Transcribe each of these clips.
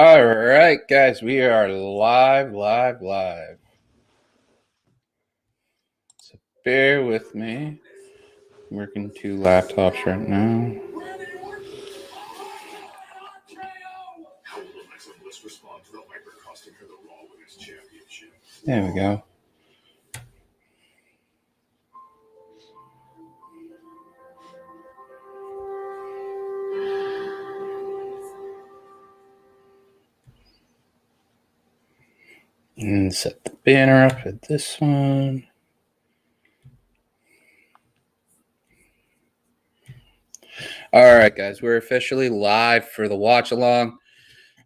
All right, guys, we are live. So bear with me. I'm working two laptops right now. There we go. And set the banner up at this one. All right, guys, we're officially live for the watch along.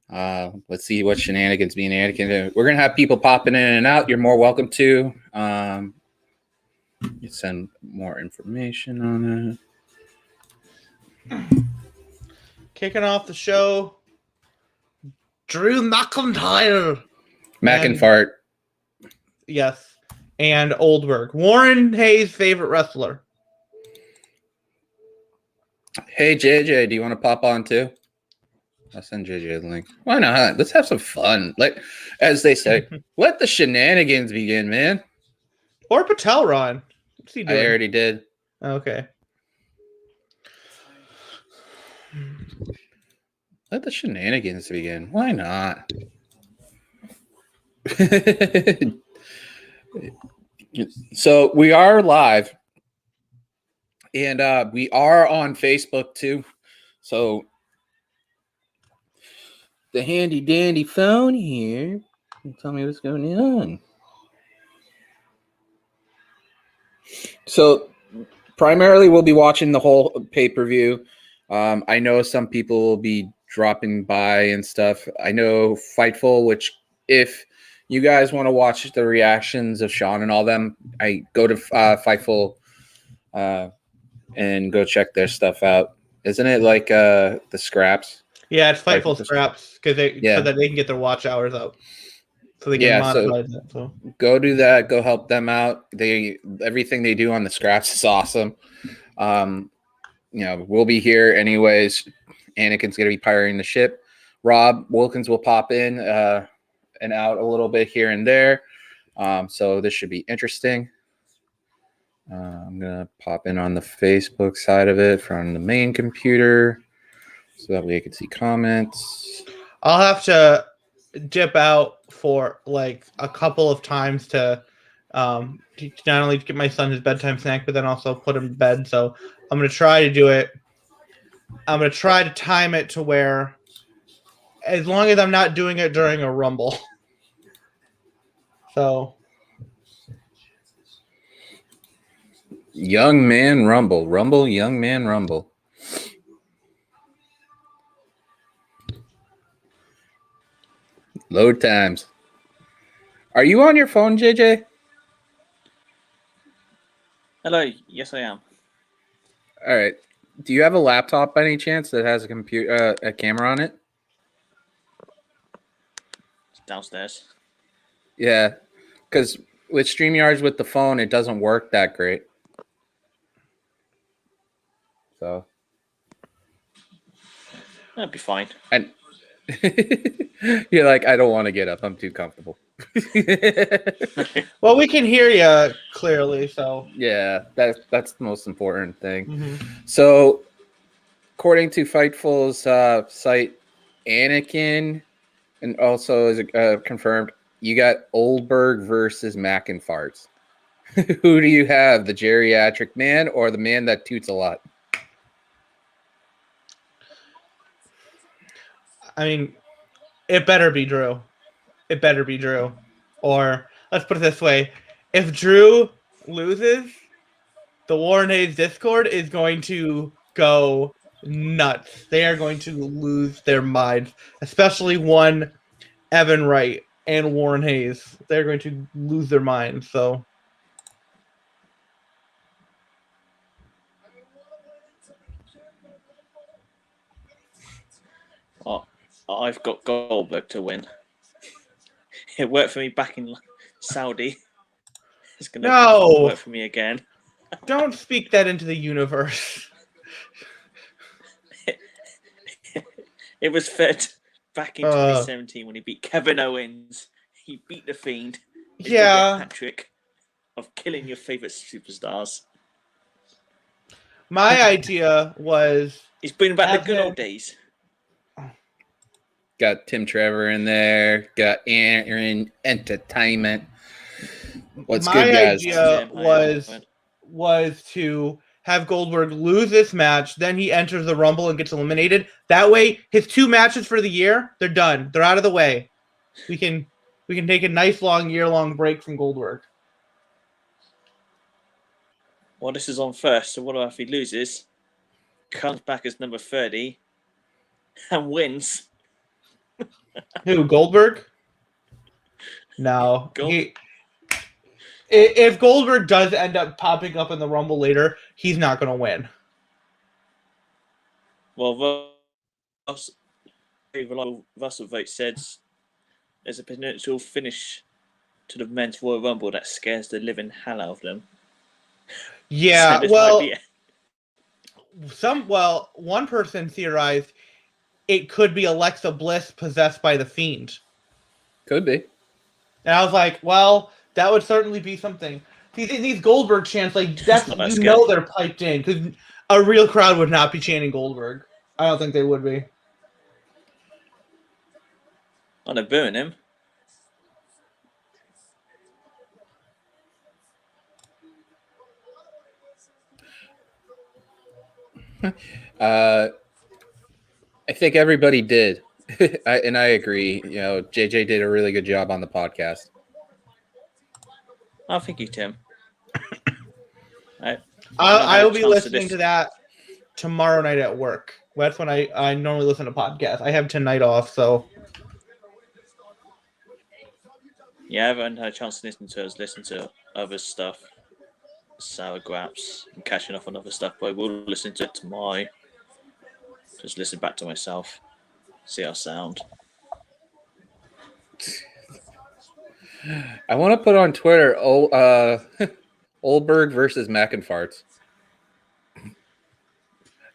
Let's see what shenanigans me and Anakin do. We're gonna have people popping in and out. You're more welcome to. You send more information on it. Kicking off the show, Drew McIntyre. McInfart. Yes. And Oldberg. Warren Hayes' favorite wrestler. Hey, JJ, do you want to pop on too? I'll send JJ the link. Why not? Let's have some fun. Like, as they say, let the shenanigans begin, man. Or Patel Ron. What's he doing? I already did. Okay. Let the shenanigans begin. Why not? So we are live. And we are on Facebook too. So the handy dandy phone here. Tell me what's going on. So primarily we'll be watching the whole pay-per-view. I know some people will be dropping by and stuff. I know Fightful, which if you guys want to watch the reactions of Sean and all them, I go to Fightful and go check their stuff out. Isn't it like the scraps? Yeah, it's Fightful scraps because so that they can get their watch hours up. So they can monetize it. So go do that. Go help them out. Everything they do on the scraps is awesome. We'll be here anyways. Anakin's gonna be pirating the ship. Rob Wilkins will pop in and out a little bit here and there. So this should be interesting. I'm gonna pop in on the Facebook side of it from the main computer, so that way I can see comments. I'll have to dip out for like a couple of times to not only get my son his bedtime snack, but then also put him to bed. So I'm gonna try to do it. I'm gonna try to time it to where, as long as I'm not doing it during a rumble. So. Young man rumble, young man rumble. Load times. Are you on your phone, JJ? Hello. Yes, I am. All right. Do you have a laptop by any chance that has a computer, a camera on it? It's downstairs. Yeah, because with StreamYards with the phone, it doesn't work that great. So that'd be fine. And you're like, I don't want to get up. I'm too comfortable. Well, we can hear you clearly, so yeah, that's the most important thing. Mm-hmm. So, according to Fightful's site, Anakin, and also is confirmed, you got Oldberg versus McInfarts. Who do you have, the geriatric man or the man that toots a lot? I mean, it better be Drew. It better be Drew. Or let's put it this way. If Drew loses, the Warren Hayes Discord is going to go nuts. They are going to lose their minds. Especially one Evan Wright and Warren Hayes. They're going to lose their minds. So I've got Goldberg to win. It worked for me back in Saudi. It's going to work for me again. Don't speak that into the universe. It was fair back in 2017 when he beat Kevin Owens. He beat The Fiend. Yeah. Hat trick of killing your favorite superstars. My idea was he's bringing back the good old days. Got Tim Trevor in there. Got Aaron Entertainment. What's good, guys? My idea was to have Goldberg lose this match, then he enters the Rumble and gets eliminated. That way, his 2 matches for the year, they're done. They're out of the way. We can take a nice long year-long break from Goldberg. Well, this is on first, so what if he loses, comes back as number 30, and wins? Who, Goldberg? No. If Goldberg does end up popping up in the Rumble later, he's not going to win. Well, Russell vote says there's a potential finish to the men's Royal Rumble that scares the living hell out of them. Yeah, one person theorized it could be Alexa Bliss possessed by the Fiend. Could be. And I was like, well, that would certainly be something. These Goldberg chants, like, they're piped in, because a real crowd would not be chanting Goldberg. I don't think they would be. Oh, they're booing him. I think everybody did. And I agree. You know, JJ did a really good job on the podcast. Oh, thank you, Tim. I will be listening to that tomorrow night at work. That's when I normally listen to podcasts. I have tonight off, so. Yeah, I haven't had a chance to listen to other stuff. Sour Graps and catching up on other stuff, but I will listen to it tomorrow. Just listen back to myself. See how I sound. I want to put on Twitter Oldberg versus Mackinfarts.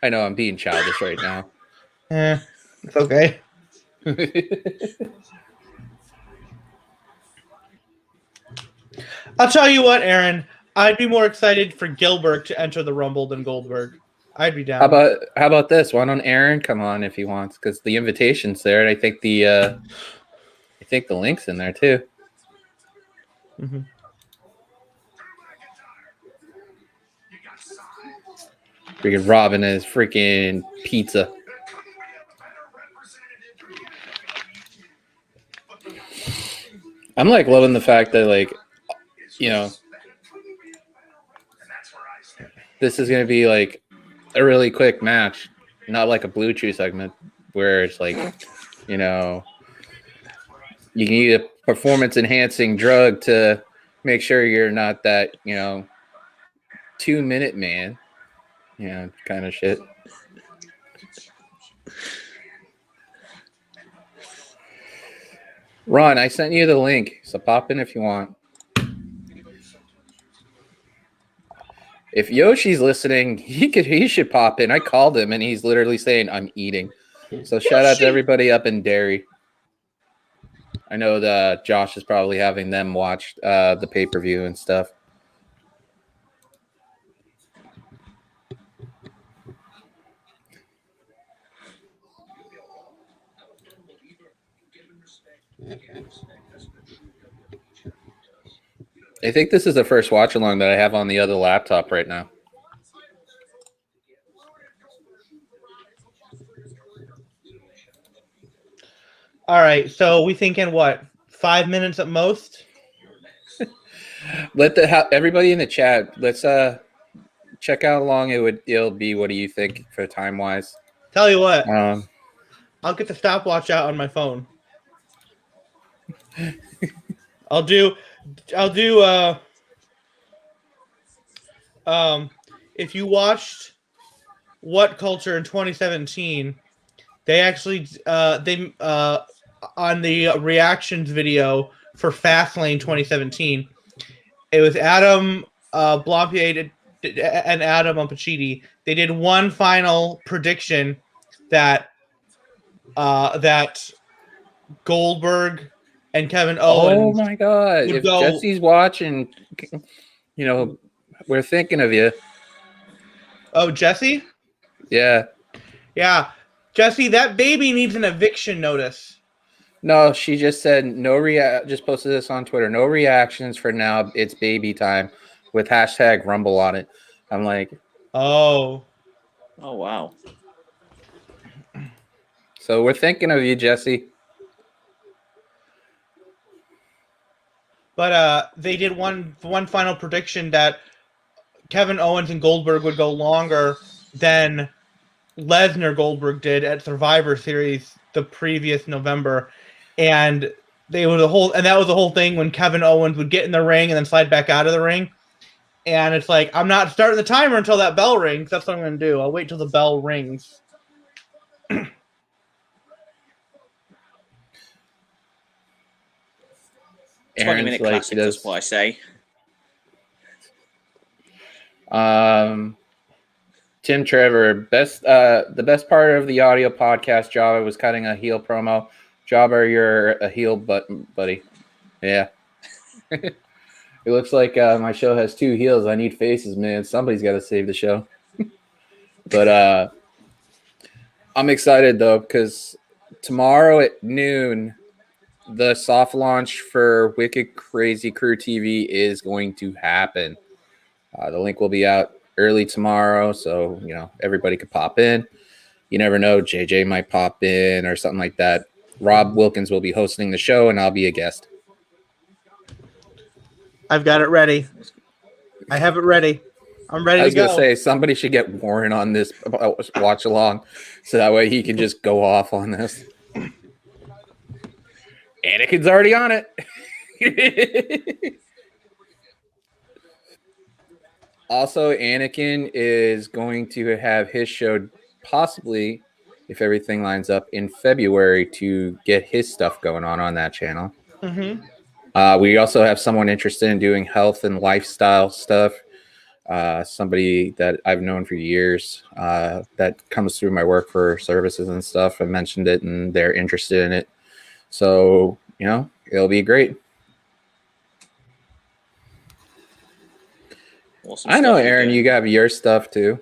I know I'm being childish right now. It's okay. I'll tell you what, Aaron. I'd be more excited for Gilbert to enter the Rumble than Goldberg. I'd be down. How about this? Why don't Aaron come on if he wants? Because the invitation's there, and I think the link's in there too. Mm-hmm. Freaking Robin is freaking pizza. I'm like loving the fact that, like, you know, this is going to be like a really quick match, not like a Blue Chew segment where it's like, you know, you can eat a performance enhancing drug to make sure you're not that, you know, 2-minute man, you know, kind of shit. Ron, I sent you the link, so pop in if you want. If Yoshi's listening, he should pop in. I called him, and he's literally saying, I'm eating. So shout out to everybody up in Derry. I know that Josh is probably having them watch the pay-per-view and stuff. I think this is the first watch along that I have on the other laptop right now. All right, so we thinking what? 5 minutes at most? Let everybody in the chat. Let's check out how long it'll be. What do you think for time wise? Tell you what. I'll get the stopwatch out on my phone. I'll do if you watched What Culture in 2017, they actually on the reactions video for Fastlane 2017, it was Adam Blampied and Adam Pacitti. They did one final prediction that Goldberg and Kevin Oh Owens my God! would If go. Jesse's watching, we're thinking of you. Oh, Jesse? Yeah. Yeah. Jesse, that baby needs an eviction notice. No, she just said no just posted this on Twitter. No reactions for now. It's baby time with hashtag Rumble on it. I'm like, Oh. Oh wow. so we're thinking of you, Jesse. But they did one final prediction that Kevin Owens and Goldberg would go longer than Lesnar Goldberg did at Survivor Series the previous November, and that was the whole thing when Kevin Owens would get in the ring and then slide back out of the ring. And it's like, I'm not starting the timer until that bell rings. That's what I'm going to do. I'll wait till the bell rings. Aaron's 20-minute like, classic, that's what I say. Tim Trevor, the best part of the audio podcast, Java, was cutting a heel promo. Java, you're a heel buddy. Yeah. It looks like my show has two heels. I need faces, man. Somebody's got to save the show. But I'm excited, though, because tomorrow at noon, the soft launch for Wicked Crazy Crew TV is going to happen. The link will be out early tomorrow, so everybody could pop in. You never know, JJ might pop in or something like that. Rob Wilkins will be hosting the show, and I'll be a guest. I've got it ready. I have it ready. I'm ready to go. I was going to say, somebody should get Warren on this watch along, so that way he can just go off on this. Anakin's already on it. Also, Anakin is going to have his show possibly, if everything lines up, in February to get his stuff going on that channel. Mm-hmm. We also have someone interested in doing health and lifestyle stuff. Somebody that I've known for years that comes through my work for services and stuff. I mentioned it and they're interested in it. So, it'll be great. Awesome I know, stuff Aaron, you got your stuff too.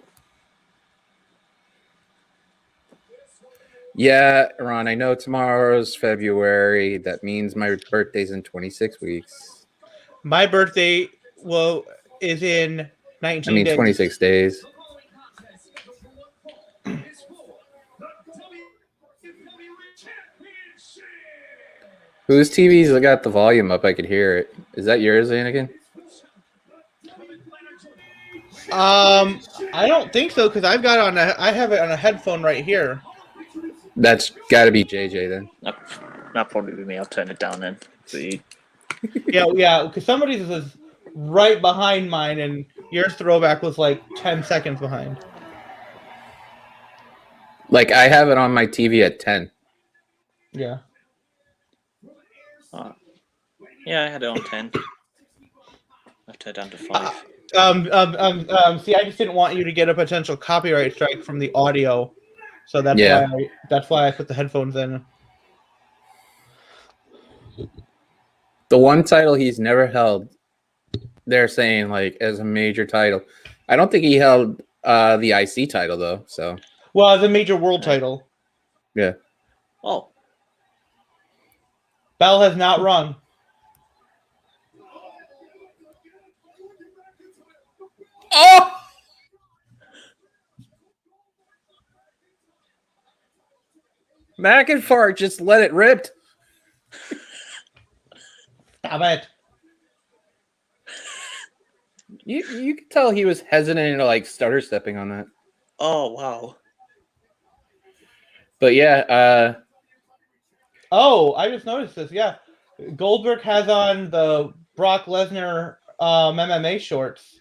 Yeah, Ron, I know tomorrow's February. That means my birthday's in 26 weeks. My birthday is in 19 days. 26 days. Whose TV's got the volume up? I could hear it. Is that yours, Anakin? I don't think so because I have it on a headphone right here. That's got to be JJ then. That'll probably be me. I'll turn it down then. See. Yeah, because somebody's was right behind mine, and your throwback was like 10 seconds behind. Like I have it on my TV at 10. Yeah. Yeah, I had it on 10. I turned it down to 5. See, I just didn't want you to get a potential copyright strike from the audio, so that's why I put the headphones in. The one title he's never held, they're saying like as a major title. I don't think he held the IC title though. So the major world title. Yeah. Oh. Bell has not rung. Oh! McIntyre just let it rip. Stop it. You could tell he was hesitant to like stutter stepping on that. Oh wow. But yeah, I just noticed this. Yeah. Goldberg has on the Brock Lesnar MMA shorts.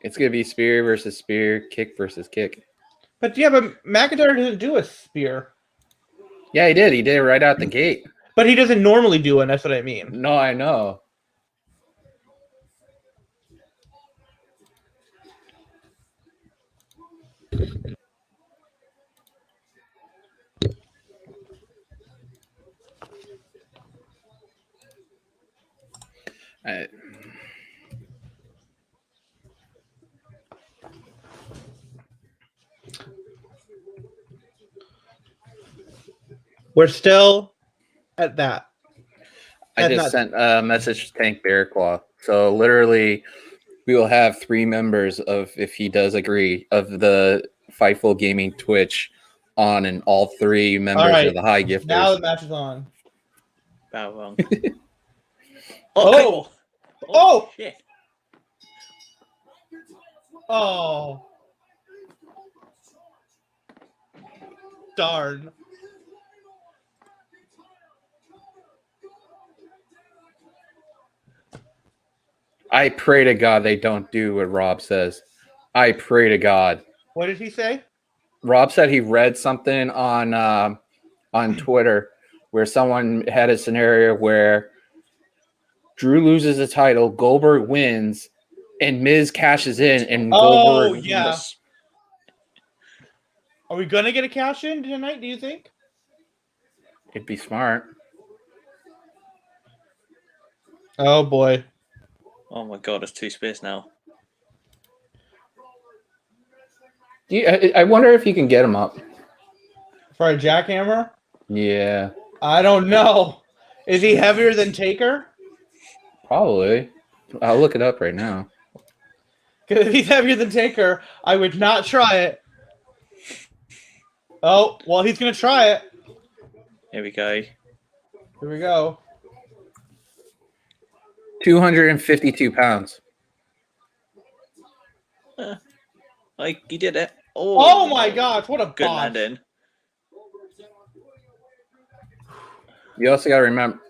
it's gonna be spear versus spear, kick versus kick. But McIntyre doesn't do a spear. Yeah, he did. He did it right out the gate. But he doesn't normally do it. That's what I mean. No, I know. We're still at that. I just sent a message to Tank Bear Claw. So literally, we will have 3 members of, if he does agree, of the Fightful Gaming Twitch on, and all 3 members of the High Gifters. Now the match is on. Bow wrong. Oh! Oh! Shit. Oh. Darn. I pray to God they don't do what Rob says. I pray to God. What did he say? Rob said he read something on Twitter where someone had a scenario where Drew loses the title, Goldberg wins, and Miz cashes in, and Goldberg. Yeah. Are we gonna get a cash in tonight? Do you think? It'd be smart. Oh boy. Oh my god, it's 2 space now. I wonder if you can get him up. For a jackhammer? Yeah. I don't know. Is he heavier than Taker? Probably. I'll look it up right now. Because if he's heavier than Taker, I would not try it. Oh, well, he's going to try it. Here we go. Here we go. 252 pounds. Like, he did it. Oh my gosh, what a good botch. landing. You also got to remember,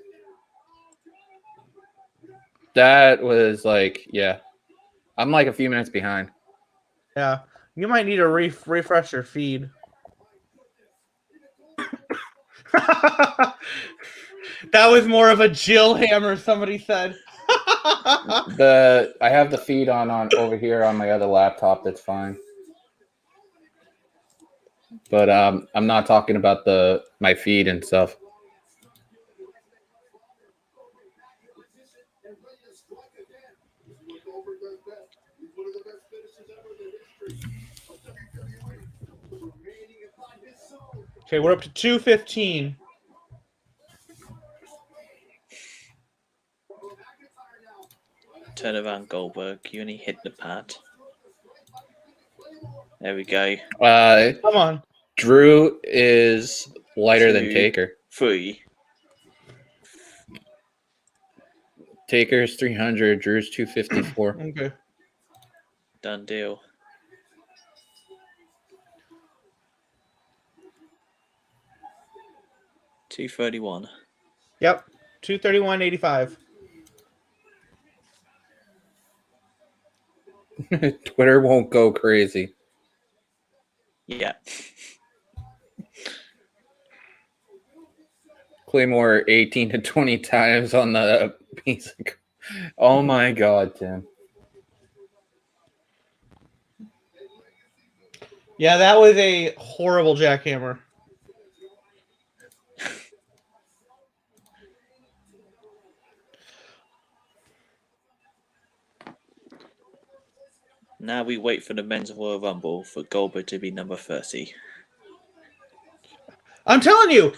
that was like, yeah. I'm like a few minutes behind. Yeah, you might need to refresh your feed. That was more of a Jill hammer, somebody said. I have the feed on over here on my other laptop. That's fine. But I'm not talking about my feed and stuff. Okay, we're up to 215. Turn around, Goldberg. You only hit the pad. There we go. Come on. Drew is lighter than 2, Taker. 3. Taker's 300. Drew's 254. Okay. Done deal. $231. Yep. 231.85. Twitter won't go crazy. Yeah. Claymore 18 to 20 times on the piece. Oh my God, Tim. Yeah, that was a horrible jackhammer. Now we wait for the Men's Royal Rumble for Goldberg to be number 30. I'm telling you,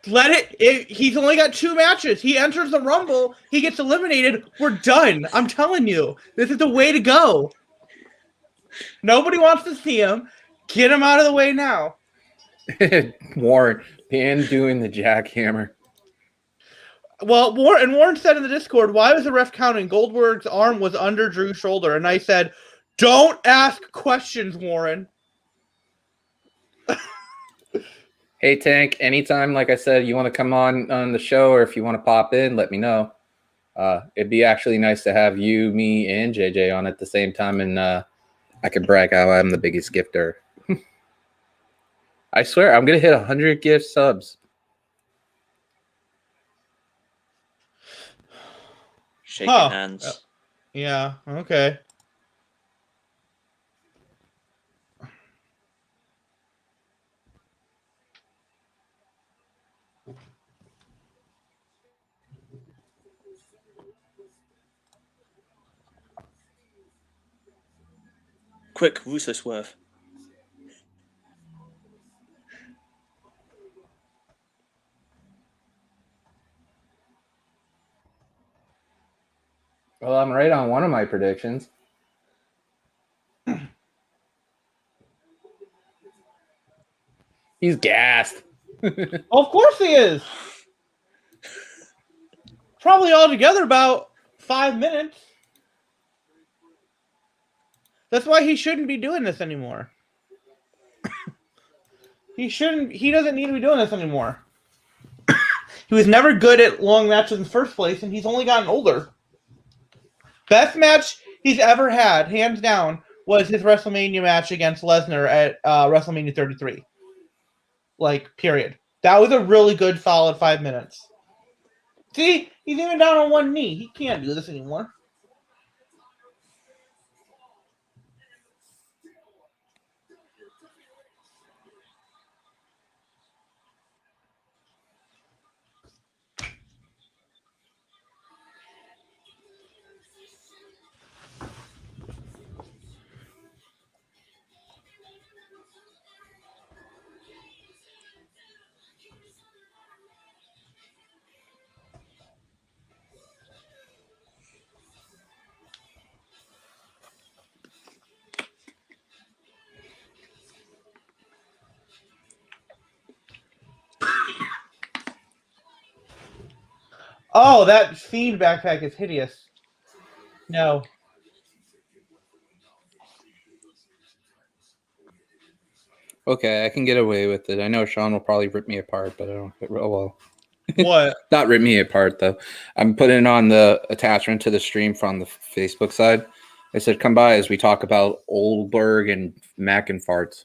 he's only got 2 matches. He enters the Rumble, he gets eliminated, we're done. I'm telling you, this is the way to go. Nobody wants to see him. Get him out of the way now. Warren, Pan doing the jackhammer. Well, Warren said in the Discord, why was the ref counting? Goldberg's arm was under Drew's shoulder. And I said, don't ask questions, Warren. Hey, Tank, anytime, like I said, you want to come on the show, or if you want to pop in, let me know. It'd be actually nice to have you, me, and JJ on at the same time, and I can brag how I'm the biggest gifter. I swear, I'm going to hit 100 gift subs. shaking Huh. hands. Yeah. Okay. Quick, Russo swerve. Well, I'm right on one of my predictions. He's gassed. Of course he is. Probably altogether about 5 minutes. That's why he shouldn't be doing this anymore. He doesn't need to be doing this anymore. He was never good at long matches in the first place, and he's only gotten older. Best match he's ever had, hands down, was his WrestleMania match against Lesnar at WrestleMania 33. Like, period. That was a really good, solid 5 minutes. See? He's even down on one knee. He can't do this anymore. Oh, that Fiend backpack is hideous. No. Okay, I can get away with it. I know Sean will probably rip me apart, but I don't. Oh well. What? Not rip me apart though. I'm putting on the attachment to the stream from the Facebook side. I said, "Come by as we talk about Oldberg and Mac and farts."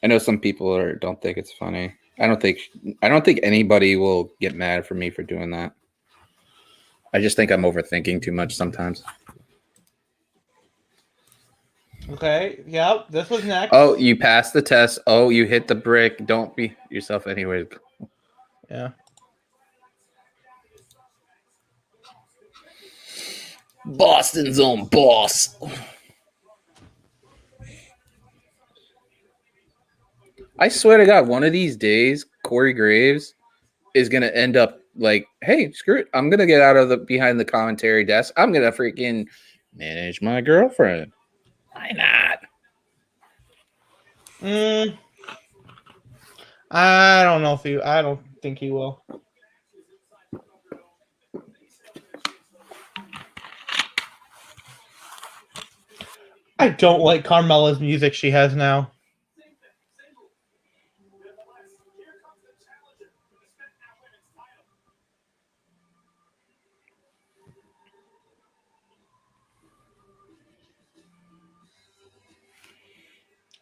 I know some people don't think it's funny. I don't think anybody will get mad for me for doing that. I just think I'm overthinking too much sometimes. Okay, yep, this was next. Oh, you passed the test. Oh, you hit the brick. Don't be yourself anyway. Yeah. Boston's own boss. I swear to God, one of these days, Corey Graves is gonna end up like, hey, screw it. I'm gonna get out of the behind the commentary desk. I'm gonna freaking manage my girlfriend. Why not? I don't know if I don't think he will. I don't like Carmella's music she has now.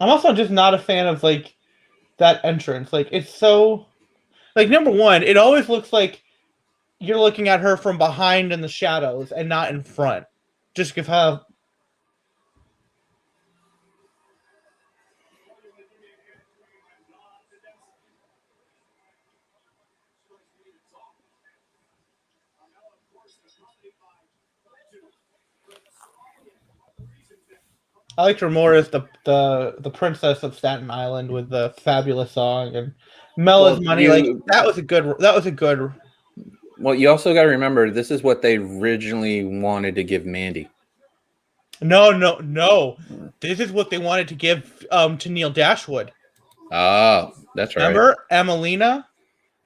I'm also just not a fan of like that entrance. Like it's so like number one, it always looks like you're looking at her from behind in the shadows and not in front. Just give her I liked her more as the princess of Staten Island with the fabulous song and Mella's money. Like that was a good. Well, you also got to remember this is what they originally wanted to give Mandy. No. This is what they wanted to give to Neil Dashwood. Oh, that's right. Remember Emelina?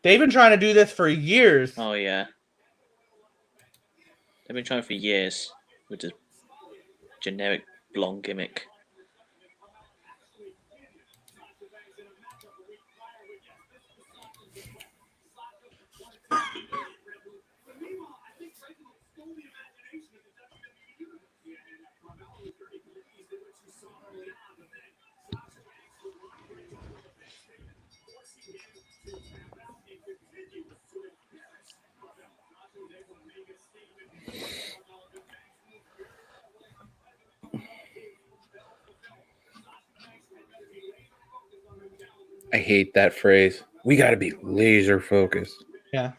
They've been trying to do this for years. Oh yeah. They've been trying for years with the generic blonde gimmick. I hate that phrase. We got to be laser focused. Yeah.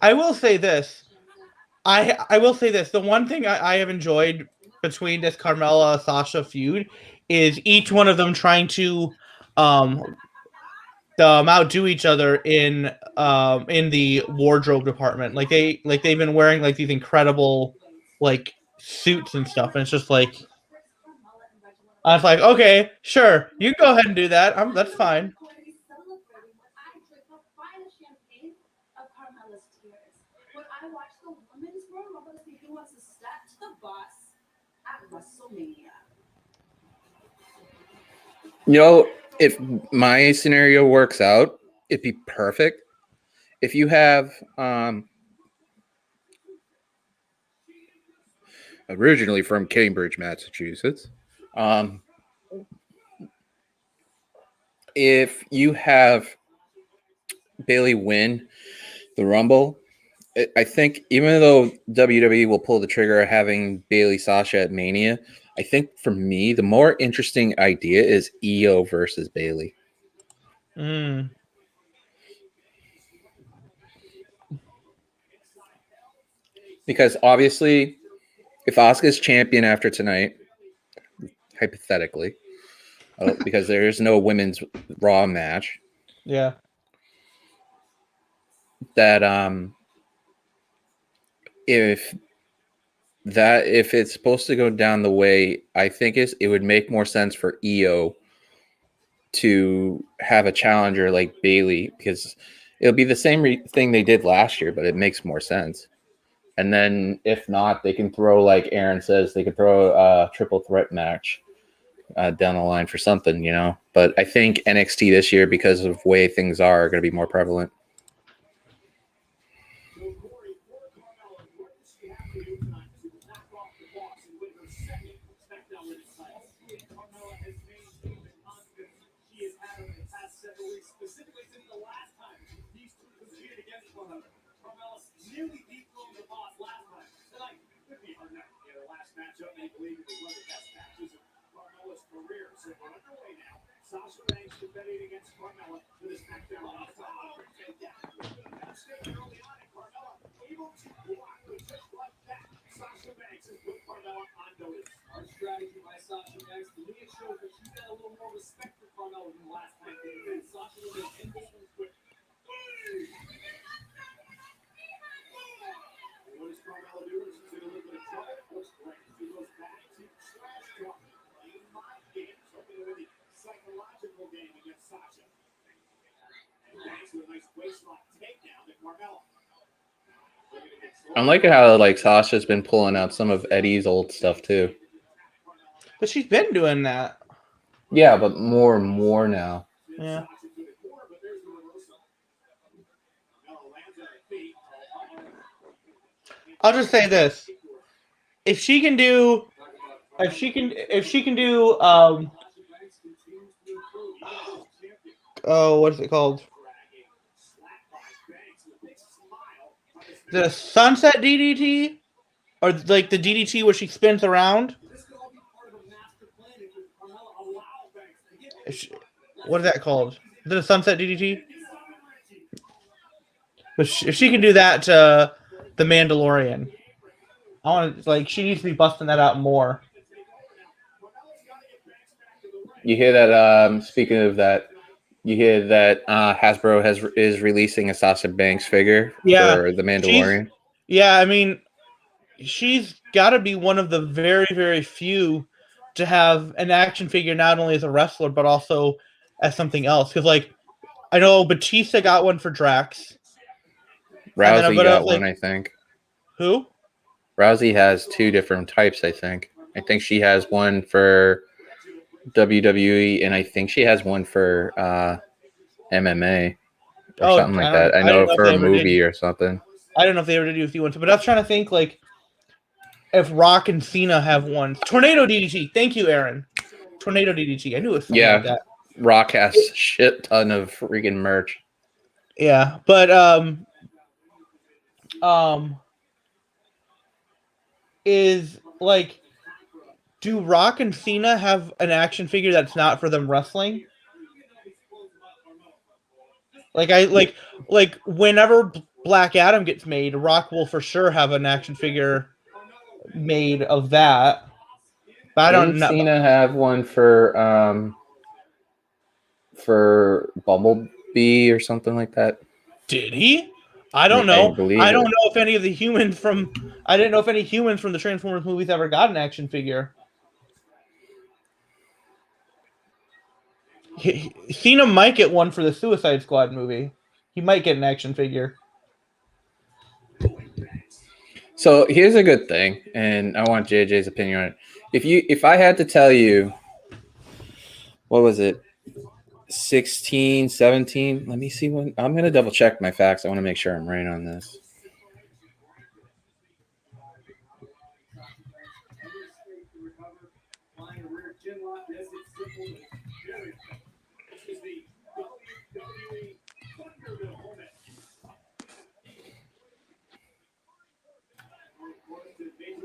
I will say this. I will say this. The one thing I have enjoyed between this Carmella Sasha feud is each one of them trying to outdo each other in the wardrobe department. Like they've been wearing like these incredible like suits and stuff, and it's just like I was like, okay, sure, you can go ahead and do that. That's fine. You know, if my scenario works out, it'd be perfect. If you have originally from Cambridge, Massachusetts, if you have Bailey win the Rumble, I think even though WWE will pull the trigger of having Bailey Sasha at Mania, I think for me the more interesting idea is Io versus Bailey. Because obviously, if Asuka's champion after tonight, hypothetically, because there is no women's Raw match, Yeah. that if it's supposed to go down the way I think it would make more sense for Io to have a challenger like Bailey, because it'll be the same thing they did last year, but it makes more sense. And then if not, they can throw, like Aaron says, they could throw a triple threat match down the line for something, you know. But I think NXT this year, because of the way things are going to be more prevalent. I'm liking how like Sasha's been pulling out some of Eddie's old stuff too. But she's been doing that. Yeah, but more and more now. Yeah. I'll just say this: if she can do oh, what is it called? The sunset DDT, or like the DDT where she spins around. What is that called? Is it a sunset DDT? But if she can do that to the Mandalorian, I want to she needs to be busting that out more. You hear that? Speaking of that, you hear that Hasbro is releasing a Sasha Banks figure for the Mandalorian. I mean, she's got to be one of the very, very few to have an action figure not only as a wrestler but also as something else. Because I know Batista got one for Drax. Rousey got one, I think. Who? Rousey has two different types, I think. I think she has one for WWE, and I think she has one for MMA or something like that. I know for a movie or something. I don't know if they ever did UFC ones, but I was trying to think if Rock and Cena have one. Tornado DDT. Thank you, Aaron. Tornado DDT. I knew it was something Yeah. like that. Rock has a shit ton of freaking merch. Yeah, but is like, do Rock and Cena have an action figure that's not for them wrestling? Like whenever Black Adam gets made, Rock will for sure have an action figure made of that. But I don't Didn't know. Cena have one for Bumblebee or something like that? Did he? I don't I know. believe I don't it. know if any of the humans from. I didn't know if any humans from the Transformers movies ever got an action figure. Cena might get one for the Suicide Squad movie. He might get an action figure. So here's a good thing, and I want JJ's opinion on it. If I had to tell you, what was it, 16, 17? Let me see when. I'm gonna double check my facts. I want to make sure I'm right on this.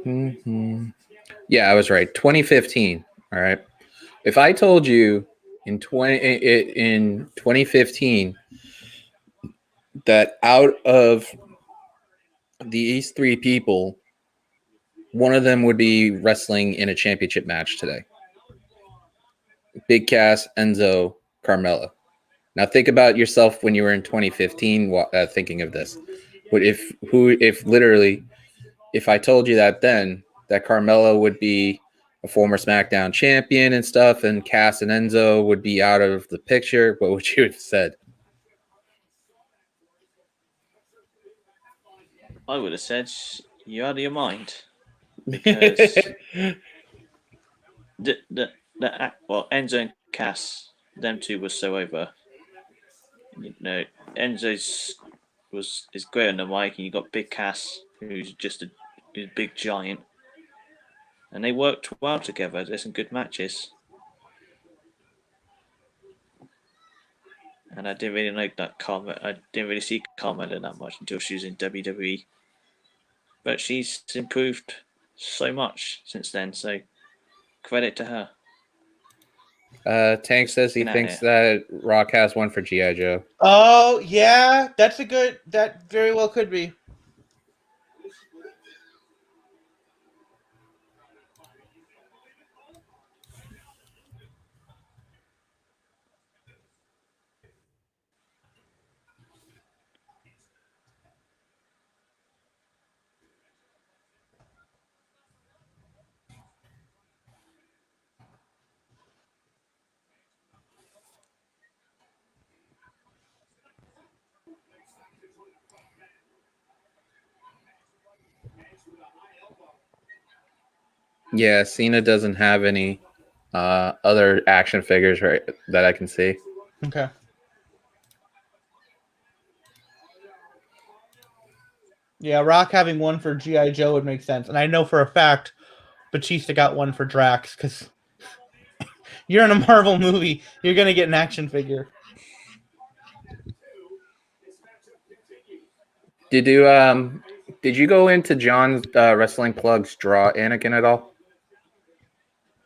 Mm-hmm. Yeah, I was right. 2015. All right. If I told you in 2015 that out of these three people, one of them would be wrestling in a championship match today. Big Cass, Enzo, Carmella. Now think about yourself when you were in 2015 thinking of this. If I told you that then that Carmella would be a former SmackDown champion and stuff, and Cass and Enzo would be out of the picture, what would you have said? I would have said you're out of your mind because Enzo and Cass, them two were so over. You know, Enzo's is great on the mic, and you got Big Cass, who's just a big giant, and they worked well together. There's some good matches, and I didn't really like that Carmella. I didn't really see Carmella that much until she was in WWE, but she's improved so much since then. So credit to her. Tank says he thinks that Rock has one for G.I. Joe. Oh, yeah. That very well could be. Yeah, Cena doesn't have any other action figures right that I can see. Okay. Yeah, Rock having one for G.I. Joe would make sense. And I know for a fact Batista got one for Drax, because you're in a Marvel movie. You're going to get an action figure. Did you go into John's wrestling plugs draw Anakin at all?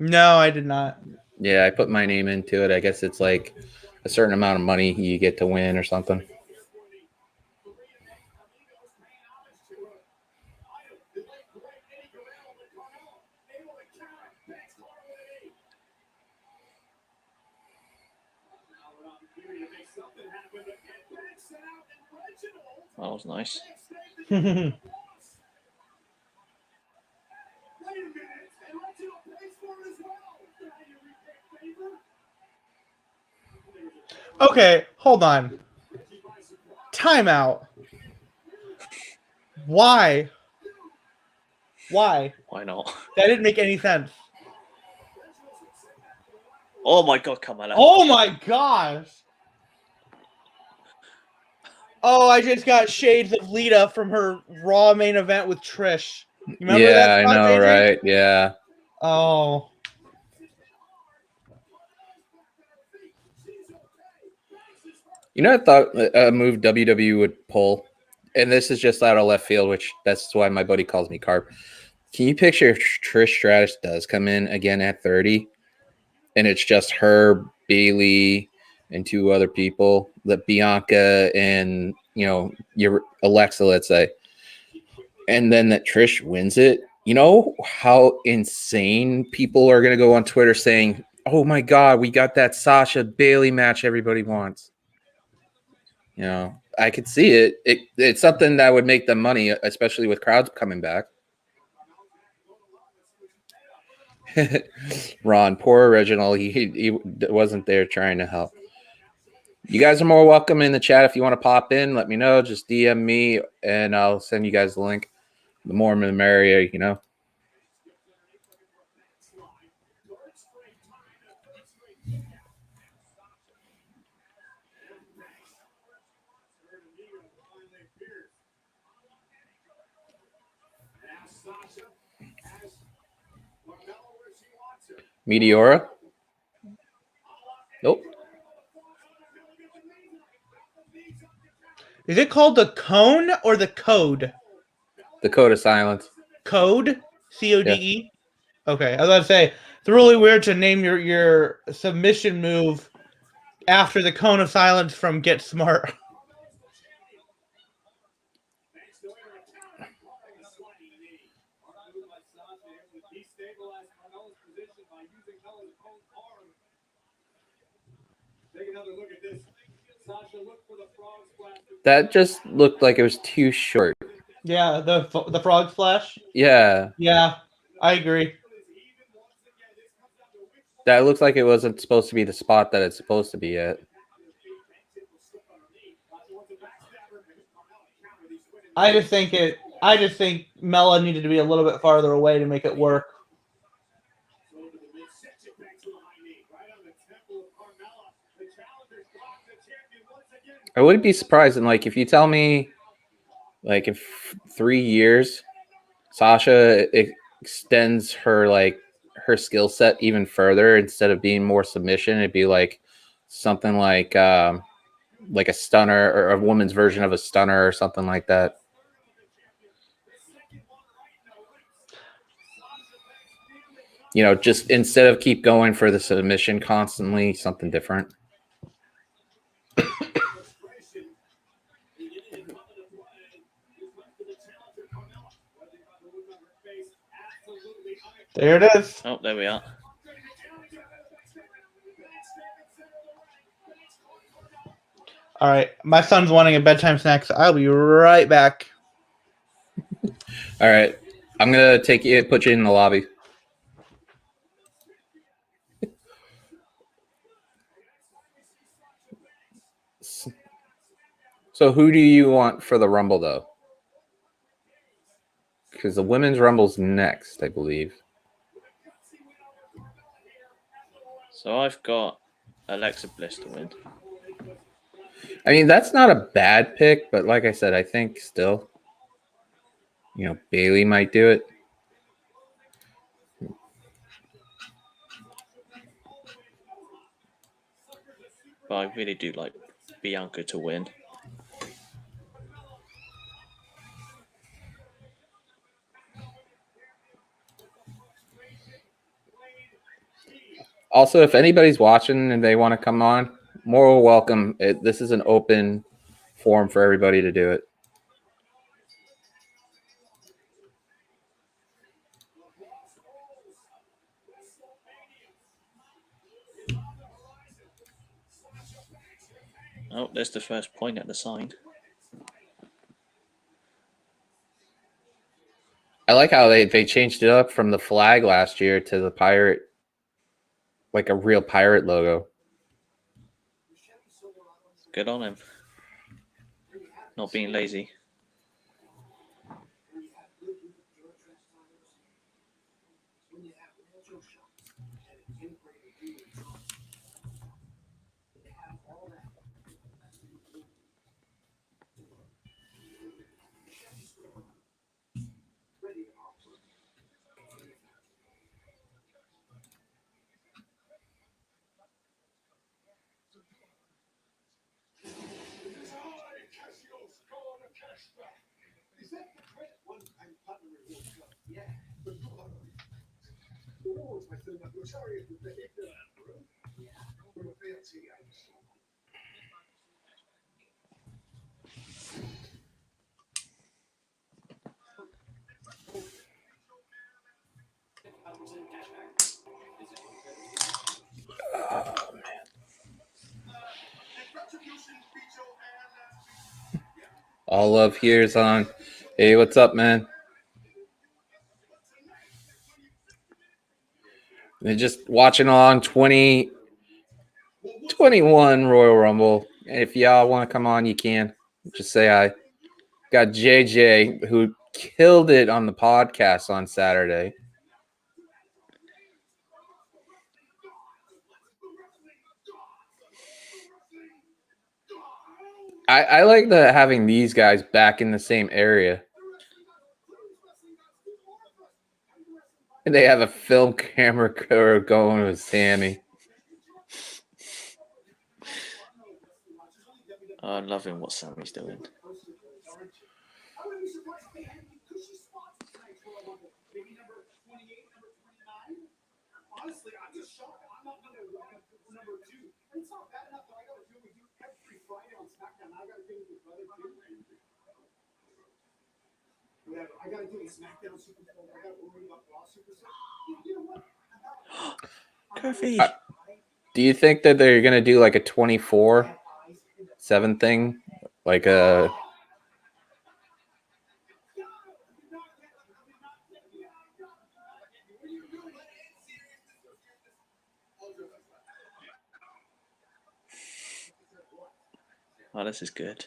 No, I did not. Yeah, I put my name into it. I guess it's like a certain amount of money you get to win or something. That was nice. Okay, hold on. Timeout. Why? Why not? That didn't make any sense. Oh my God, Carmella. Oh my gosh. Oh, I just got shades of Lita from her Raw main event with Trish. You remember that spot, I know, JJ? right? Yeah. Oh. You know, I thought a move WWE would pull, and this is just out of left field, which that's why my buddy calls me Carp. Can you picture if Trish Stratus does come in again at 30, and it's just her, Bailey, and two other people, that Bianca and your Alexa, let's say, and then that Trish wins it? You know how insane people are going to go on Twitter saying, "Oh my God, we got that Sasha Bailey match everybody wants." I could see it. It's something that would make them money, especially with crowds coming back. Ron, poor original. He wasn't there trying to help. You guys are more welcome in the chat. If you want to pop in, let me know. Just DM me and I'll send you guys the link. The more the merrier, Meteora? Nope. Is it called the cone or the code? The Code of Silence. Code? CODE? Yeah. Okay, I was about to say, it's really weird to name your submission move after the Cone of Silence from Get Smart. That just looked like it was too short. Yeah, the frog splash. Yeah. Yeah, I agree. That looks like it wasn't supposed to be the spot that it's supposed to be at. I just think Mela needed to be a little bit farther away to make it work. I wouldn't be surprised, and if you tell me, in 3 years, Sasha extends her her skill set even further, instead of being more submission, it'd be something like a stunner, or a woman's version of a stunner or something like that. Just instead of keep going for the submission constantly, something different. There it is. Oh, there we are. All right, my son's wanting a bedtime snack, so I'll be right back. All right, I'm gonna put you in the lobby. So who do you want for the Rumble, though? Because the Women's Rumble's next, I believe. So I've got Alexa Bliss to win. I mean, that's not a bad pick, but like I said, I think still, Bailey might do it. But I really do like Bianca to win. Also, if anybody's watching and they want to come on, more welcome. This is an open forum for everybody to do it. Oh, there's the first point at the sign. I like how they changed it up from the flag last year to the pirate, like a real pirate logo. Good on him. Not being lazy. All love here is on. Hey, what's up, man? They're just watching along 2021 Royal Rumble. If y'all want to come on, you can. Just say hi. Got JJ, who killed it on the podcast on Saturday. I like having these guys back in the same area. And they have a film camera crew going with Sammy. I'm loving what Sammy's doing. Curvy. Do you think that they're going to do like a 24/7 thing? Like a... Oh, this is good.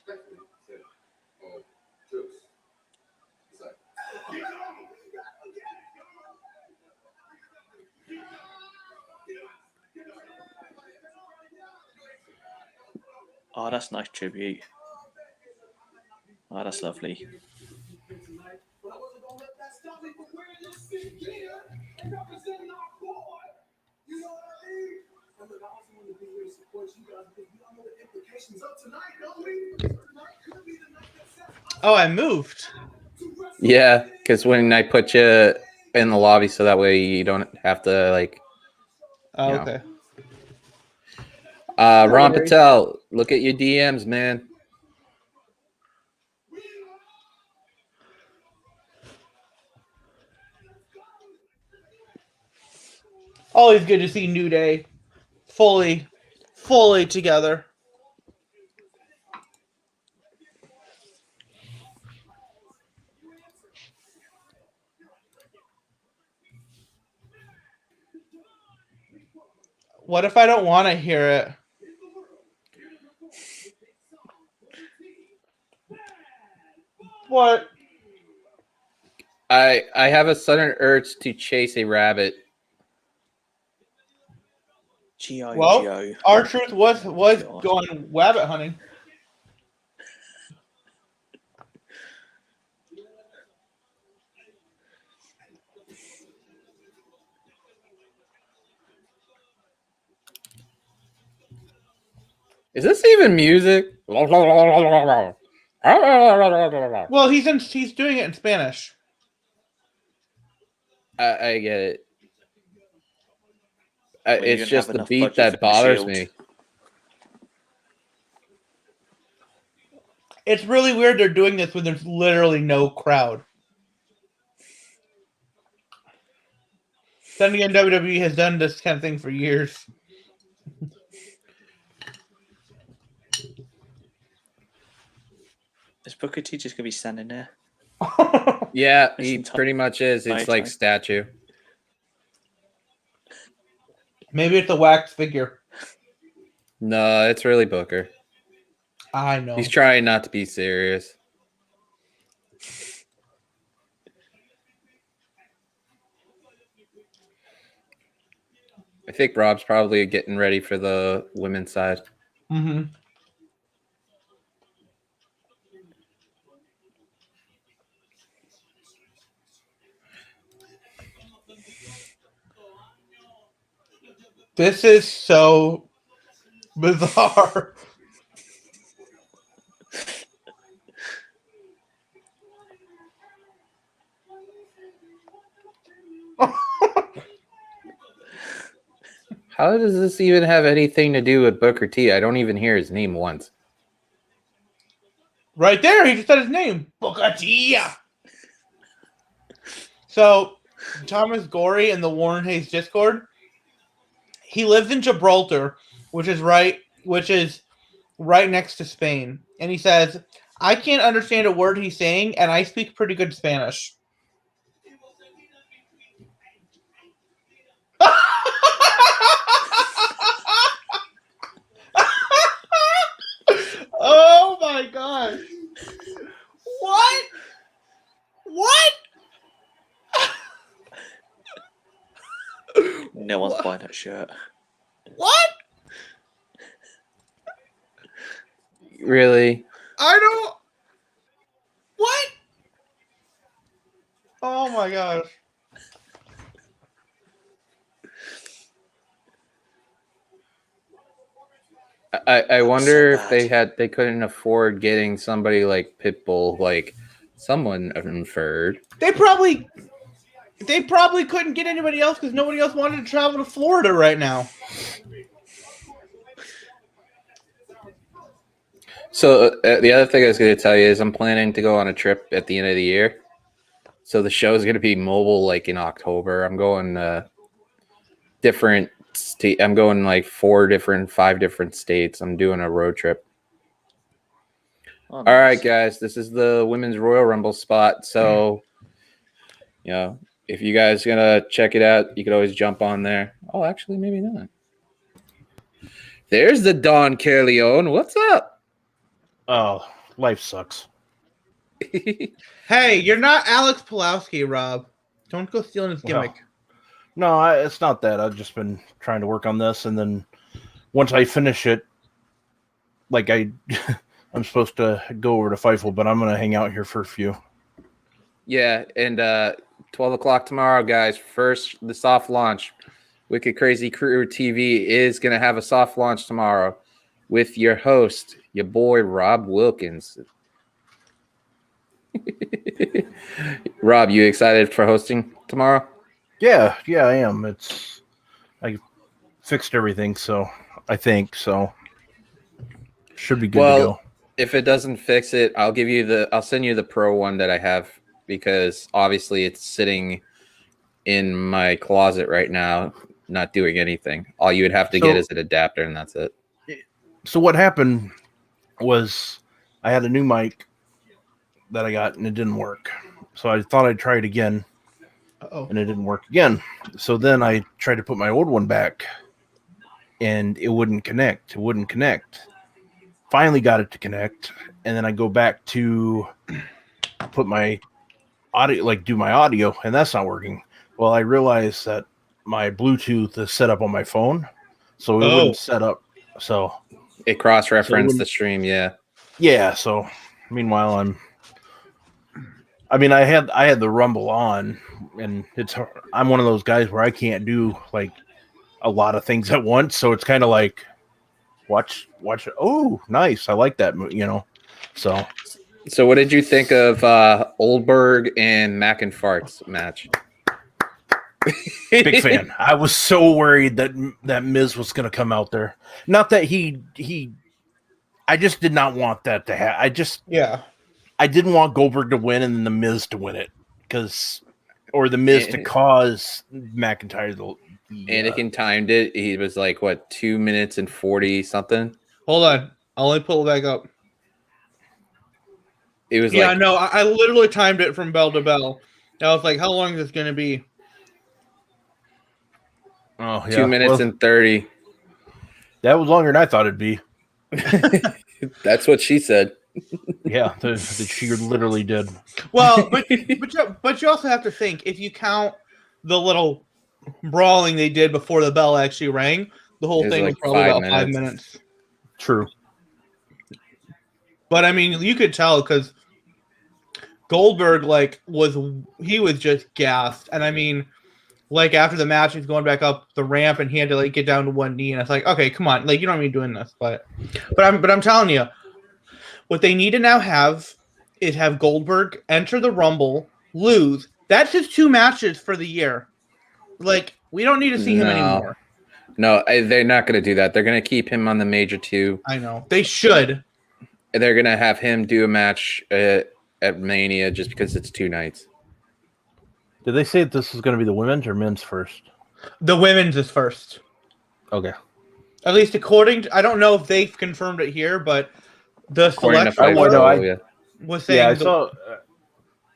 Oh, that's nice tribute. Oh, that's lovely. Oh, I moved. Yeah, because when I put you in the lobby, so that way you don't have to like. Oh, You know. okay. Ron worries. Patel, look at your DMs, man. Always good to see New Day fully together. What if I don't want to hear it? What? I have a sudden urge to chase a rabbit. G.I. Well, Joe. R-Truth was God. going rabbit hunting. Is this even music? Well, he's doing it in Spanish. I get it. Well, you It's didn't just have the enough beat budget that for the bothers Shield. me. It's really weird they're doing this when there's literally no crowd. Then again, WWE has done this kind of thing for years. Is Booker T just going to be standing there? Yeah, This he entire pretty much is. It's like time. statue. Maybe it's a wax figure. No, it's really Booker. I know. He's trying not to be serious. I think Rob's probably getting ready for the women's side. Mm-hmm. This is so bizarre. How does this even have anything to do with Booker T? I don't even hear his name once. Right there, he just said his name. Booker T. So, Thomas Gorey in the Warren Hayes Discord, he lives in Gibraltar, which is right next to Spain. And he says, I can't understand a word he's saying, and I speak pretty good Spanish. Oh my gosh. What? No one's buying that shirt. What? Really? I don't. What? Oh my gosh. I wonder so if they couldn't afford getting somebody like Pitbull, like someone inferred. They probably couldn't get anybody else because nobody else wanted to travel to Florida right now. So the other thing I was going to tell you is I'm planning to go on a trip at the end of the year. So the show is going to be mobile, like in October. I'm going different state. I'm going like 5 different states. I'm doing a road trip. Oh, All nice. right, guys, this is the Women's Royal Rumble spot. So, you know, if you guys gonna check it out, you could always jump on there. Oh, actually, maybe not. There's the Don Carleone. What's up? Oh, life sucks. Hey, you're not Alex Pulowski, Rob. Don't go stealing his gimmick. No, it's not that. I've just been trying to work on this, and then once I finish it, like I'm supposed to go over to Fightful, but I'm going to hang out here for a few. Yeah, and 12 o'clock tomorrow, guys. First, the soft launch. Wicked Crazy Crew TV is going to have a soft launch tomorrow with your host, your boy, Rob Wilkins. Rob, you excited for hosting tomorrow? Yeah, I am. I fixed everything, so I think so. Should be good to go. If it doesn't fix it, I'll send you the pro one that I have because obviously it's sitting in my closet right now, not doing anything. All you would have to get is an adapter, and that's it. So what happened was I had a new mic that I got, and it didn't work. So I thought I'd try it again, and it didn't work again. So then I tried to put my old one back, and it wouldn't connect. Finally got it to connect, and then I go back to put my audio, like do my audio, and that's not working. Well, I realized that my Bluetooth is set up on my phone, so it wouldn't set up. So it cross-referenced the stream, yeah. Yeah, so meanwhile I had the Rumble on, and I'm one of those guys where I can't do like a lot of things at once, so it's kind of like watch. Oh, nice! I like that, So what did you think of Oldberg and Mac-and-Farts match? Big fan. I was so worried that Miz was going to come out there. Not that he. I just did not want that to happen. I didn't want Goldberg to win and then the Miz to win it or the Miz to cause McIntyre the Anakin timed it. He was like, 2 minutes and 40 something? Hold on. I'll only pull it back up. It was no, I literally timed it from bell to bell. I was like, how long is this going to be? Oh, yeah. 2 minutes and 30. That was longer than I thought it'd be. That's what she said. Yeah, she literally did. Well, but you also have to think, if you count the little brawling they did before the bell actually rang, the whole thing was probably about 5 minutes. True. But I mean, you could tell because Goldberg he was just gassed, and I mean, like after the match, he's going back up the ramp, and he had to get down to one knee, and it's like, okay, come on, you don't need doing this, but I'm telling you, what they need to now is have Goldberg enter the Rumble, lose. That's his 2 matches for the year. We don't need to see him anymore. No, they're not going to do that. They're going to keep him on the major 2. I know they should. They're going to have him do a match at Mania just because it's 2 nights. Did they say that this is going to be the women's or men's first? The women's is first. Okay. At least according to, I don't know if they've confirmed it here, but the According to select Fightful, I- yeah. was saying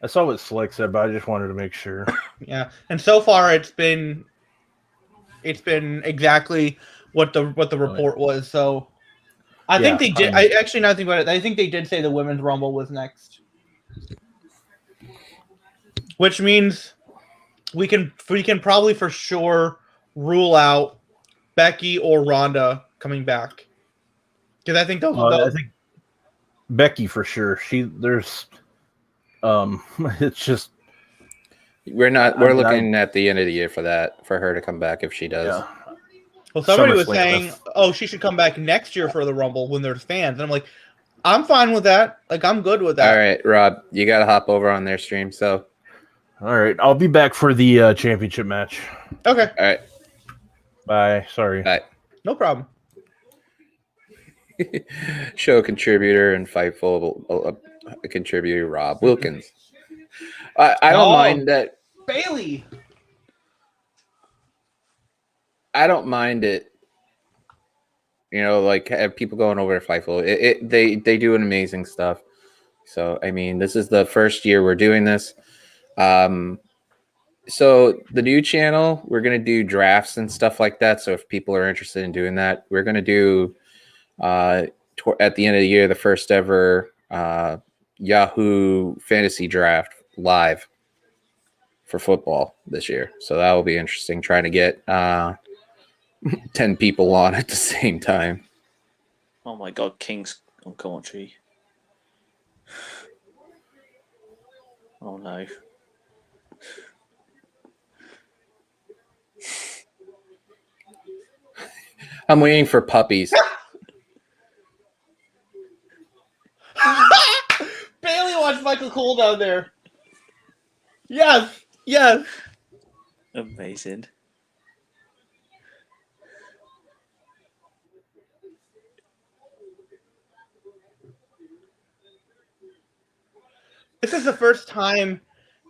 I saw what Slick said, but I just wanted to make sure. yeah, and so far it's been exactly what the report was. So I think they did. I actually now think about it. I think they did say the women's rumble was next, which means we can probably for sure rule out Becky or Ronda coming back because I think those. I think Becky for sure. It's just We're looking at the end of the year for her to come back if she does. yeah. Well, somebody was SummerSlam, saying, "Oh, she should come back next year for the Rumble when there's fans." And I'm like, I'm fine with that. Like, I'm good with that. All right, Rob, you got to hop over on their stream. So, All right, I'll be back for the championship match. Okay, all right, Bye. Sorry. bye. no problem. Show contributor and Fightful contributor Rob Wilkins. I don't mind that. Bailey. I don't mind it. You know, like have people going over to Fightful. They do an amazing stuff. So I mean, this is the first year we're doing this. So the new channel, we're gonna do drafts and stuff like that. So if people are interested in doing that, we're gonna do at the end of the year the first ever Yahoo fantasy draft live for football this year. So that will be interesting. Trying to get 10 people on at the same time. Oh my god, King's on commentary. Oh no. I'm waiting for puppies. Bailey watched Michael Cole down there. Yes, yes. Amazing. This is the first time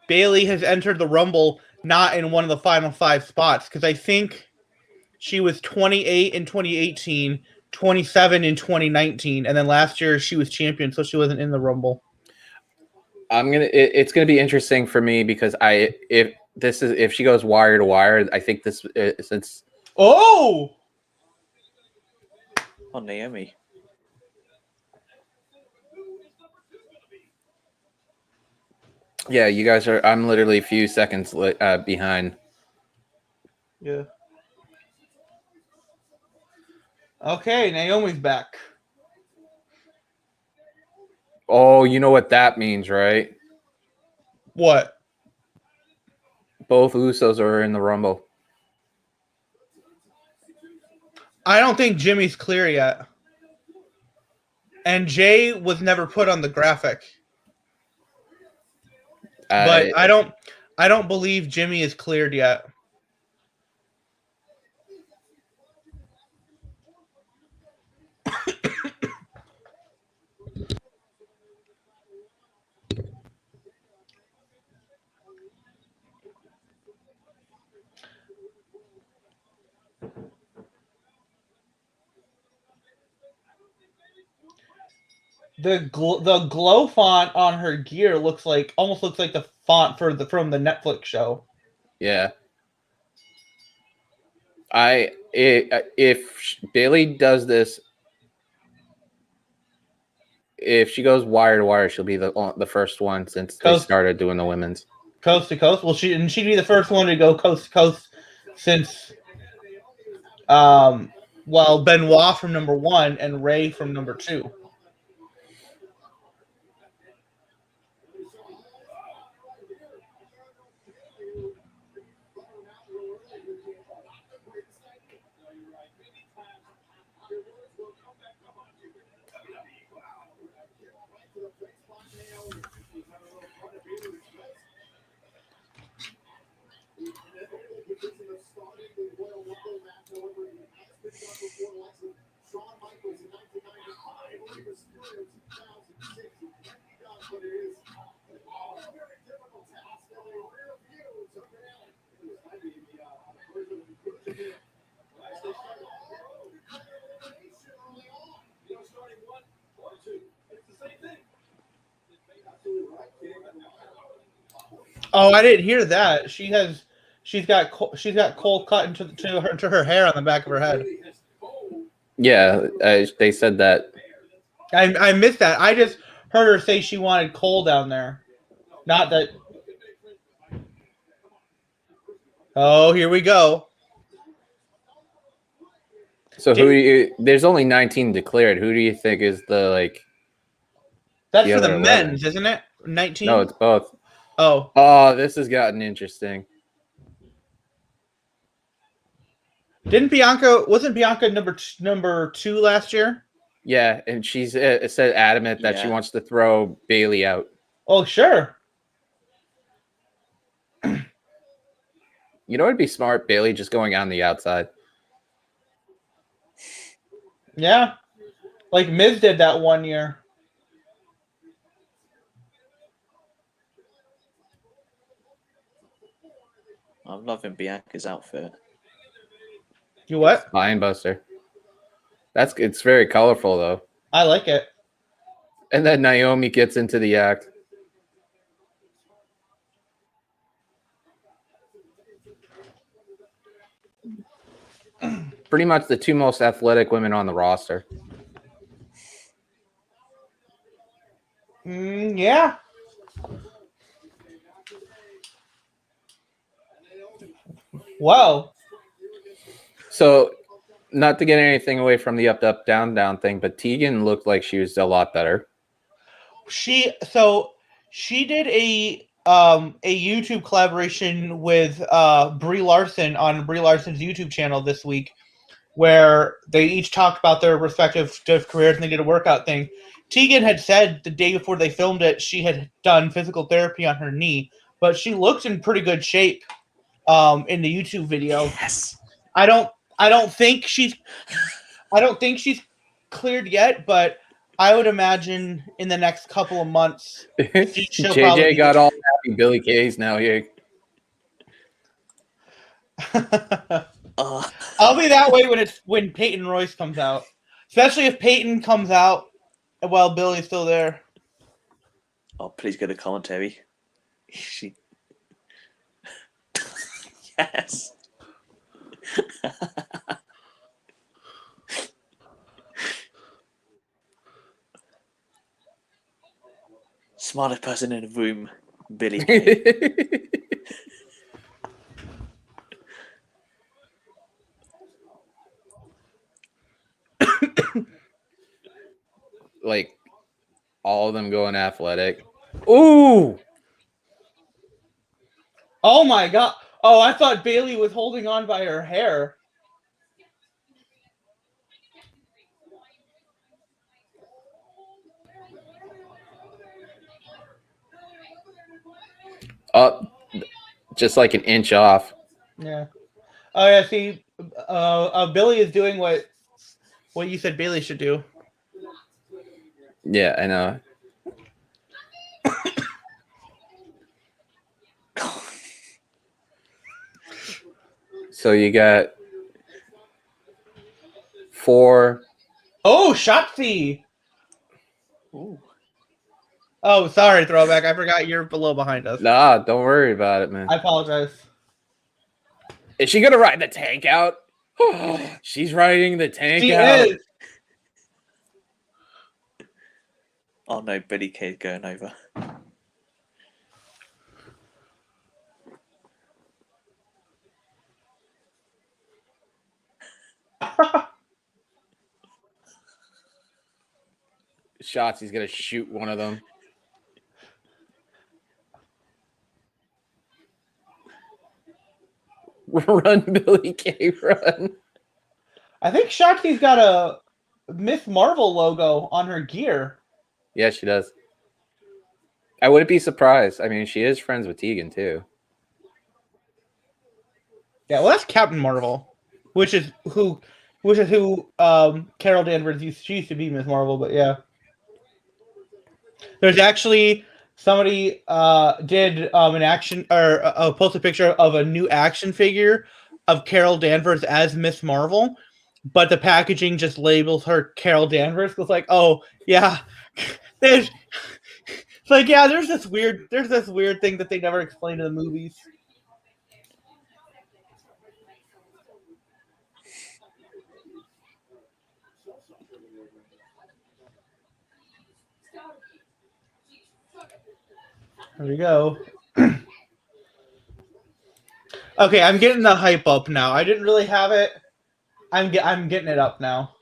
Bailey has entered the Rumble not in one of the final 5 spots because I think she was 28 in 2018, 27 in 2019, and then last year she was champion, so she wasn't in the Rumble. It's gonna be interesting for me because if she goes wire to wire, I think this since Oh, Naomi. yeah, you guys are. I'm literally a few seconds behind. yeah. Okay, Naomi's back. Oh, you know what that means, right? What? Both Usos are in the Rumble. I don't think Jimmy's clear yet. And Jay was never put on the graphic. But I don't believe Jimmy is cleared yet. The glow font on her gear almost looks like the font from the Netflix show. Yeah. If Bailey does this, if she goes wire to wire, she'll be the first one since they started doing the women's coast to coast. Well, she'd be the first one to go coast to coast since Benoit from number 1 and Ray from number 2. Oh, I didn't hear that. She's got coal cut into her hair on the back of her head. Yeah, they said that. I missed that. I just heard her say she wanted coal down there. Not that. Oh, here we go. So there's only 19 declared. Who do you think is the That's the for the other 11? men's, isn't it? 19. No, it's both. Oh. Oh, this has gotten interesting. Wasn't Bianca number 2 last year? Yeah, and she's said adamant that she wants to throw Bailey out. Oh, sure. You know, it'd be smart, Bailey just going on the outside. Yeah. Like Miz did that one year. I'm loving Bianca's outfit. You what? Lion Buster. It's very colorful though. I like it. And then Naomi gets into the act. Pretty much the 2 most athletic women on the roster. Yeah. Wow. So, not to get anything away from the up, down, down thing, but Tegan looked like she was a lot better. She did a YouTube collaboration with Brie Larson on Brie Larson's YouTube channel this week, where they each talked about their respective careers and they did a workout thing. Tegan had said the day before they filmed it she had done physical therapy on her knee, but she looks in pretty good shape in the YouTube video. Yes. I don't think she's cleared yet, but I would imagine in the next couple of months. JJ got all happy. Billy Kay's now here. I'll be that way when Peyton Royce comes out, especially if Peyton comes out while Billy's still there. Oh, please go to commentary. Yes. Smartest person in the room, Billy. Like all of them going athletic. Ooh! Oh my god! Oh, I thought Bailey was holding on by her hair. Up, just like an inch off. Yeah. Oh yeah. See, Billy is doing what you said Bailey should do. Yeah, I know. So you got 4. Oh, Shotzi. Ooh. Oh, sorry, Throwback. I forgot you're behind us. Nah, don't worry about it, man. I apologize. Is she gonna ride the tank out? She's riding the tank out. Is. Oh no, Billy Kay's going over. Shots, he's gonna shoot one of them. Run, Billy Kay, run. I think Shotzi's got a Miss Marvel logo on her gear. Yeah, she does. I wouldn't be surprised. I mean, she is friends with Tegan too. Yeah, well, that's Captain Marvel, which is who Carol Danvers used to be Miss Marvel, but yeah. There's actually somebody did an action or post a picture of a new action figure of Carol Danvers as Miss Marvel, but the packaging just labels her Carol Danvers. It's like, oh yeah, It's like, yeah, there's this weird thing that they never explain in the movies. There we go. Okay, I'm getting the hype up now. I didn't really have it. I'm getting it up now.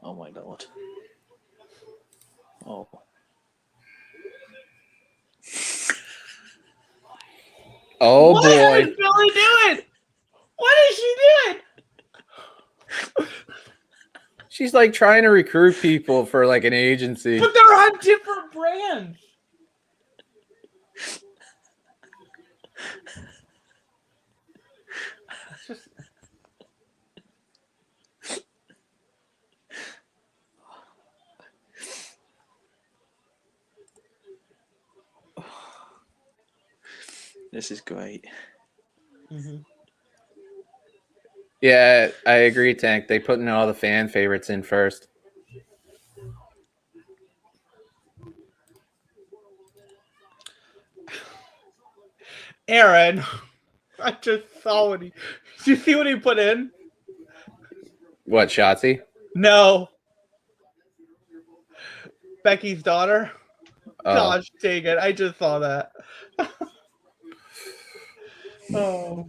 Oh my god. Oh. Oh What boy. is Billy doing? What is she doing? She's like trying to recruit people for like an agency. But they're on different brands. It's just... This is great. Mm-hmm. Yeah, I agree, Tank. They putting all the fan favorites in first. Aaron, I just saw what he... Did you see what he put in? What, Shotzi? No. Becky's daughter. Oh. Gosh dang it. I just saw that. Oh.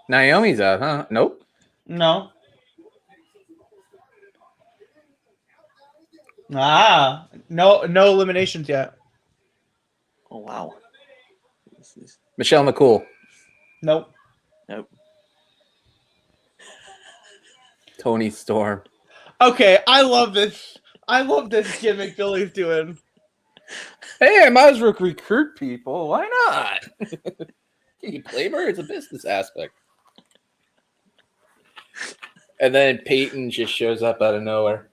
Naomi's out, huh? Nope. No. No eliminations yet. Oh wow. This is... Michelle McCool. Nope. Nope. Tony Storm. Okay, I love this. I love this gimmick Billy's doing. Hey, I might as well recruit people. Why not? Can you blame her? It's a business aspect. And then Peyton just shows up out of nowhere.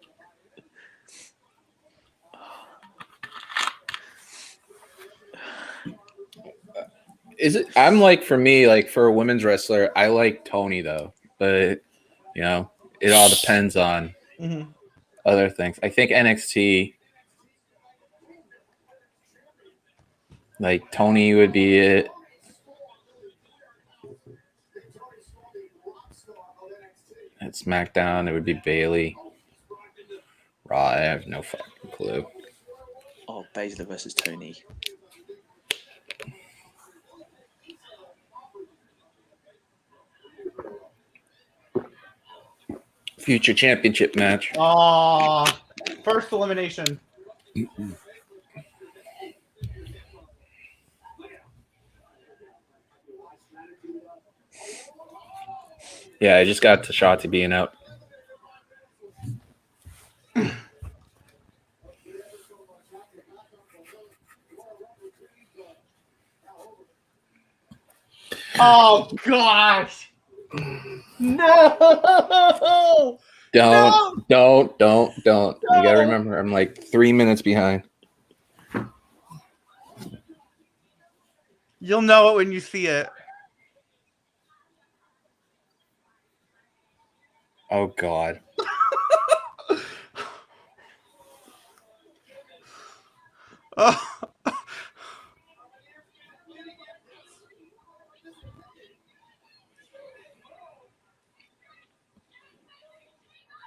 Is it? I'm like, for me, like for a women's wrestler, I like Tony though, but you know, it all depends on other things. I think NXT, like Tony would be it. At SmackDown, it would be Bailey. Raw, I have no fucking clue. Oh, Baszler versus Tony. Future championship match. First elimination. Yeah, I just got to Shotzi being out. Oh gosh! No! Don't. No! You gotta remember, I'm like 3 minutes behind. You'll know it when you see it. Oh God. Oh.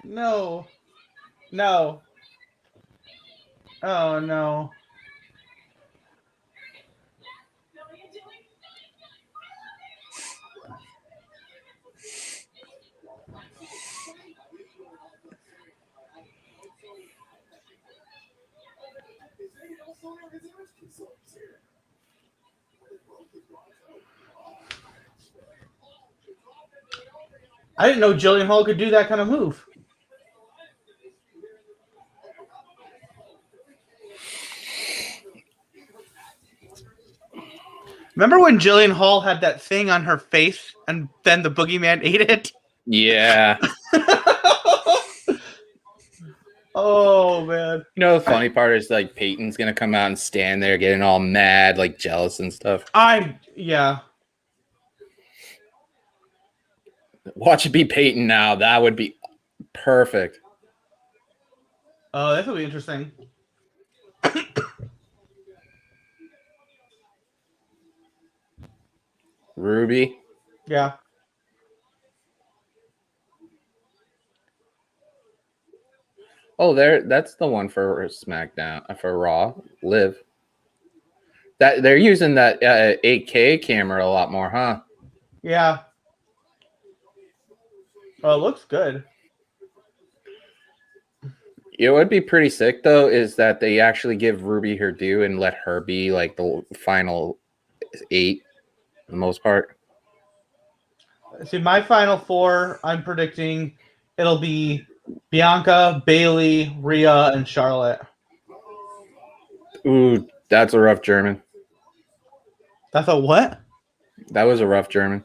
No. No. Oh no. I didn't know Jillian Hall could do that kind of move. Remember when Jillian Hall had that thing on her face and then the boogeyman ate it? Yeah. Oh man. You know, the funny part is like Peyton's gonna come out and stand there getting all mad, like jealous and stuff. Yeah. Watch it be Peyton now. That would be perfect. Oh, this will be interesting. Ruby. Yeah. Oh, that's the one for SmackDown for Raw. Live. That they're using that 8K camera a lot more, huh? Yeah. Oh, it looks good. It would be pretty sick though, is that they actually give Ruby her due and let her be like the final 8 for the most part. See, my final 4, I'm predicting it'll be Bianca, Bailey, Rhea, and Charlotte. Ooh, that's a rough German. That's a what? That was a rough German.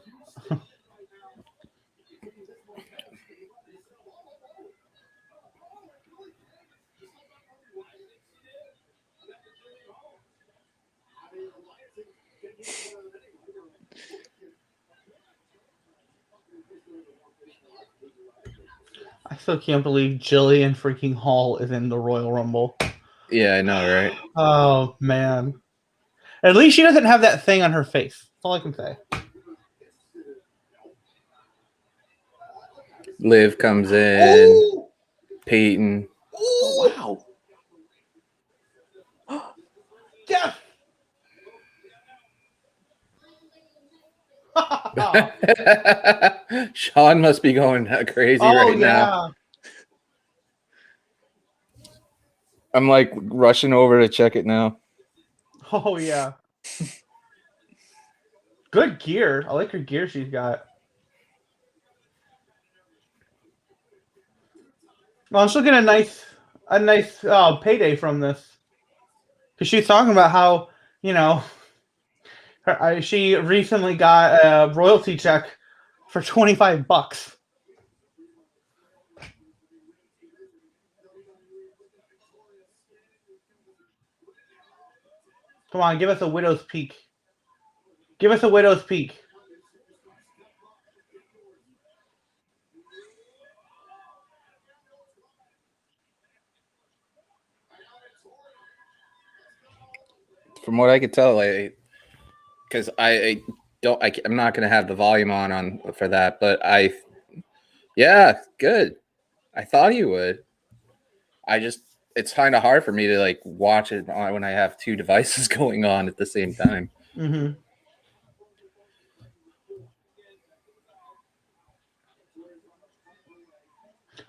I still can't believe Jillian freaking Hall is in the Royal Rumble. Yeah, I know, right? Oh man. At least she doesn't have that thing on her face. That's all I can say. Liv comes in. Ooh! Peyton. Oh, wow. Yes! Sean must be going crazy right now. I'm like rushing over to check it now. Oh yeah. Good gear. I like her gear she's got. Well, she'll get a nice payday from this. Because she's talking about how, she recently got a royalty check for $25. Come on, give us a widow's peak. Give us a widow's peak. From what I could tell, like, because I don't, I'm not gonna have the volume on for that, but yeah, good. I thought you would. It's kind of hard for me to like watch it when I have 2 devices going on at the same time. Mm-hmm.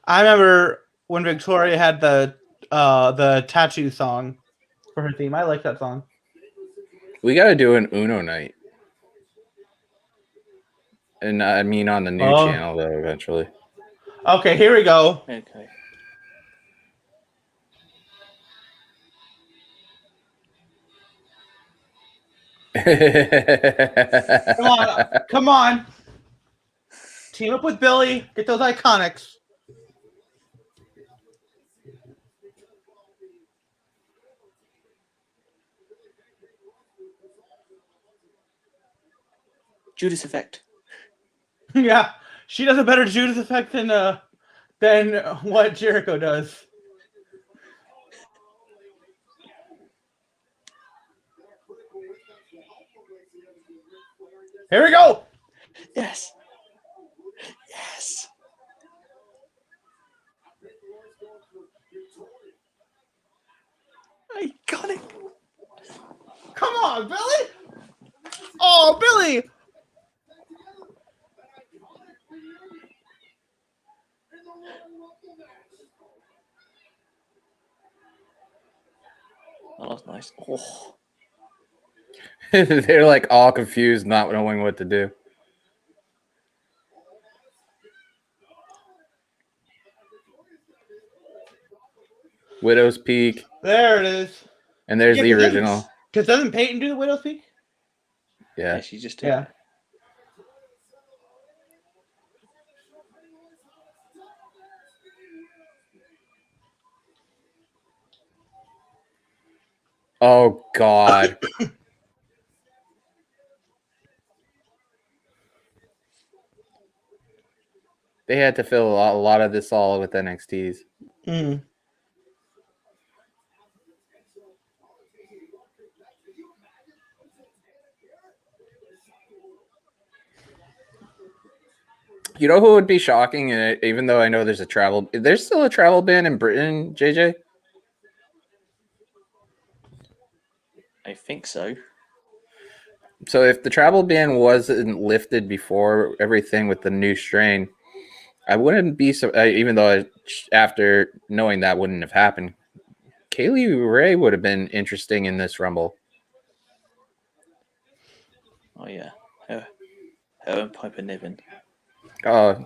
I remember when Victoria had the tattoo song for her theme. I like that song. We got to do an Uno night, and I mean on the new channel though. Eventually. Okay, here we go. Okay. Come on. Team up with Billy. Get those iconics. Judas effect. Yeah, she does a better Judas effect than what Jericho does. Here we go. Yes. Yes. Iconic. Come on, Billy. Oh, Billy. Oh, that's nice. Oh. They're like all confused, not knowing what to do. Widow's Peak. There it is. And there's the original. Because doesn't Peyton do the Widow's Peak? Yeah. Yeah, she just did. Yeah. Oh God. They had to fill a lot of this all with NXTs. Mm. You know who would be shocking? Even though I know there's still a travel ban in Britain, JJ. I think so. So if the travel ban wasn't lifted before everything with the new strain, I wouldn't be so. Even though after knowing that wouldn't have happened, Kaylee Ray would have been interesting in this Rumble. Oh yeah, her and Piper Niven. There's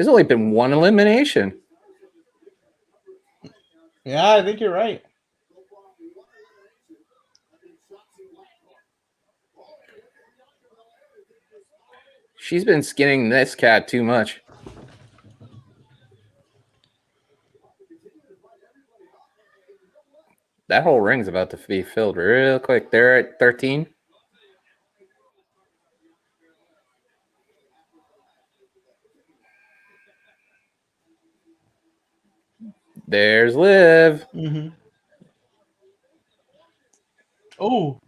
only been one elimination. Yeah, I think you're right. She's been skinning this cat too much. That whole ring's about to be filled real quick. They're at 13. There's Liv. Mm-hmm. Oh.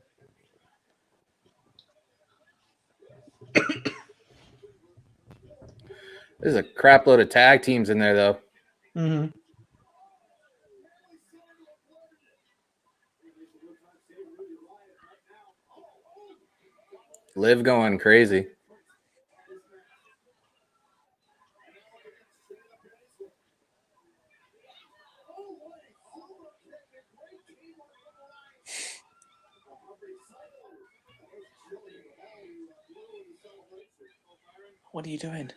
There's a crap load of tag teams in there, though. Mm-hmm. Liv going crazy. What are you doing?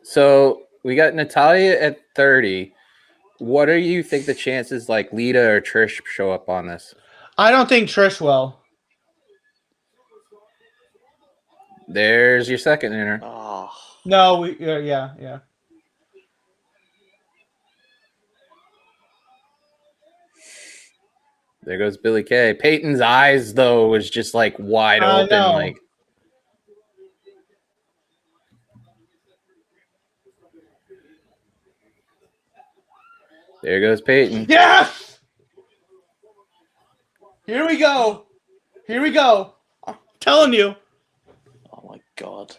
So we got Natalia at 30. What do you think the chances like Lita or Trish show up on this? I don't think Trish will. There's your second inner. Oh, No, yeah. There goes Billy Kay. Peyton's eyes, though, was just like wide open. know. Like, there goes Peyton. Yes! Here we go. I'm telling you. oh my God.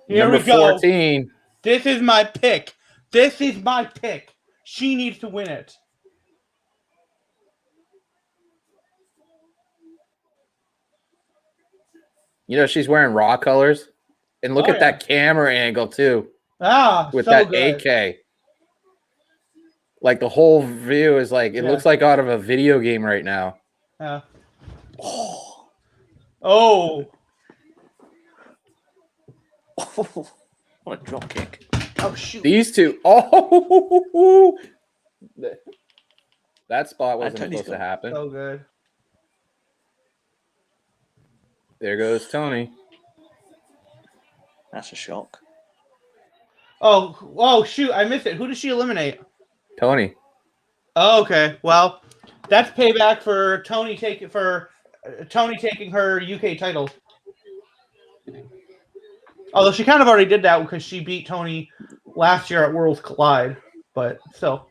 Here Number we go. 14. This is my pick. She needs to win it. You know, she's wearing Raw colors. And look at that camera angle, too. With So that good. AK. Like, the whole view is like, it looks like out of a video game right now. Yeah. Oh. Oh. What a drop kick. Oh, shoot. These two. Oh! That spot wasn't Tony's supposed to happen. So good. There goes Tony. That's a shock. Oh, shoot. I missed it. Who did she eliminate? Tony. Oh, okay. Well, that's payback for Tony taking her UK title. Although she kind of already did that because she beat Tony last year at Worlds Collide, but still.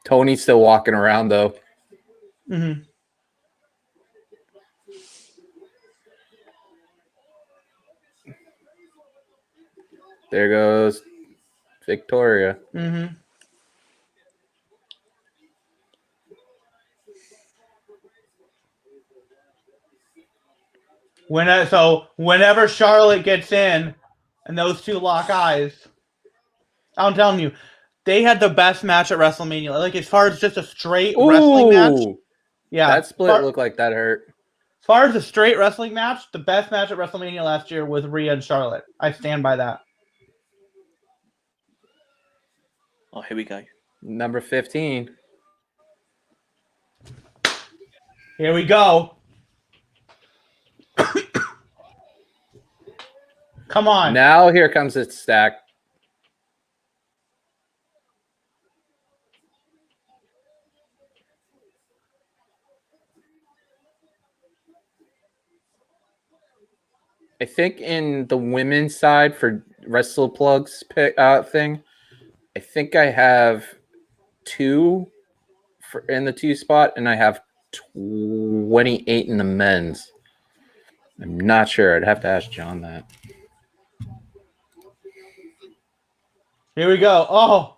Tony's still walking around, though. Mm-hmm. There goes Victoria. Mm-hmm. Whenever Charlotte gets in and those two lock eyes, I'm telling you, they had the best match at WrestleMania. Like, as far as just a straight wrestling match. Yeah. That split looked like that hurt. As far as a straight wrestling match, the best match at WrestleMania last year was Rhea and Charlotte. I stand by that. Oh, here we go. Number 15. Here we go. Come on. Now here comes its stack. I think in the women's side for Wrestle Plugs thing, I think I have 2 in the 2 spot, and I have 28 in the men's. I'm not sure. I'd have to ask John that. Here we go. Oh.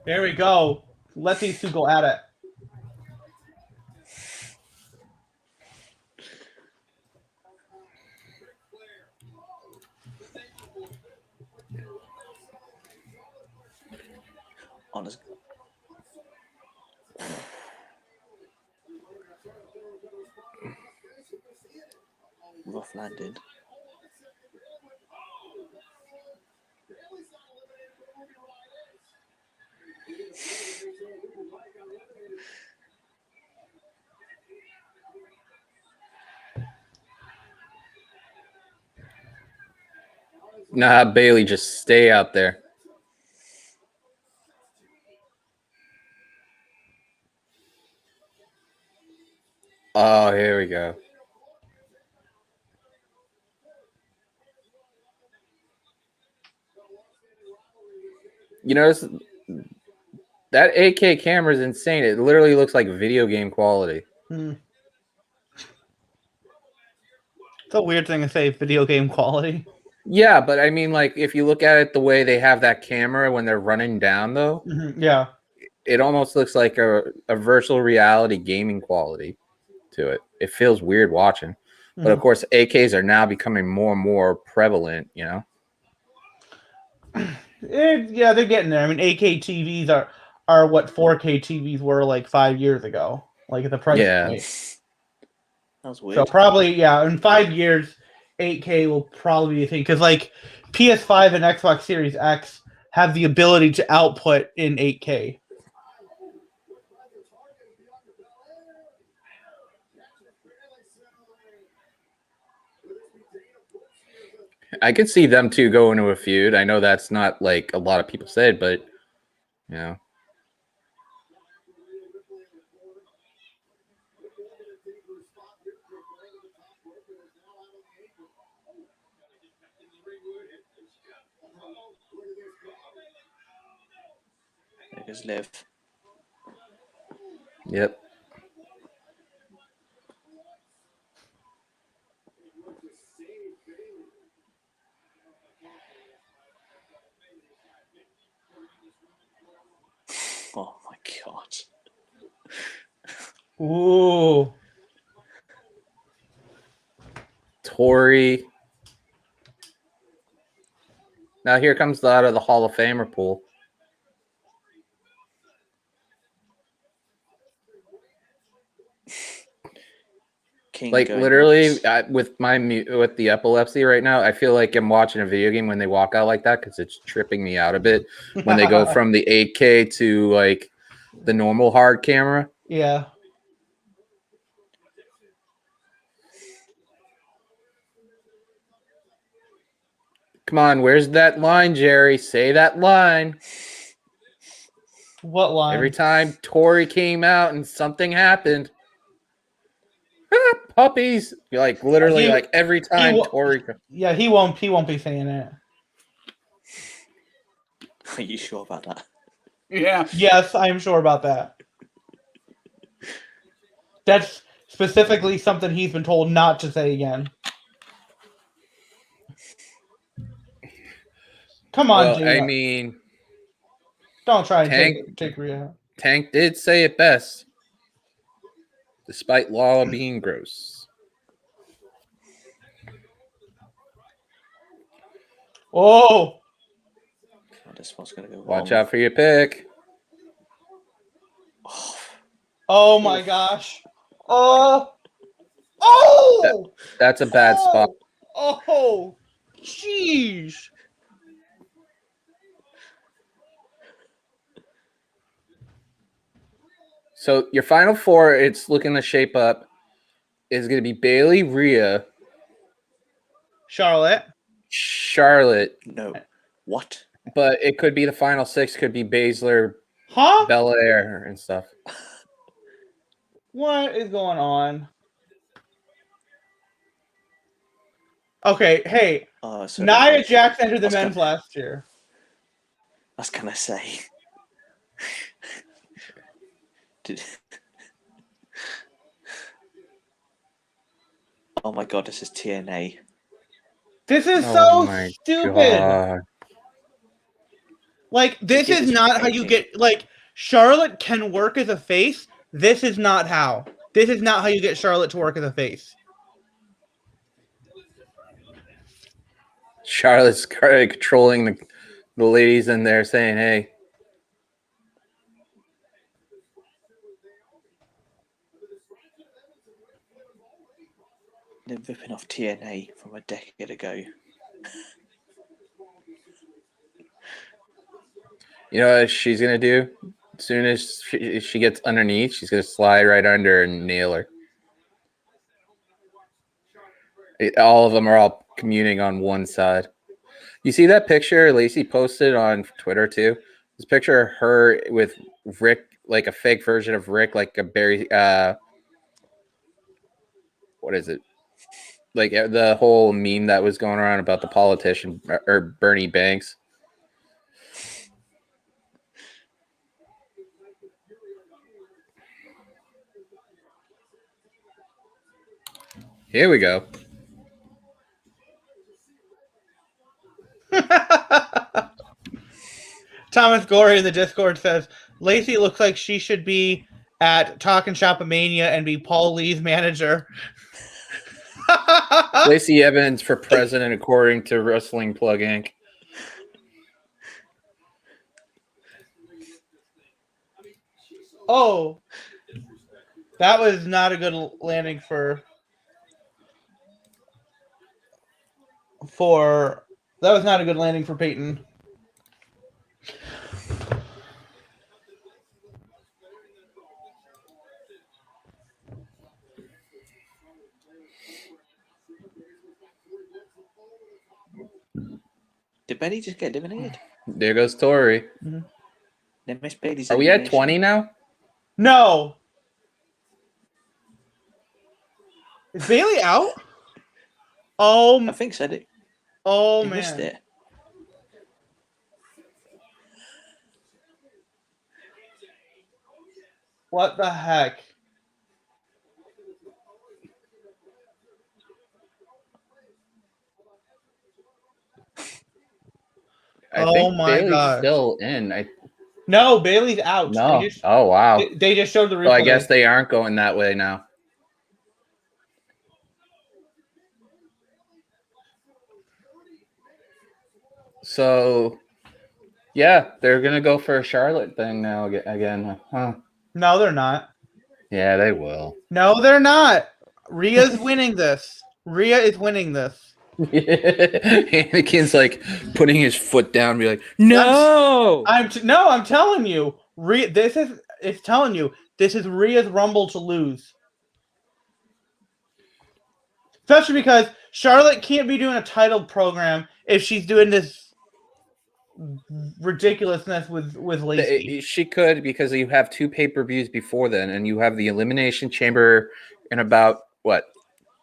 There we go. Let these 2 go at it. Honest. Rough landing. Nah, Bailey, just stay out there. Oh, here we go. You notice that 8K camera is insane. It literally looks like video game quality. It's a weird thing to say, video game quality. Yeah, but I mean, like, if you look at it the way they have that camera when they're running down, though, Yeah. it almost looks like a virtual reality gaming quality to it. It feels weird watching. But of course, AKs are now becoming more and more prevalent, you know? Yeah, they're getting there. I mean, AK TVs are what 4K TVs were like 5 years ago. Like at the price point. That was weird. So probably, yeah, in 5 years, 8K will probably be a thing. Because like PS5 and Xbox Series X have the ability to output in 8K. I could see them two go into a feud. I know that's not like a lot of people said, but you know. There goes Liv. Yep. Oh my god. Ooh. Tori. Now here comes out of the Hall of Famer pool. King like going literally nuts. with the epilepsy right now, I feel like I'm watching a video game when they walk out like that because it's tripping me out a bit when they go from the 8K to like the normal hard camera. Yeah. Come on, where's that line, Jerry? Say that line. What line? Every time Tori came out and something happened. Puppies. Like literally like every time Tori. Yeah, he won't be saying it. Are you sure about that? Yeah. Yes, I am sure about that. That's specifically something he's been told not to say again. Come on, Well, I mean, don't try and take Rhea. Tank did say it best, despite Lala being gross. Oh, this one's gonna go wrong. Watch out for your pick. Oh my gosh. Oh. Oh. That's a bad spot. Oh. Jeez. So your final four, it's looking to shape up, is going to be Bailey, Rhea, Charlotte. Charlotte, No. What? but it could be the final six. Could be Baszler, Huh? Belair, and stuff. What is going on? Okay, hey, Oh, so Nia Jax entered the Oscar. men's last year. What can I say? Did... Oh my god, this is TNA. This is Oh so my stupid. God. Like, this Forget is this not how you get, like, Charlotte can work as a face. This is not how. This is not how you get Charlotte to work as a face. Charlotte's controlling the ladies in there, saying, "Hey." They're ripping off TNA from a decade ago. You know what she's gonna do? As soon as she gets underneath, she's gonna slide right under and nail her. All of them are all communing on one side. You see that picture Lacey posted on Twitter too? This picture of her with Rick, like a fake version of Rick, like a Barry. What is it? Like the whole meme that was going around about the politician or Bernie Banks. Here we go. Thomas Gorey in the Discord says, Lacey looks like she should be at Talkin' Shop-A-Mania and be Paul Lee's manager. Lacey Evans for president, according to Wrestling Plug Inc. Oh. That was not a good landing for that was not a good landing for Peyton. Did Betty just get eliminated? There goes Tori. Mm-hmm. Then Miss Bailey's Are we at 20 now? No. Is Bailey out? Oh, I think so. oh You man. missed it. What the heck? I Oh think my Bailey's gosh. still in. No, Bailey's out. No. They just, Oh, wow. they just showed the replay. So I guess they aren't going that way now. So, yeah, they're going to go for a Charlotte thing now again. Huh? No, they're not. Yeah, they will. No, they're not. Rhea's winning this. Rhea is winning this. Anakin's like putting his foot down, and be like, "No, I'm telling you, it's telling you this is Rhea's Rumble to lose. Especially because Charlotte can't be doing a title program if she's doing this ridiculousness with Lacey. She could, because you have 2 pay-per-views before then, and you have the Elimination Chamber in about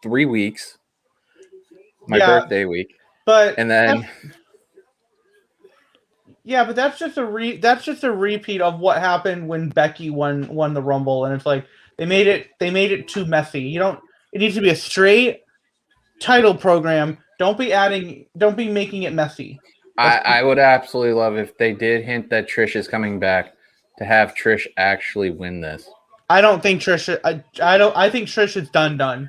3 weeks. My birthday week, but then but that's just a repeat of what happened when Becky won the Rumble, and it's like they made it too messy. It needs to be a straight title program. Don't be making it messy. I would absolutely love if they did hint that Trish is coming back, to have Trish actually win this. I don't think Trish. I think Trish is done.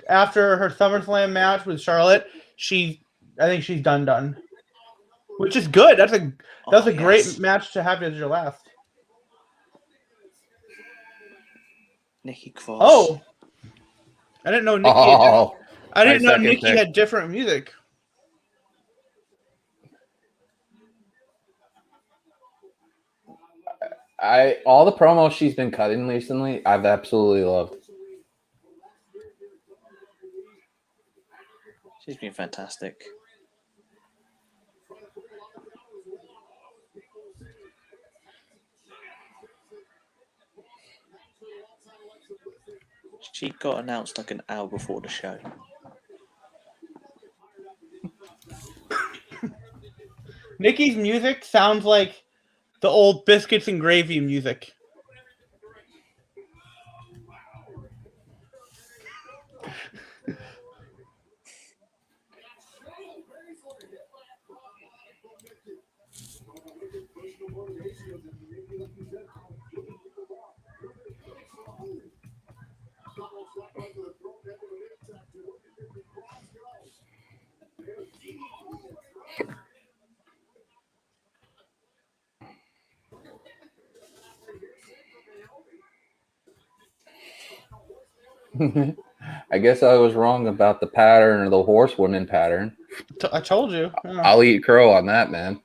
After her SummerSlam match with Charlotte, I think she's done. Which is good. That's a great match to have as your last. Nikki Cross. Oh, I didn't know Nikki. Oh, I didn't know second Nikki pick. had different music. All the promos she's been cutting recently, I've absolutely loved. She's been fantastic. She got announced like an hour before the show. Nikki's music sounds like the old biscuits and gravy music. I guess I was wrong about the pattern or the horsewoman pattern. I told you. Yeah. I'll eat crow on that, man.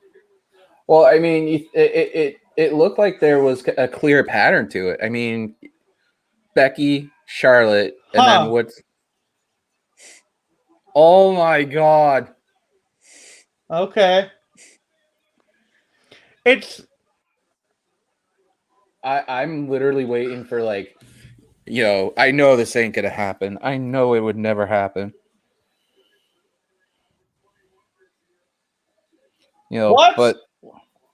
Well, I mean, it looked like there was a clear pattern to it. I mean, Becky, Charlotte, and then what's? Oh my God! Okay. I'm literally waiting for like, I know this ain't gonna happen. I know it would never happen. What? But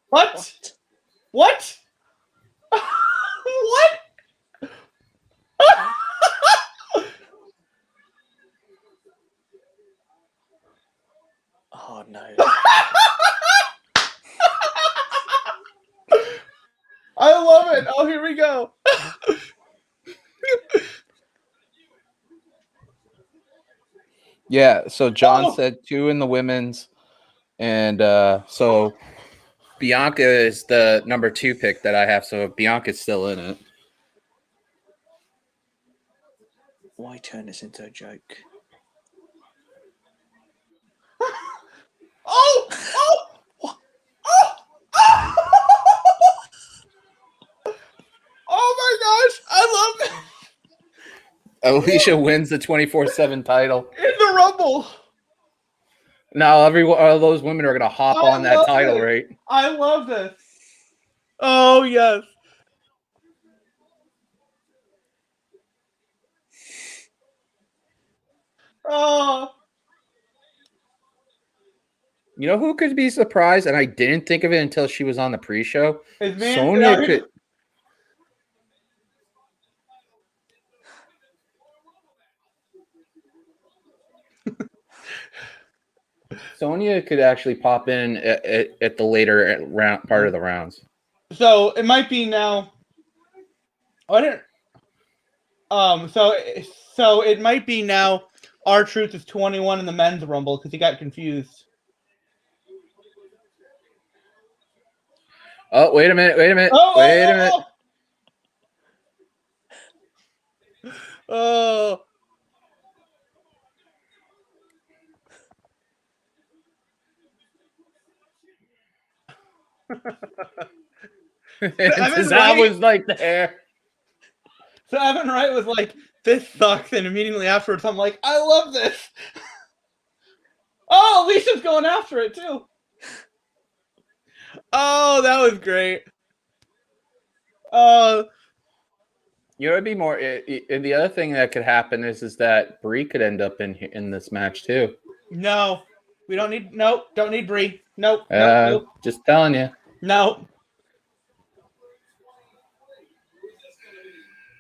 What? What? What? Oh no. I love it. Oh, here we go. yeah, so John said 2 in the women's, and so Bianca is the number 2 pick that I have. So Bianca's still in it. Why turn this into a joke? Oh! Oh my gosh! I love it. Alicia wins the 24/7 title. In the Rumble. Now all those women are gonna hop on that title, right? I love this. Oh yes. Oh. You know who could be surprised, and I didn't think of it until she was on the pre-show. Sonya could. Sonya could actually pop in at the later part of the rounds. So it might be now. I didn't. So it might be now. R-Truth is 21 in the men's Rumble because he got confused. Oh, wait a minute! Wait a minute! Wait a minute! Oh. That was like there. So Evan Wright was like, "This sucks," and immediately afterwards, I'm like, "I love this." Oh, Alicia's going after it too. Oh, that was great. It'd be more. The other thing that could happen is that Brie could end up in this match too. No, we don't need. Nope, don't need Brie. Nope. Nope. Just telling you. No.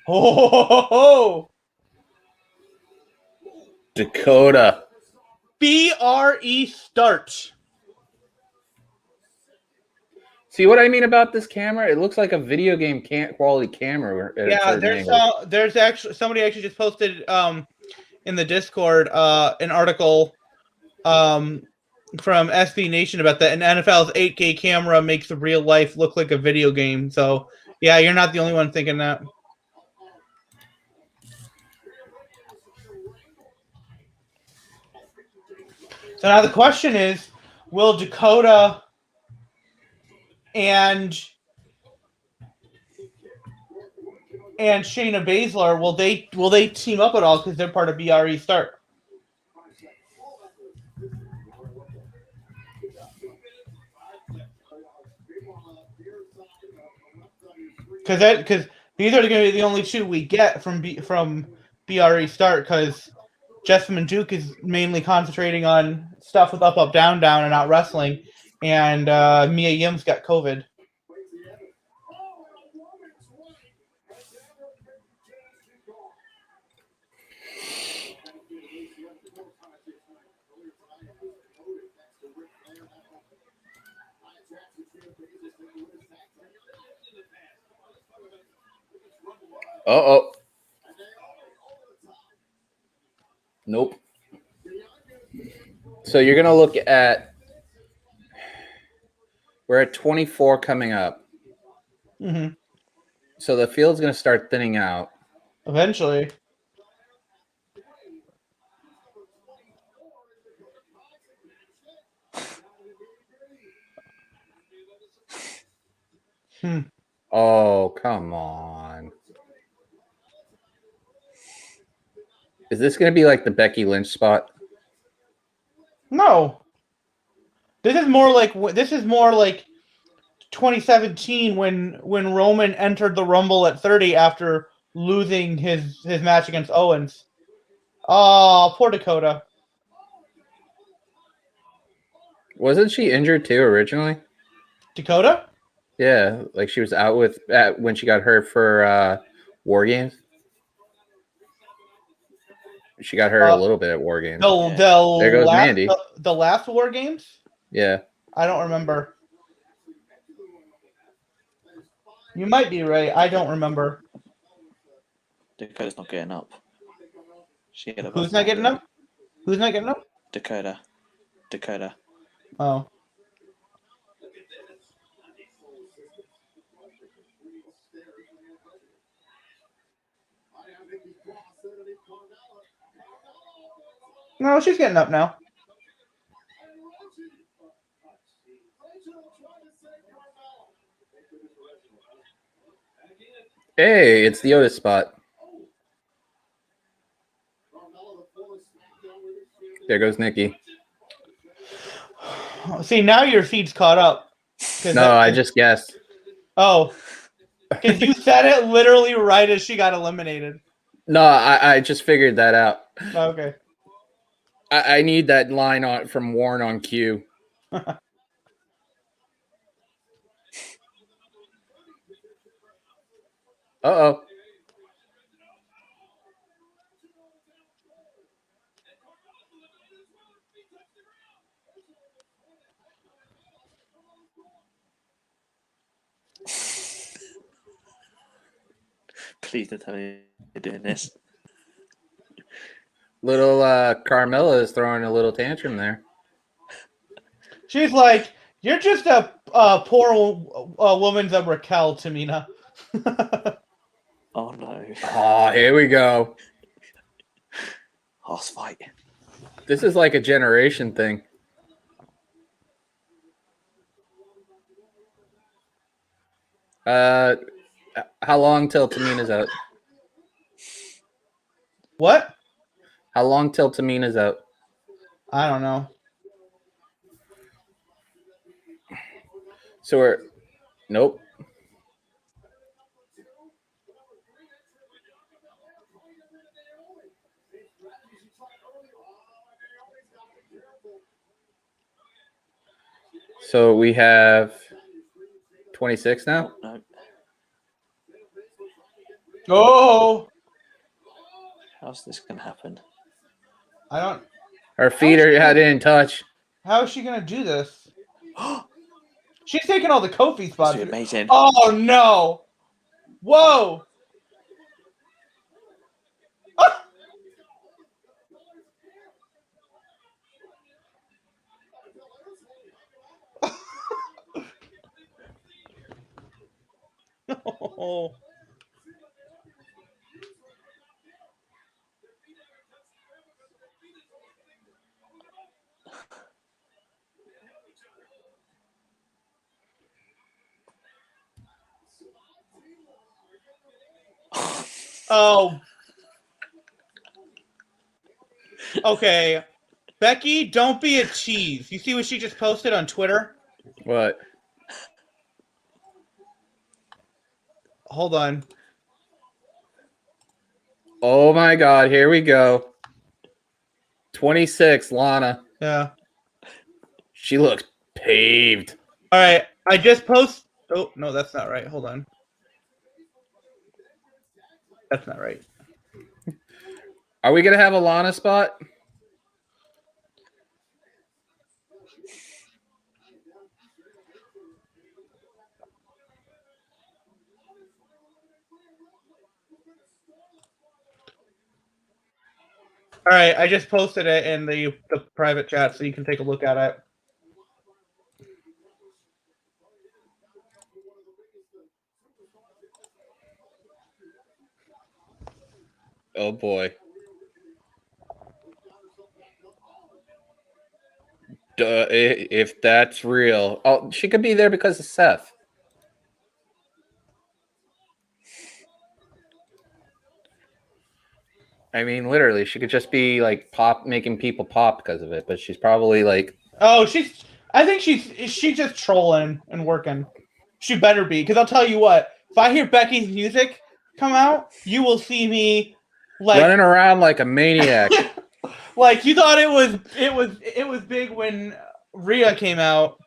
Oh. Dakota. BRE start. See what I mean about this camera? It looks like a video game quality camera. Yeah, there's actually somebody actually just posted in the Discord an article from SB Nation about that. And NFL's 8K camera makes the real life look like a video game. So yeah, you're not the only one thinking that. So now the question is, will Dakota and Shayna Baszler, will they team up at all because they're part of BRE Start? Because these are going to be the only two we get from BRE Start, because Jessamine Duke is mainly concentrating on stuff with up, down, down, and not wrestling, and Mia Yim's got COVID. Uh-oh. Nope. So you're going to look at, we're at 24 coming up. Mm-hmm. So the field's going to start thinning out. Eventually. Oh, come on. Is this going to be like the Becky Lynch spot? No. This is more like 2017 when Roman entered the Rumble at 30 after losing his match against Owens. Oh, poor Dakota. Wasn't she injured too originally? Dakota? Yeah, like she was out when she got hurt for War Games. She got hurt a little bit at War Games. There goes Mandy. The last War Games? Yeah. I don't remember. You might be right. I don't remember. Dakota's not getting up. Who's not getting up? Who's not getting up? Dakota. Oh. No, she's getting up now. Hey, it's the Otis spot. There goes Nikki. See, now your feed's caught up. No, I just guessed. Oh. Because you said it literally right as she got eliminated. No, I just figured that out. Okay. I need that line from Warren on cue. Uh-oh. Please don't tell me you're doing this. Little Carmella is throwing a little tantrum there. She's like, you're just a poor woman's a Raquel, Tamina. Oh no. Oh, here we go. Horse fight. This is like a generation thing. How long till Tamina's out? What? How long till Tamina's out? I don't know. So we're... Nope. So we have 26 now? No. Oh! How's this gonna happen? I don't... Her feet are in touch. How is she going to do this? She's taking all the Kofi spots. This is amazing. Oh, no! Whoa! Oh. Oh. Okay. Becky, don't be a cheese. You see what she just posted on Twitter? What? Hold on. Oh my God! Here we go. 26, Lana. Yeah. She looks paved. All right. I just post. Oh no, that's not right. Hold on. That's not right. Are we gonna have a Lana spot? All right. I just posted it in the private chat, so you can take a look at it. Oh boy. Duh, if that's real. Oh, she could be there because of Seth. I mean, literally, she could just be like making people pop because of it, but she's probably like. Oh, I think she's just trolling and working. She better be, because I'll tell you what. If I hear Becky's music come out, you will see me like Running around like a maniac. like you thought it was big when Rhea came out.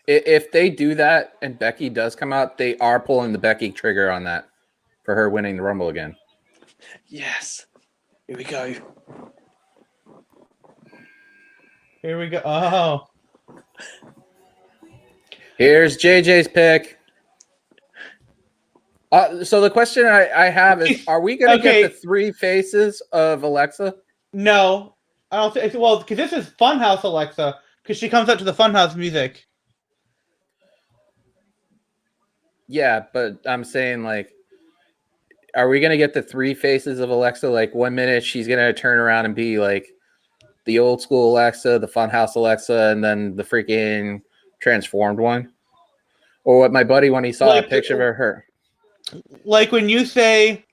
If they do that and Becky does come out, they are pulling the Becky trigger on that for her winning the Rumble again. Yes. Here we go. Here we go. Oh. Here's JJ's pick. So the question I have is, are we going to get the 3 faces of Alexa? No. I don't think. Well, because this is Funhouse Alexa, because she comes up to the Funhouse music. Yeah, but I'm saying, like, are we going to get the 3 faces of Alexa? Like, 1 minute she's going to turn around and be like the old school Alexa, the Funhouse Alexa, and then the freaking transformed one? Or what my buddy, when he saw Like a picture of her. Like when you say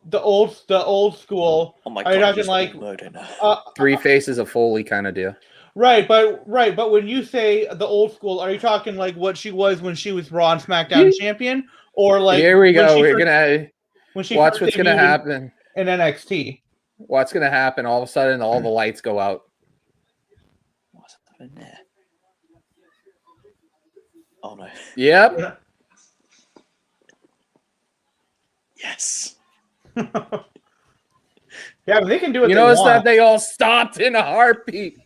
the old school, Oh my are you God, talking he's like murder now. 3 faces of Foley kind of deal. Right, but when you say the old school, are you talking like what she was when she was Raw and SmackDown champion, or like here we go? We're when she watch first what's gonna debuted happen. in NXT? What's gonna happen? All of a sudden, all the lights go out. What's happening there? Oh no. Yep. Yes. Yeah, but they can do what You they notice want. that they all stopped in a heartbeat.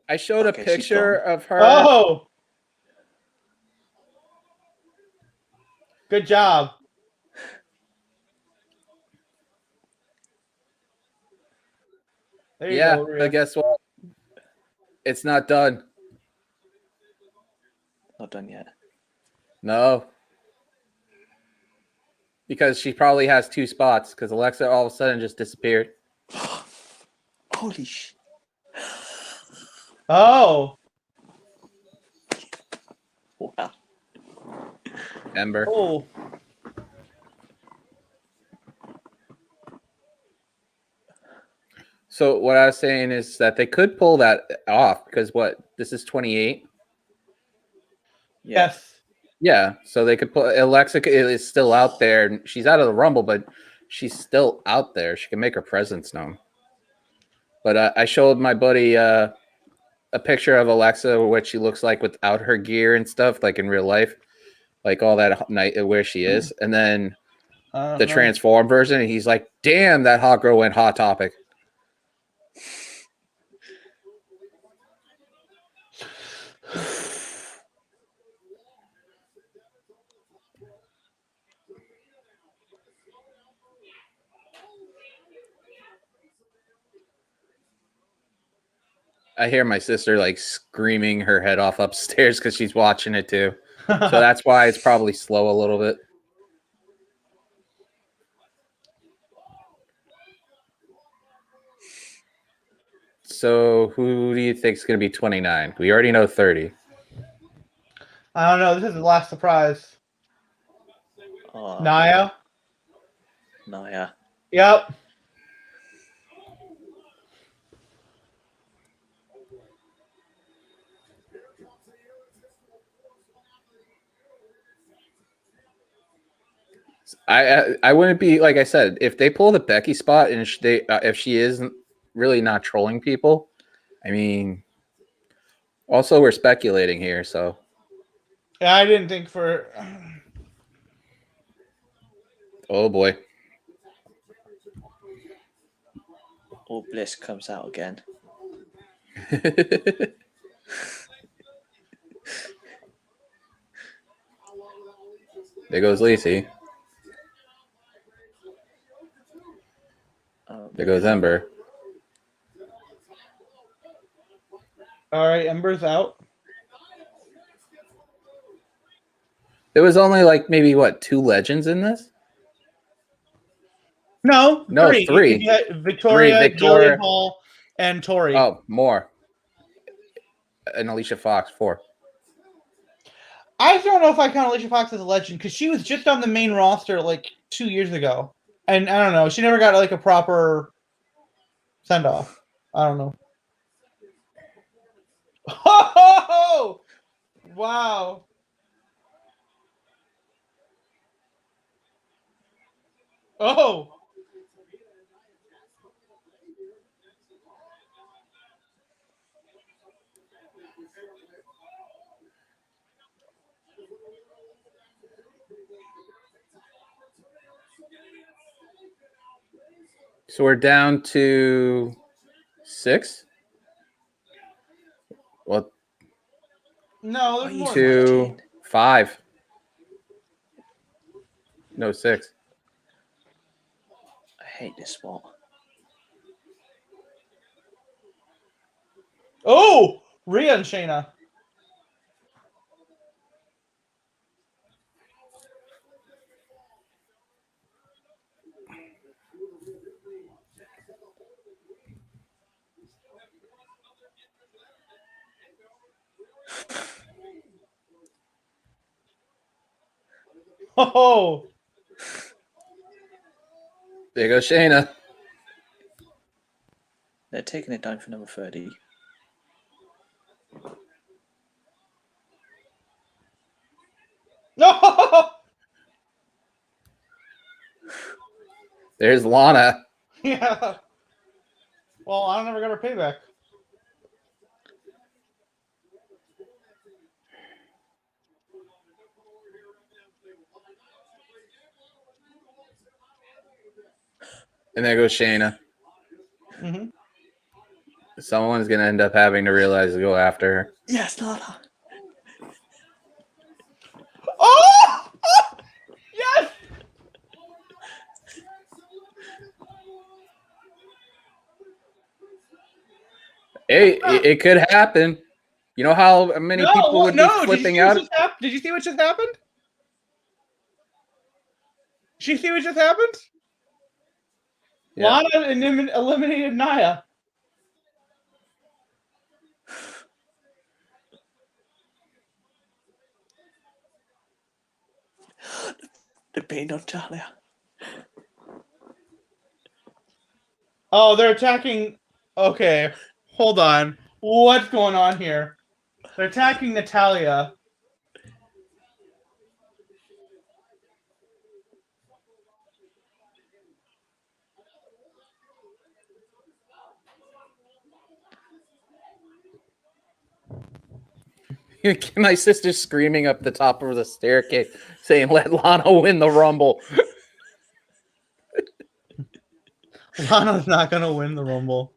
I showed a picture of her. Oh, good job. There you Yeah, go, Rhea. but guess what? It's not done. Not done yet. No. Because she probably has 2 spots, because Alexa all of a sudden just disappeared. Holy sh! Oh. Wow. Ember. Oh. So what I was saying is that they could pull that off, because this is 28. Yes. Yeah, so they could put Alexa is still out there. She's out of the Rumble, but she's still out there. She can make her presence known. But I showed my buddy a picture of Alexa, what she looks like without her gear and stuff, like in real life, like all that night where she is, and then the transform version. And he's like, "Damn, that hot girl went Hot Topic." I hear my sister like screaming her head off upstairs because she's watching it too. So that's why it's probably slow a little bit. So who do you think is going to be 29? We already know 30. I don't know. This is the last surprise. Oh, Nia. Nia. Yep. I wouldn't be like I said if they pull the Becky spot and if she is really not trolling people. I mean, also we're speculating here, so Yeah, I didn't think for. oh boy. All Bliss comes out again. There goes Lacey. There goes Ember. All right, Ember's out. There was only like maybe what 2 legends in this? No, No, 3. 3. You got Victoria, Victoria. Jillian Hall, and Tori. Oh, more. And Alicia Fox 4. I don't know if I count Alicia Fox as a legend because she was just on the main roster like 2 years ago, and I don't know. She never got like a proper send off. I don't know. Oh, wow. Oh. So we're down to 6. Well, No, there's more. 2, 5. No, 6. I hate this spot. Oh, Rhea and Shayna. Oh, There goes Shayna. They're taking it down for number 30. no. There's Lana. Yeah. Well, I never got her payback. And there goes Shayna. Mm-hmm. Someone's going to end up having to realize to go after her. Yes, Lana. Oh! Yes! Hey, it could happen. You know how many people would be flipping out? Did you see what just happened? Did you see what just happened? Yeah. Lana eliminated Nia. They're beating on Talia. Oh, they're attacking. Okay, hold on. What's going on here? They're attacking Natalia. My sister's screaming up the top of the staircase saying, let Lana win the Rumble. Lana's not going to win the Rumble.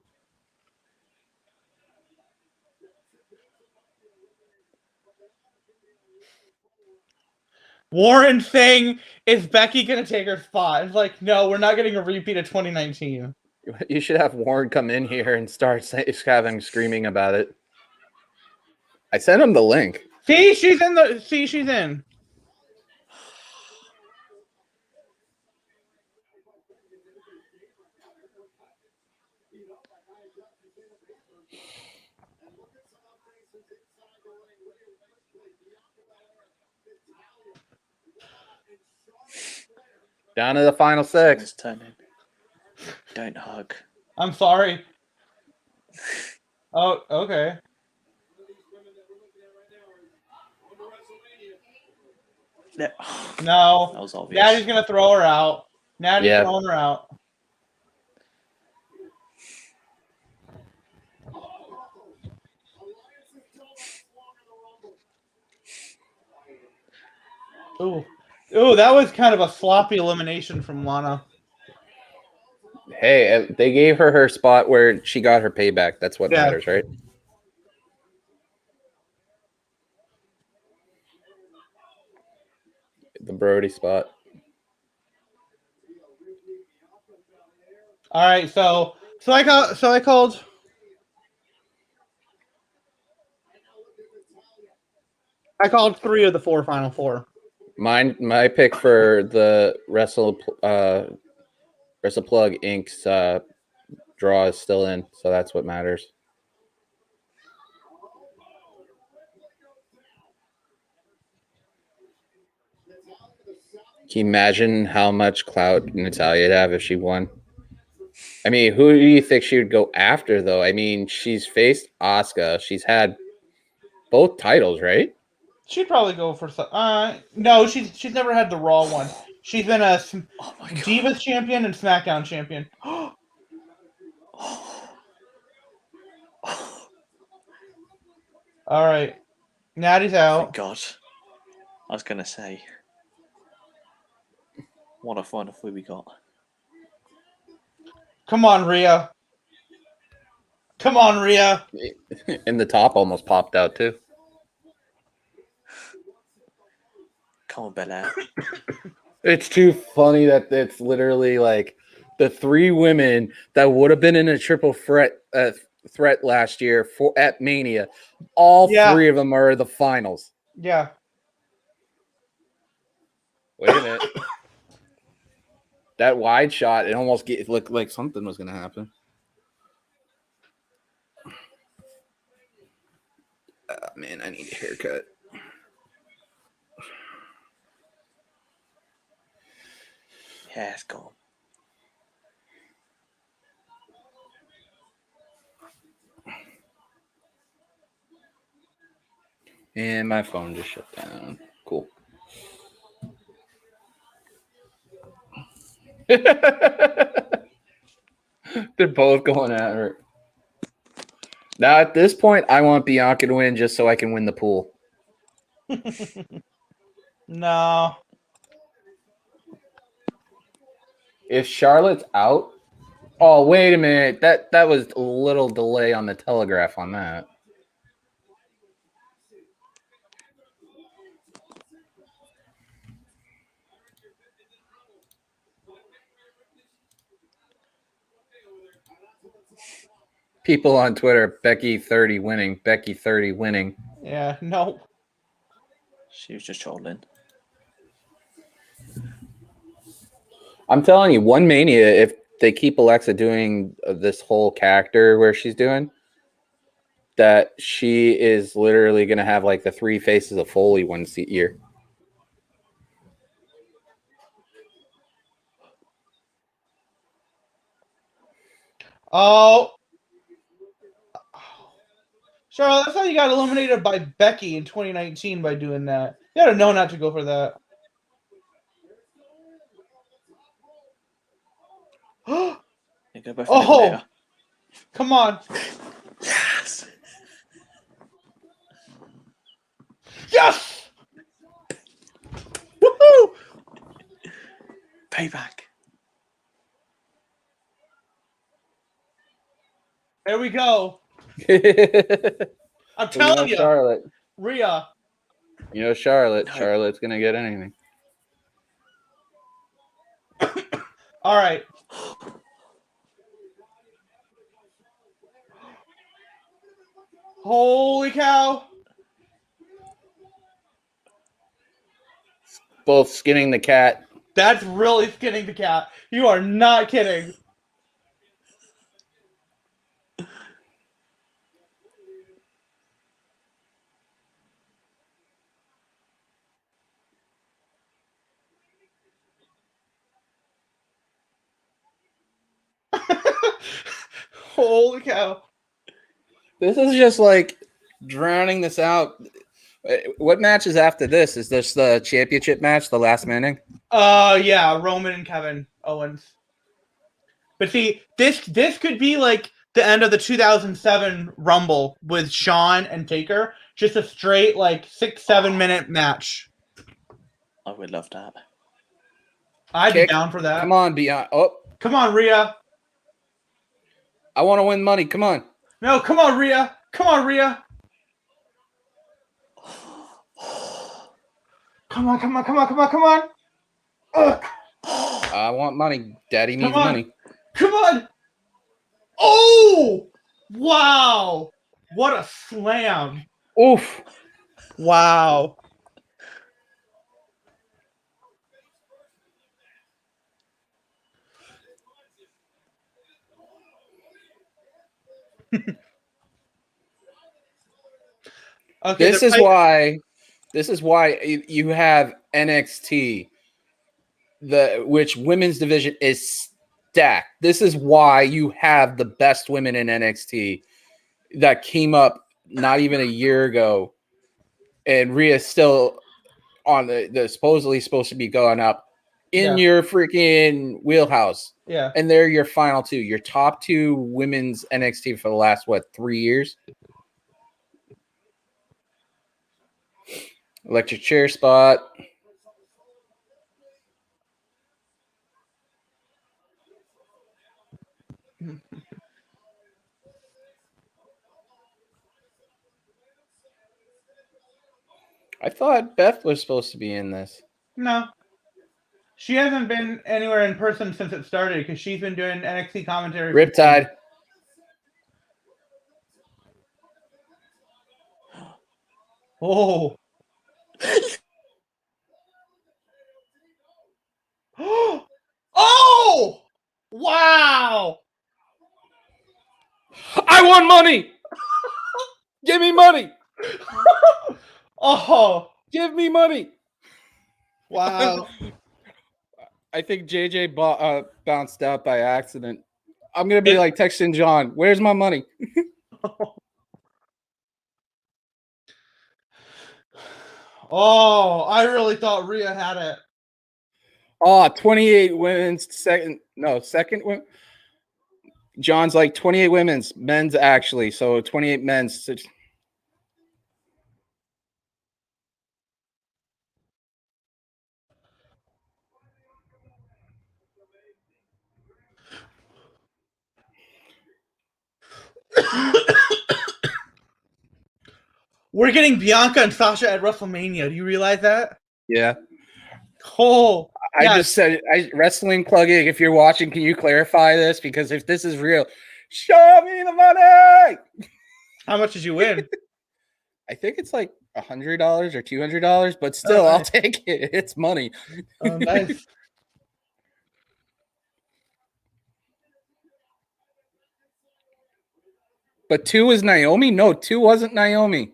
Warren saying, is Becky going to take her spot? It's like, no, we're not getting a repeat of 2019. You should have Warren come in here and start having screaming about it. I sent him the link. See, she's in. Down to the final six. It's turning. Don't hug. I'm sorry. Oh, okay. No. No. That was obvious. Natty's gonna throw her out. Natty's Yeah. throwing her out. Ooh. Ooh, that was kind of a sloppy elimination from Lana. Hey, they gave her spot where she got her payback. That's what Yeah. matters, right? The Brody spot. All right, so I called. I called 3 of the 4 final 4. My pick for the Wrestle Plug Inc.'s draw is still in, so that's what matters. Can you imagine how much clout Natalia'd have if she won? I mean, who do you think she would go after, though? I mean, she's faced Asuka. She's had both titles, right? She'd probably go for some. No, she's never had the Raw one. She's been a Oh my God. Divas champion and SmackDown champion. All right, Natty's Thank out. God. I was going to say. What a final 4 we got. Come on, Rhea. Come on, Rhea. And the top almost popped out, too. Come on, Belair. It's too funny that it's literally like the 3 women that would have been in a triple threat last year at Mania. All 3 of them are the finals. Yeah. Wait a minute. That wide shot, it almost looked like something was going to happen. Man, I need a haircut. Yeah, it's gone. And my phone just shut down. Cool. They're both going at her. Now, at this point, I want Bianca to win just so I can win the pool. No. If Charlotte's out, oh, wait a minute. That was a little delay on the telegraph on that. People on Twitter, Becky 30 winning, Becky 30 winning. Yeah, no. She was just trolling. I'm telling you, one Mania, if they keep Alexa doing this whole character where she's doing, that she is literally going to have like the 3 faces of Foley one year. Oh. Charlotte, that's how you got eliminated by Becky in 2019 by doing that. You gotta know not to go for that. They go both Oh, eliminator. come on. Yes! Yes! Woohoo! Payback. There we go. I'm You telling know, you, Charlotte. Rhea. You know, Charlotte. No. Charlotte's going to get anything. All right. Holy cow. Both skinning the cat. That's really skinning the cat. You are not kidding. Holy cow! This is just like drowning this out. What match is after this? Is this the championship match, the last minute? Yeah, Roman and Kevin Owens. But see, this could be like the end of the 2007 Rumble with Shawn and Taker. Just a straight like 6-7 minute match. I would love that. I'd be down for that. Come on, Beyond. Oh, Come on, Rhea. I want to win money. Come on. No, come on, Rhea. Come on, Rhea. Come on, come on, come on, come on, come on. Ugh. I want money. Daddy needs Come on. money. Come on. Oh! Wow. What a slam. Oof. Wow. Okay, This is why you have NXT, which women's division is stacked. This is why you have the best women in NXT that came up not even a year ago, and Rhea's still on the supposedly supposed to be going up in your freaking wheelhouse. Yeah. And they're your final two, your top two women's NXT for the last 3 years. Electric chair spot. I thought Beth was supposed to be in this. No. She hasn't been anywhere in person since it started because she's been doing NXT commentary. Riptide. Oh. Oh! Wow! I want money! Give me money! Oh! Give me money! Wow. I think JJ bounced out by accident. I'm going to be like texting John, where's my money? Oh, I really thought Rhea had it. Oh, 28 women's second. John's like 28 women's, men's actually. So 28 men's. We're getting Bianca and Sasha at WrestleMania. Do you realize that? Yeah. Oh, I just said, wrestling plugging. If you're watching, can you clarify this? Because if this is real, show me the money. How much did you win? I think it's like $100 or $200, but still, I'll take it. It's money. Oh, nice. But 2 was Naomi? No, 2 wasn't Naomi.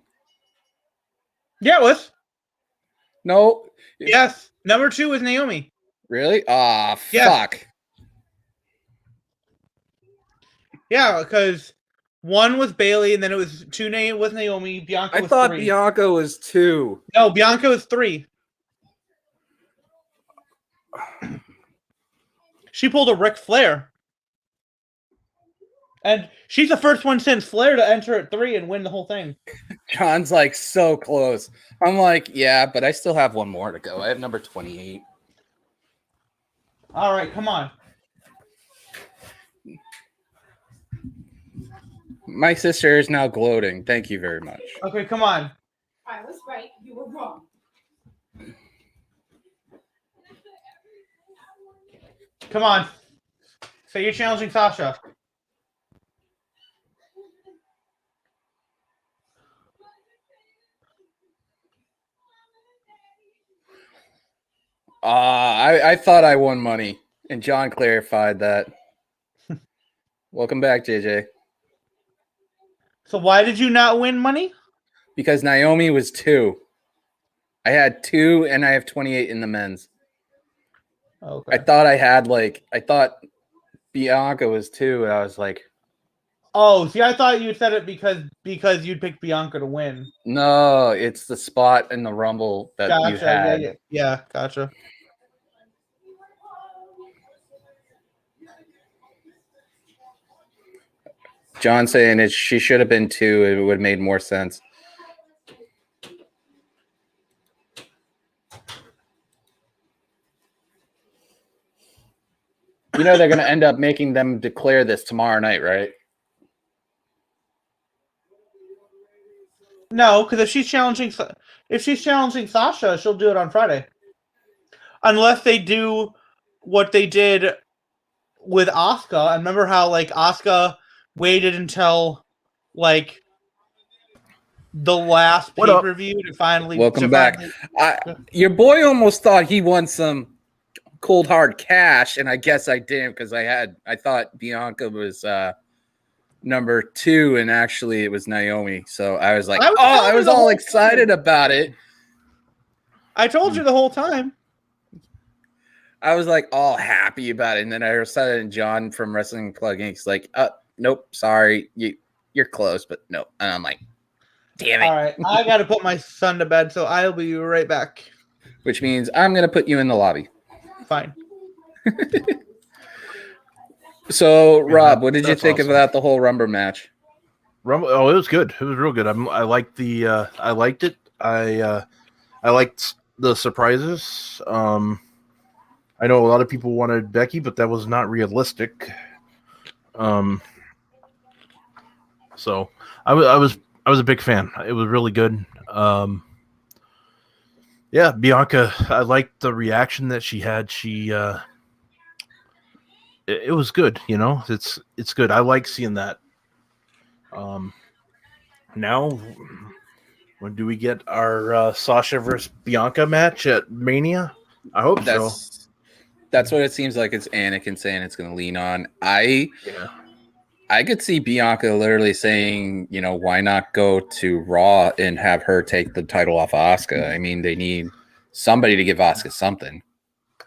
Yeah, it was. No. Yes. Number 2 was Naomi. Really? Ah, yes. Fuck. Yeah, because 1 was Bailey, and then it was 2 was Naomi. Bianca was 3. I thought Bianca was 2. No, Bianca was 3. She pulled a Ric Flair. And she's the first one since Flair to enter at 3 and win the whole thing. John's like so close. I'm like, yeah, but I still have one more to go. I have number 28. All right, come on. My sister is now gloating. Thank you very much. Okay, come on. I was right. You were wrong. Come on. So you're challenging Sasha. I thought I won money, and John clarified that. Welcome back, JJ. So why did you not win money? Because Naomi was 2. I had 2, and I have 28 in the men's. Okay. I thought I had Bianca was too, and I was like, Oh, see, I thought you said it because you'd pick Bianca to win. no, it's the spot in the Rumble that you Gotcha. had. Yeah. Gotcha. John saying she should have been 2. It would have made more sense. You know they're going to end up making them declare this tomorrow night, right? No, because if she's challenging Sasha, she'll do it on Friday. Unless they do what they did with Asuka. I remember how Asuka waited until the last What up? pay-per-view to finally. Welcome back. Your boy almost thought he won some cold hard cash, and I guess I didn't because I thought Bianca was number 2, and actually it was Naomi. So I was like, I was all excited about it. I told you the whole time. I was like all happy about it, and then I decided, and John from Wrestling Plug Inc. like, nope, sorry, you're close, but no. And I'm like, damn it. All right, I got to put my son to bed, so I'll be right back. Which means I'm gonna put you in the lobby. Fine. So, Rob, what did you think awesome. about the whole Rumble match? Rumble. Oh, it was good. It was real good. I liked the. I liked it. I liked the surprises. I know a lot of people wanted Becky, but that was not realistic. So I was a big fan. It was really good. Yeah, Bianca. I liked the reaction that she had. It was good. You know, it's good. I like seeing that. Now, when do we get our Sasha versus Bianca match at Mania? I hope so. That's what it seems like. It's Anakin saying it's going to lean on. I could see Bianca literally saying, why not go to Raw and have her take the title off of Asuka? I mean, they need somebody to give Asuka something.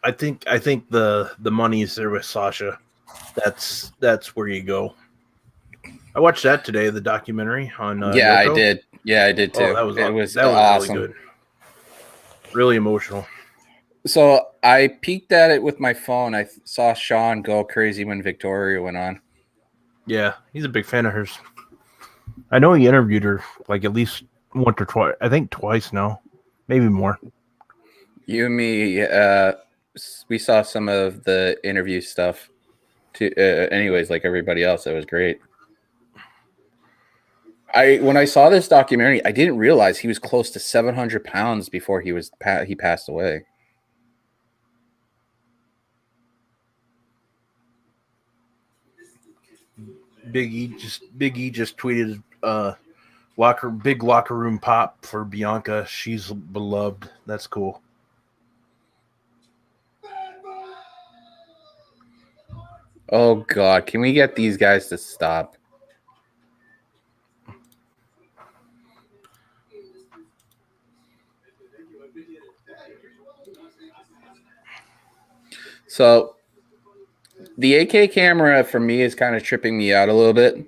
I think the money is there with Sasha. That's where you go. I watched that today, the documentary on. Yeah, Yoko. I did. Yeah, I did too. Oh, that was awesome. really good. Really emotional. So I peeked at it with my phone. I saw Sean go crazy when Victoria went on. Yeah, he's a big fan of hers. I know he interviewed her at least once or twice. I think twice now, maybe more. You and me, we saw some of the interview stuff too. Anyways, like everybody else, that was great. When I saw this documentary, I didn't realize he was close to 700 pounds before he passed away. Big E just tweeted big locker room pop for Bianca. She's beloved. That's cool. Oh God, can we get these guys to stop? So the AK camera for me is kind of tripping me out a little bit.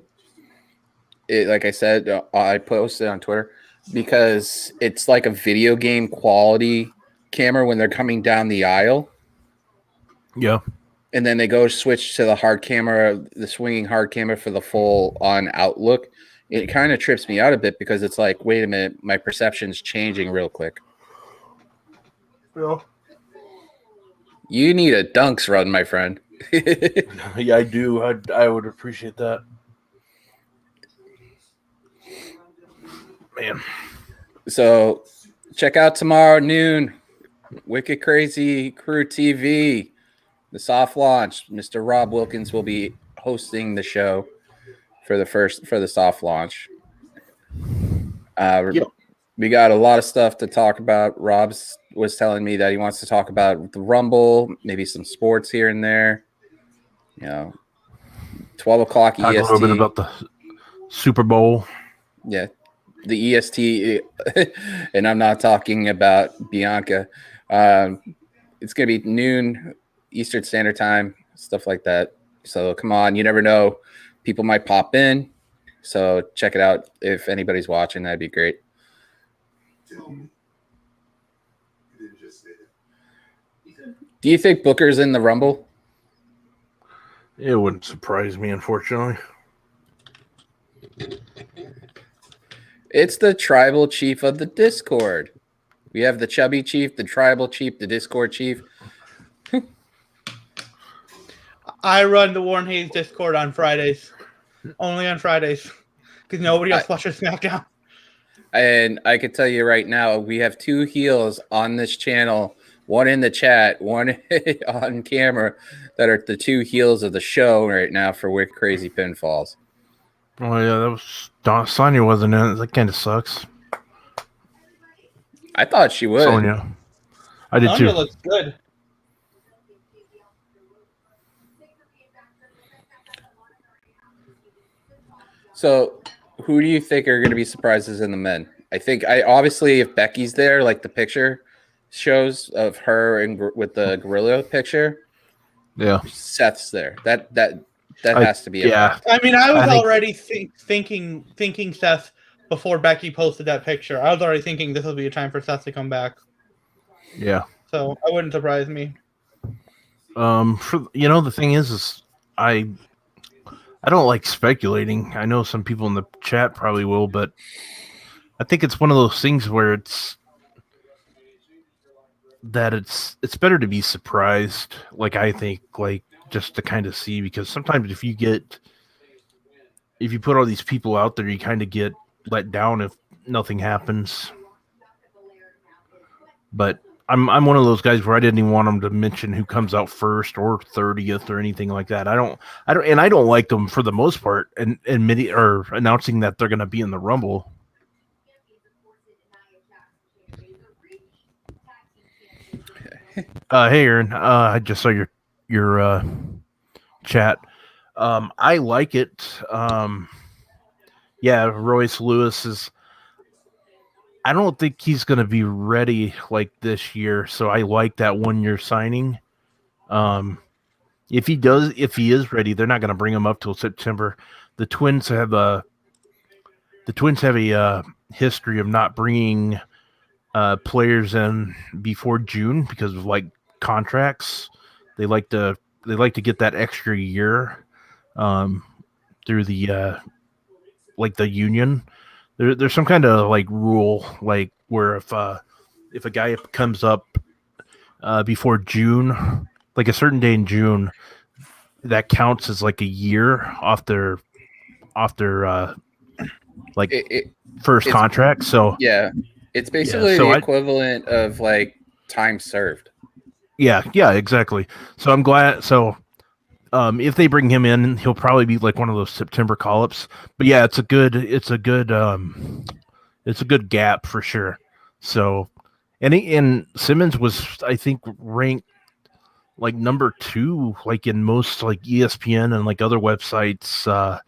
Like I said, I posted on Twitter because it's like a video game quality camera when they're coming down the aisle. Yeah. And then they go switch to the hard camera, the swinging hard camera for the full on outlook. It kind of trips me out a bit because it's like, wait a minute, my perception's changing real quick. Yeah. You need a dunks run, my friend. Yeah, I do. I would appreciate that. Man. So check out tomorrow noon, Wicked Crazy Crew TV, the soft launch. Mr. Rob Wilkins will be hosting the show for the soft launch. Yep. We got a lot of stuff to talk about. Rob was telling me that he wants to talk about the Rumble, maybe some sports here and there. 12 o'clock Talk EST. a little bit about the Super Bowl. Yeah, the EST, and I'm not talking about Bianca. It's going to be noon Eastern Standard Time, stuff like that. So come on, you never know. People might pop in. So check it out. If anybody's watching, that'd be great. Do you think Booker's in the Rumble? It wouldn't surprise me, unfortunately. It's the tribal chief of the Discord. We have the chubby chief, the tribal chief, the Discord chief. I run the Warren Hayes Discord on Fridays. Only on Fridays. Because nobody else watches SmackDown. And I can tell you right now, we have 2 heels on this channel, one in the chat, one on camera, that are the 2 heels of the show right now for Wick Crazy Pinfalls. Oh, yeah, that was Sonya wasn't in it. That kind of sucks. I thought she would. Sonya. I did Sonya too. looks good. So, who do you think are going to be surprises in the men? I think obviously if Becky's there, like the picture shows of her and with the gorilla picture, Yeah. Seth's there. That has to be a yeah. I mean, I was I think- already thinking Seth before Becky posted that picture. I was already thinking this will be a time for Seth to come back. Yeah. So it wouldn't surprise me. The thing is I don't like speculating. I know some people in the chat probably will, but I think it's one of those things where it's better to be surprised. Like, I think, like, just to kind of see, because sometimes if you put all these people out there, you kind of get let down if nothing happens. But I'm one of those guys where I didn't even want them to mention who comes out first or 30th or anything like that. I don't like them for the most part and admitting or announcing that they're going to be in the Rumble. Hey Aaron, I just saw your chat. I like it. Royce Lewis is. I don't think he's going to be ready like this year, so I like that 1-year signing. If he is ready, they're not going to bring him up till September. The Twins have a history of not bringing players in before June because of like contracts. They like to get that extra year through the the union. There's some kind of like rule, like where if a guy comes up before June, like a certain day in June, that counts as like a year off their first contract. So yeah, it's basically the equivalent of like time served. Yeah, exactly. So I'm glad. So if they bring him in, he'll probably be like one of those September call-ups. But yeah, it's a good gap for sure. So, and Simmons was, I think, ranked like number 2, like in most like ESPN and like other websites,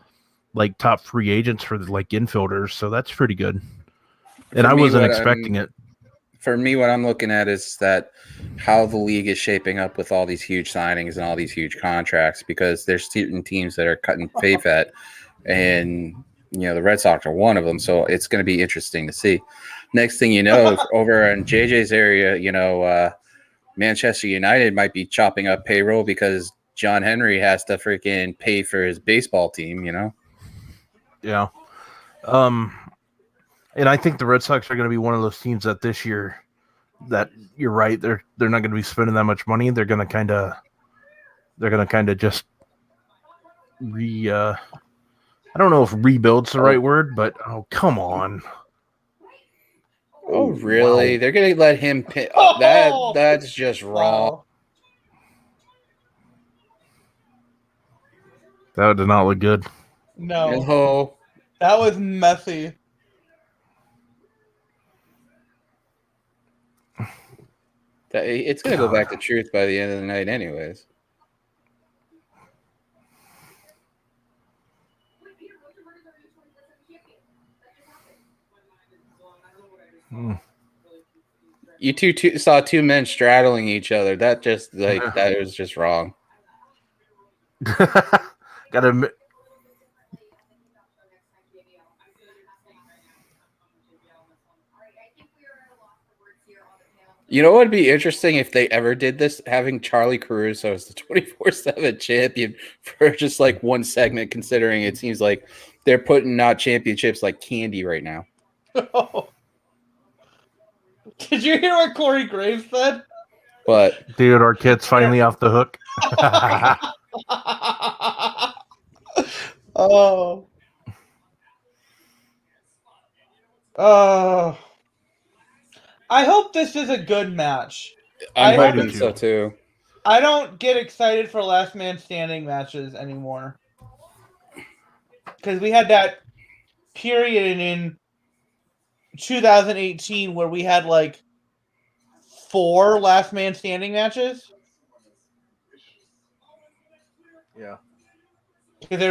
like top free agents for the like infielders. So that's pretty good. And I wasn't expecting it. For me, what I'm looking at is that how the league is shaping up with all these huge signings and all these huge contracts, because there's certain teams that are cutting pay fat, and the Red Sox are one of them. So it's going to be interesting to see. Next thing you know, over in JJ's area, Manchester United might be chopping up payroll because John Henry has to freaking pay for his baseball team. Yeah. And I think the Red Sox are going to be one of those teams that this year, that you're right, they're not going to be spending that much money. They're going to kind of just I don't know if rebuild's the right word, but come on. Oh, really? Wow. They're going to let him pay? That's just wrong. That did not look good. No. That was messy. It's going to go back to truth by the end of the night anyways. You saw 2 men straddling each other. That just that was just wrong. Gotta admit, You know what would be interesting if they ever did this? Having Charlie Caruso as the 24/7 champion for just like one segment, considering it seems like they're putting out championships like candy right now. Did you hear what Corey Graves said? But dude, our kid's finally off the hook. Oh. Oh. I hope this is a good match. I'm I hoping do so too. too. I don't get excited for last man standing matches anymore. Because we had that period in 2018 where we had like 4 last man standing matches. Yeah. Because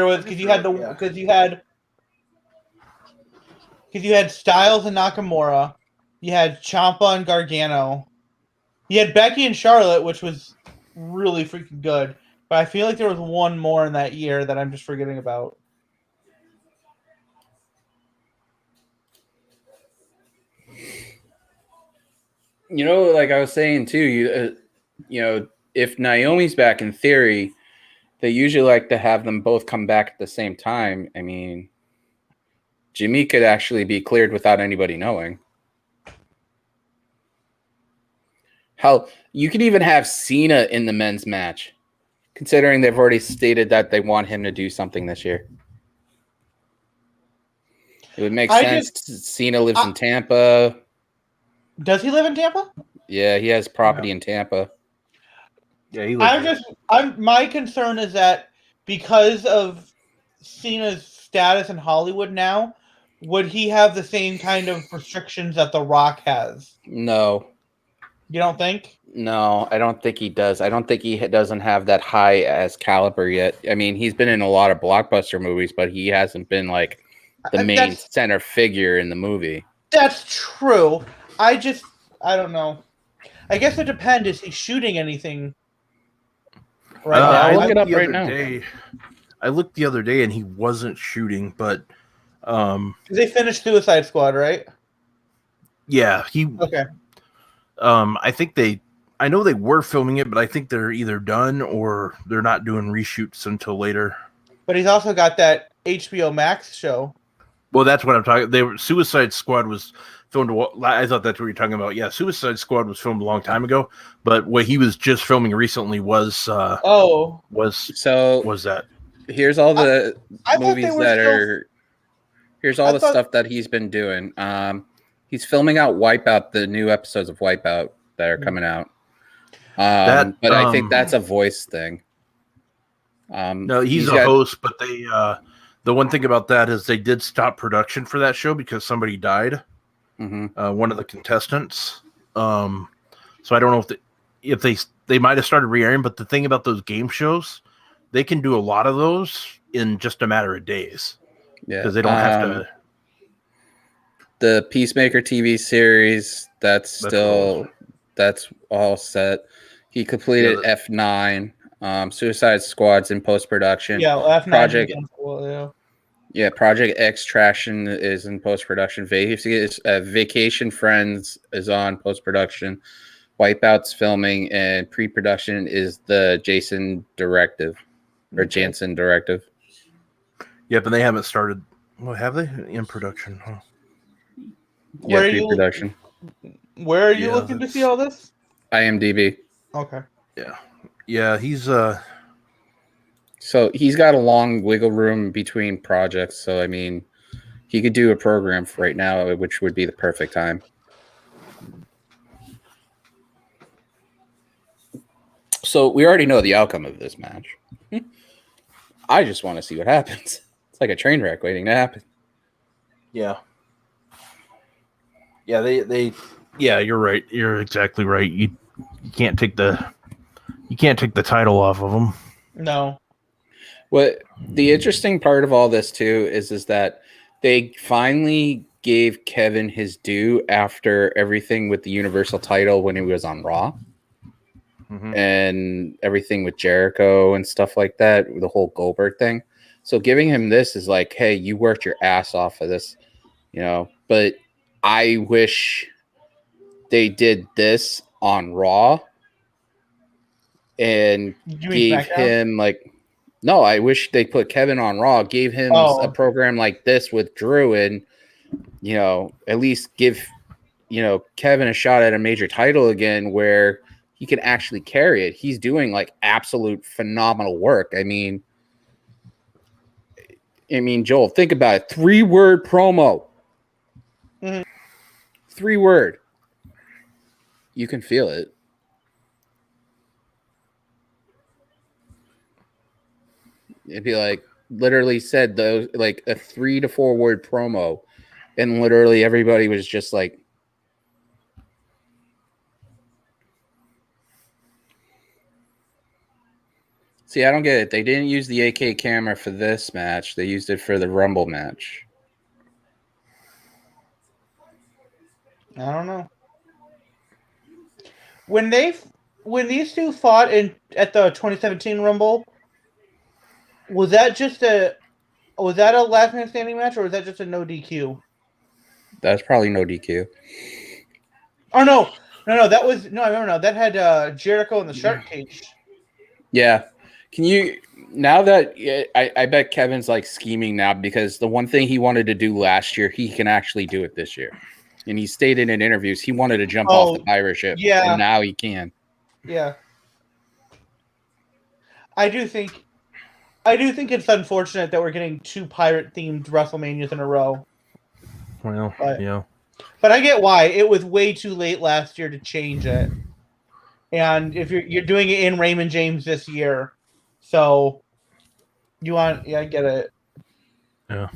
you had Styles and Nakamura, you had Ciampa and Gargano, you had Becky and Charlotte, which was really freaking good. But I feel like there was one more in that year that I'm just forgetting about. You know, like I was saying too, if Naomi's back in theory, they usually like to have them both come back at the same time. I mean, Jimmy could actually be cleared without anybody knowing. Hell, you could even have Cena in the men's match, considering they've already stated that they want him to do something this year. It would make sense. Cena lives in Tampa. Does he live in Tampa? Yeah, he has property in Tampa. Yeah, he lives my concern is that because of Cena's status in Hollywood now, would he have the same kind of restrictions that The Rock has? No. You don't think? No, I don't think he does. I don't think he doesn't have that high as caliber yet. I mean, he's been in a lot of blockbuster movies, but he hasn't been like the main center figure in the movie. That's true. I don't know. I guess it depends. Is he shooting anything right now? I'll look it up right now. I looked the other day and he wasn't shooting, but they finished Suicide Squad, right? Yeah, okay. I know they were filming it, but I think they're either done or they're not doing reshoots until later. But he's also got that HBO Max show. Well, that's what I'm talking. Suicide Squad was filmed. I thought that's what you're talking about. Yeah, Suicide Squad was filmed a long time ago, but what he was just filming recently was that. Here's all the movies that are. Here's all the stuff that he's been doing. He's filming out Wipeout, the new episodes of Wipeout that are coming out. But I think that's a voice thing. No, he's a host, but they. The one thing about that is they did stop production for that show because somebody died. Mm-hmm. One of the contestants. So I don't know if they might have started re-airing, but the thing about those game shows, they can do a lot of those in just a matter of days. Yeah, because they don't have to. The Peacemaker TV series, that's all set. He completed F9. Suicide Squad's in post-production. Yeah, F9 Project. Cool, yeah, Project Extraction is in post-production. Vacation Friends is on post-production. Wipeout's filming, and pre-production is the Jansen directive. Yeah, but they haven't started. Well, have they in production? Huh? Yeah, pre-production. Where are you looking to see all this? IMDb. Okay. Yeah, he's So he's got a long wiggle room between projects. So I mean, he could do a program for right now, which would be the perfect time. So we already know the outcome of this match. I just want to see what happens. It's like a train wreck waiting to happen. Yeah. Yeah, yeah, you're right. You're exactly right. You can't take the title off of them. No. What the interesting part of all this too is that they finally gave Kevin his due after everything with the Universal title when he was on Raw. and everything with Jericho and stuff like that, the whole Goldberg thing. So giving him this is like, hey, you worked your ass off for this, but I wish they did this on Raw and You mean gave SmackDown? him no, I wish they put Kevin on Raw, gave him a program like this with Drew, and at least give Kevin a shot at a major title again where he can actually carry it. He's doing absolute phenomenal work. I mean, Joel, think about it. 3-word promo. Mm-hmm. 3-word. You can feel it. It'd be literally said those a 3 to 4 word promo, and literally everybody was just like, see, I don't get it. They didn't use the AK camera for this match. They used it for the Rumble match. I don't know. When these two fought at the 2017 Rumble, was that a last man standing match, or was that just a no DQ? That's probably no DQ. Oh no, that was no. I remember now. That had Jericho in the shark cage. Yeah. Can you now that I bet Kevin's scheming now, because the one thing he wanted to do last year, he can actually do it this year. And he stated in interviews he wanted to jump off the pirate ship. Yeah. And now he can. Yeah. I do think it's unfortunate that we're getting 2 pirate themed WrestleManias in a row. Well, yeah. But I get why. It was way too late last year to change it. And if you're doing it in Raymond James this year, so I get it. Yeah.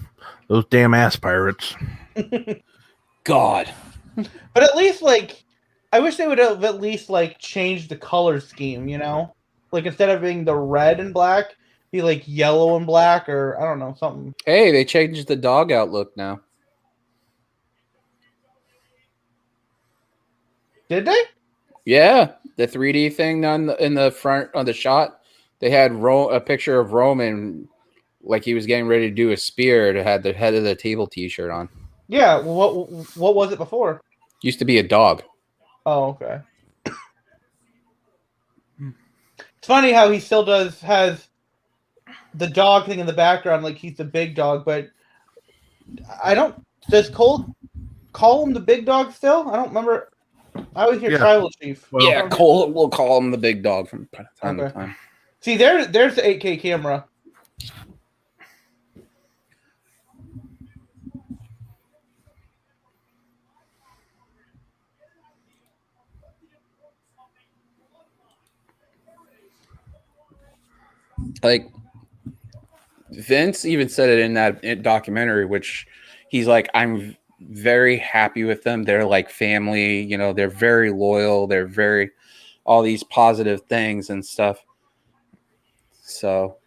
Those damn ass pirates. God. But at least I wish they would have at least changed the color scheme, instead of being the red and black, be yellow and black, or I don't know, something. Hey, they changed the dog outlook now. Did they? Yeah, the 3D thing in the front of the shot, they had a picture of Roman he was getting ready to do a spear. It had the head of the table T-shirt on. Yeah, what was it before? Used to be a dog. Oh, okay. It's funny how he still has the dog thing in the background, he's the big dog, but does Cole call him the big dog still? I don't remember. I always hear Tribal Chief. Well, yeah, Cole will call him the big dog from time to time. See, there's the 8K camera. Vince even said it in that documentary, which he's I'm very happy with them. They're family, they're very loyal. They're very all these positive things and stuff. So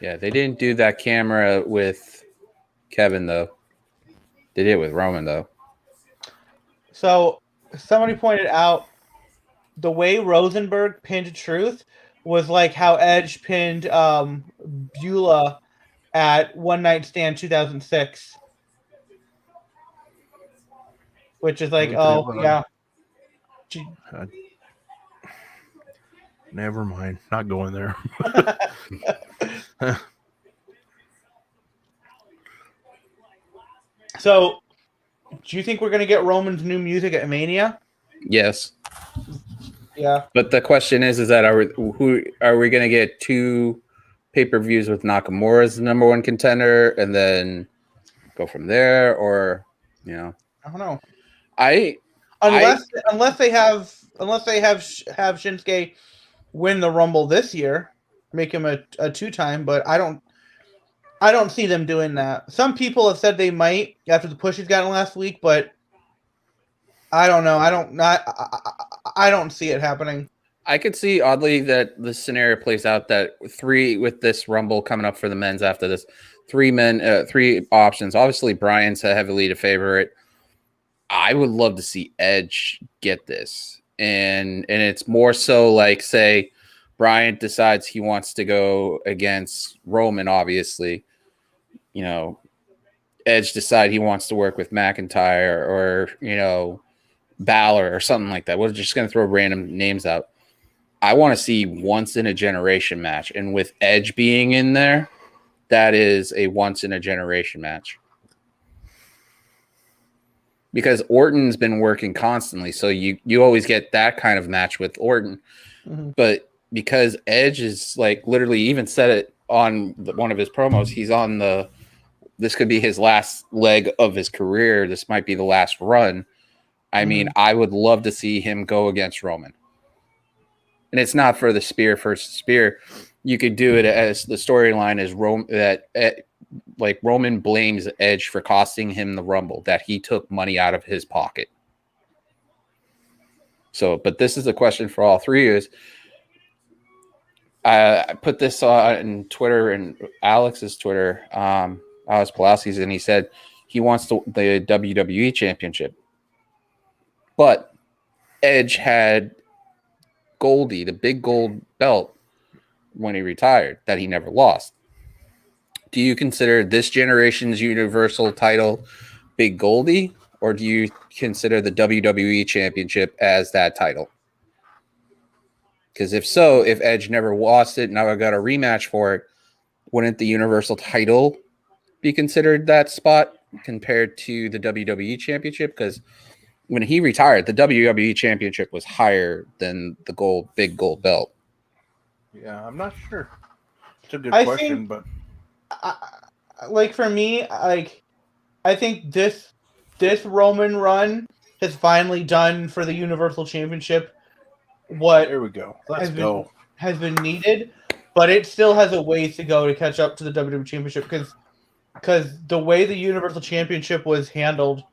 yeah, they didn't do that camera with Kevin though. They did it with Roman though. So somebody pointed out the way Rosenberg pinned Truth was how Edge pinned Beulah at One Night Stand 2006. Which is yeah. Never mind. Not going there. So, do you think we're going to get Roman's new music at Mania? Yes. Yeah. But the question is that are we going to get 2 pay-per-views with Nakamura as the number 1 contender and then go from there, or I don't know. Unless they have Shinsuke win the Rumble this year, make him a 2-time, but I don't see them doing that. Some people have said they might after the push he's gotten last week, but I don't know. I don't see it happening. I could see oddly that the scenario plays out that 3 with this Rumble coming up for the men's after this 3 options. Obviously, Bryan's a heavily the favorite. I would love to see Edge get this, and it's more so like, say Bryan decides he wants to go against Roman. Obviously, Edge decide he wants to work with McIntyre or Balor or something like that. We're just going to throw random names out. I want to see once in a generation match, and with Edge being in there, that is a once in a generation match. Because Orton's been working constantly, so you always get that kind of match with Orton. Mhm. But because Edge is like literally even said it on one of his promos, he's on this could be his last leg of his career. This might be the last run. I mean, I would love to see him go against Roman. And it's not for the spear versus spear. You could do it as the storyline is Roman blames Edge for costing him the Rumble, that he took money out of his pocket. So, but this is a question for all three is, I put this on Twitter and Alex's Twitter, Alex Pulaski's, and he said he wants the WWE Championship. But Edge had Goldie, the big gold belt, when he retired, that he never lost. Do you consider this generation's Universal title Big Goldie, or do you consider the WWE Championship as that title? Because if so, if Edge never lost it, now I got a rematch for it, wouldn't the Universal title be considered that spot compared to the WWE Championship? Because when he retired, the WWE Championship was higher than the big gold belt. Yeah, I'm not sure. It's a good I question, think- but For me, I think this Roman run has finally done for the Universal Championship what there we go. Let's has go. been needed, but it still has a ways to go to catch up to the WWE Championship because the way the Universal Championship was handled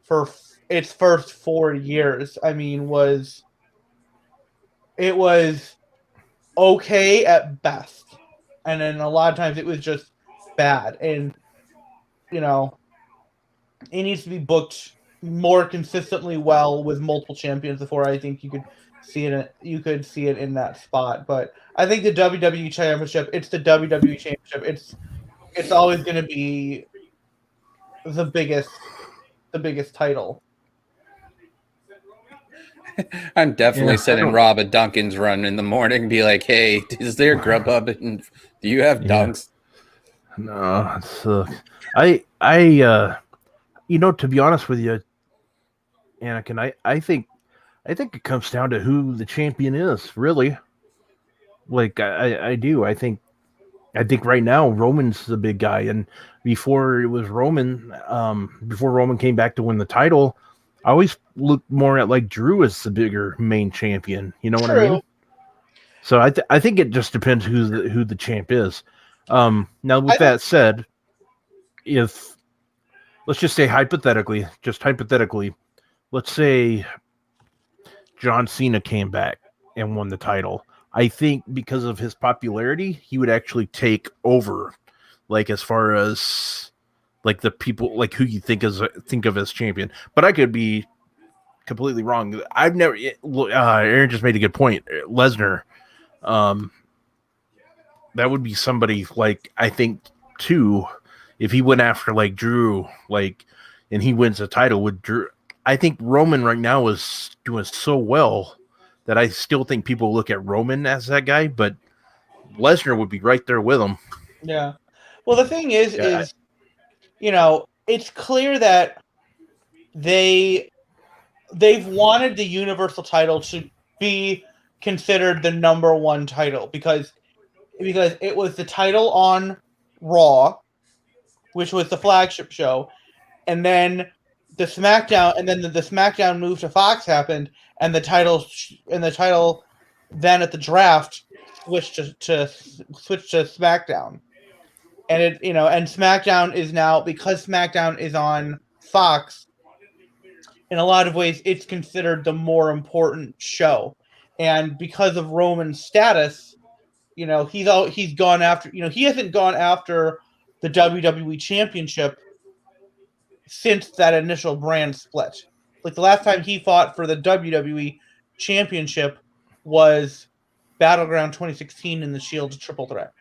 for its first 4 years, I mean, it was okay at best, and then a lot of times it was just bad, and it needs to be booked more consistently well with multiple champions before I think you could see it in that spot. But I think the WWE Championship, it's the WWE Championship. It's always going to be the biggest title. I'm definitely Yeah, sending Rob a Dunkin's run in the morning. Be like, hey, is there Grubhub? And do you have Dunks? No, it's to be honest with you, Anakin, I think it comes down to who the champion is, really. Like I do. I think right now Roman's the big guy, and before it was Roman, before Roman came back to win the title, I always looked more at like Drew as the bigger main champion. You know what I mean? So I think it just depends who the champ is. Now with that said, if let's just say hypothetically, let's say John Cena came back and won the title. I think because of his popularity, he would actually take over, like as far as like the people, like who you think of as champion. But I could be completely wrong. I've never. Aaron just made a good point. Lesnar, that would be somebody like I think too. If he went after like Drew, and he wins the title with Drew, I think Roman right now is doing so well that I still think people look at Roman as that guy, but Lesnar would be right there with him. Yeah. Well, the thing is, it's clear that they've wanted the Universal title to be considered the number one title because it was the title on Raw, which was the flagship show, and then the SmackDown move to Fox happened, and the title then at the draft switched to SmackDown, and and SmackDown is now, because SmackDown is on Fox, in a lot of ways it's considered the more important show, and because of Roman's status, he's gone after. He hasn't gone after the WWE Championship since that initial brand split. Like the last time he fought for the WWE Championship was Battleground 2016 in the Shield Triple Threat.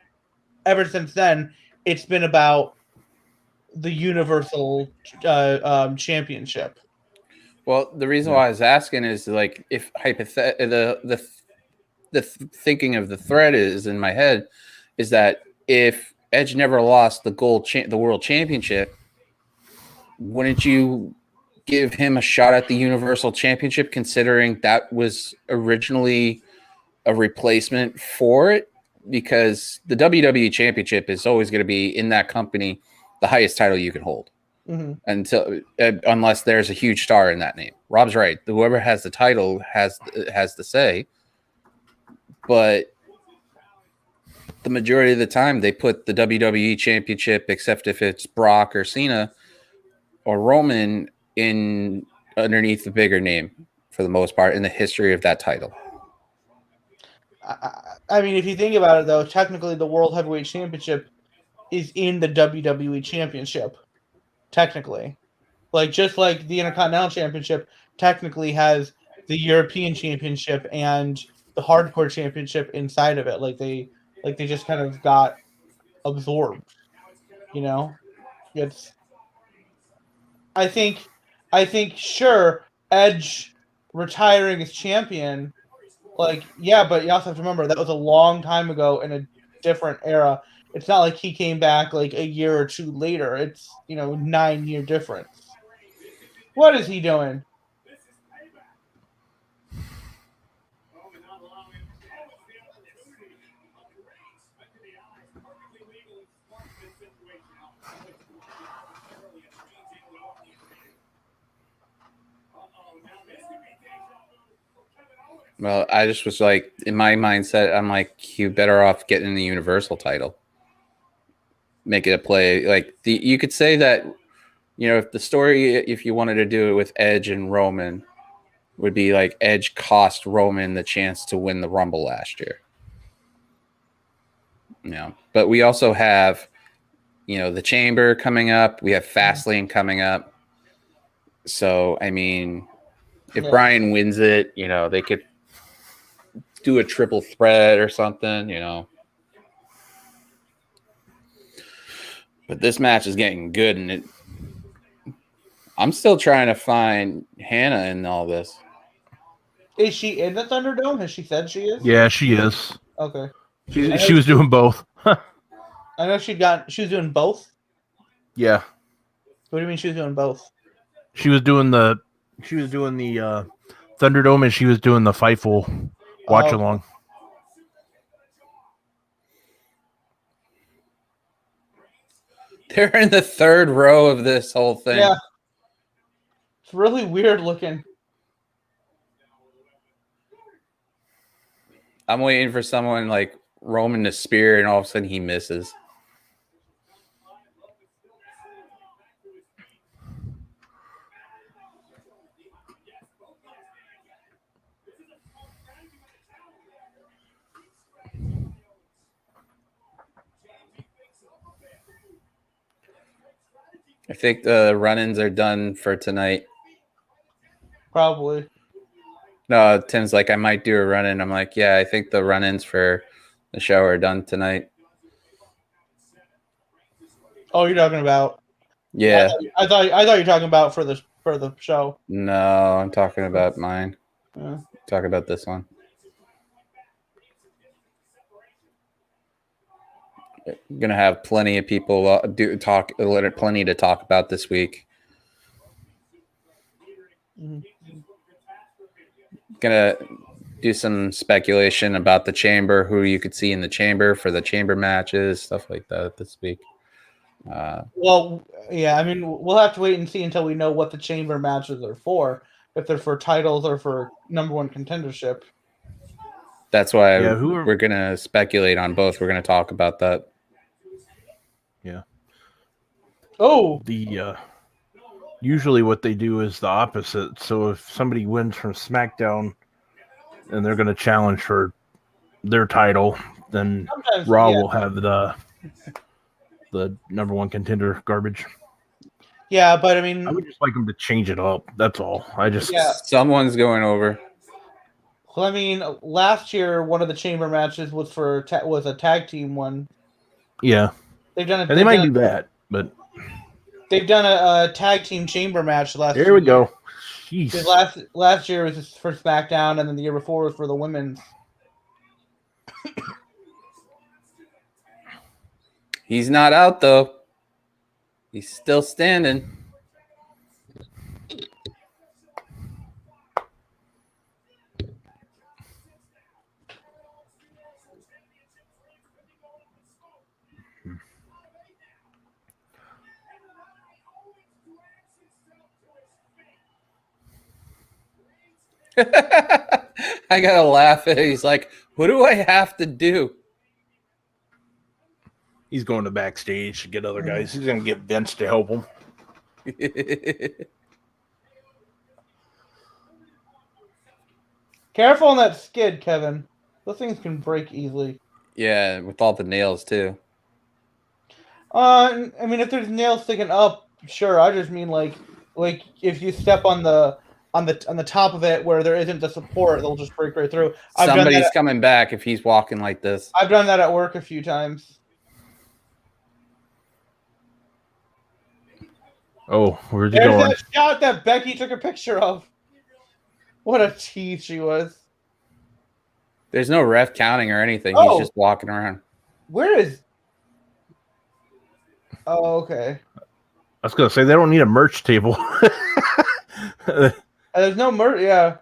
Ever since then, it's been about the Universal Championship. Well, the reason why I was asking is like if the thinking of the thread is in my head is that if Edge never lost the the World Championship, wouldn't you give him a shot at the Universal Championship, considering that was originally a replacement for it? Because the WWE Championship is always going to be in that company the highest title you can hold. Until unless there's a huge star in that name. Rob's right. Whoever has the title has the say. But the majority of the time, they put the WWE Championship, except if it's Brock or Cena or Roman, in underneath the bigger name for the most part in the history of that title. I mean, if you think about it, though, technically the World Heavyweight Championship is in the WWE Championship. Technically, just like the Intercontinental Championship technically has the European Championship and the Hardcore Championship inside of it. They just kind of got absorbed. It's. I think sure, Edge retiring as champion. Yeah, but you also have to remember that was a long time ago in a different era. It's not like he came back a year or two later. It's 9-year difference. What is he doing? Well, I just was like, in my mindset, I'm like, you better off getting the Universal title. Make it a play. You could say that, if the story, if you wanted to do it with Edge and Roman, would be like Edge cost Roman the chance to win the Rumble last year. But we also have, the Chamber coming up. We have Fastlane coming up. So, I mean, if Bryan wins it, they could do a triple threat or something, But this match is getting good, and I'm still trying to find Hannah in all this. Is she in the Thunderdome? Has she said she is? Yeah, she is. Okay. She was doing both. I know she was doing both. Yeah. What do you mean she was doing both? She was doing the Thunderdome, and she was doing the Fightful watch along. They're in the third row of this whole thing. Yeah. It's really weird looking. I'm waiting for someone like Roman to spear, and all of a sudden he misses. I think the run-ins are done for tonight. Probably. No, Tim's like, I might do a run-in. I'm like, yeah, I think the run-ins for the show are done tonight. Oh, you're talking about? Yeah. I thought you were talking about for the show. No, I'm talking about mine. Yeah. Talking about this one. Gonna have plenty of people plenty to talk about this week. Gonna do some speculation about the Chamber, who you could see in the Chamber for the Chamber matches, stuff like that this week. Well, yeah, I mean, we'll have to wait and see until we know what the Chamber matches are for, if they're for titles or for number one contendership. That's why we're gonna speculate on both. We're gonna talk about that. Yeah. Oh, usually what they do is the opposite. So if somebody wins from Smackdown, and they're going to challenge for their title, then Sometimes, Raw yeah. will have the number one contender garbage. Yeah, but I I mean, would just like them to change it up. That's all. Yeah. Someone's going over. well, I mean, last year one of the chamber matches was was a tag team one. Yeah, They've done and they might do that, but They've done a tag team chamber match last. there we go. Jeez. Because last year was for Smackdown, and then the year before was for the women's. He's not out though. He's still standing. I gotta laugh at it. He's like, what do I have to do? He's going to backstage to get other guys. He's going to get Vince to help him. Careful on that skid, Kevin. Those things can break easily. Yeah, with all the nails too. I mean, if there's nails sticking up, sure. I just mean like if you step on the top of it where there isn't the support, they'll just break right through. Somebody's coming back if he's walking like this. I've done that at work a few times. Oh, where's he There's going? that shot that Becky took a picture of. What a tease she was. There's no ref counting or anything. Oh. He's just walking around. Where is? Oh, okay. I was going to say, they don't need a merch table. There's no merch. Yeah.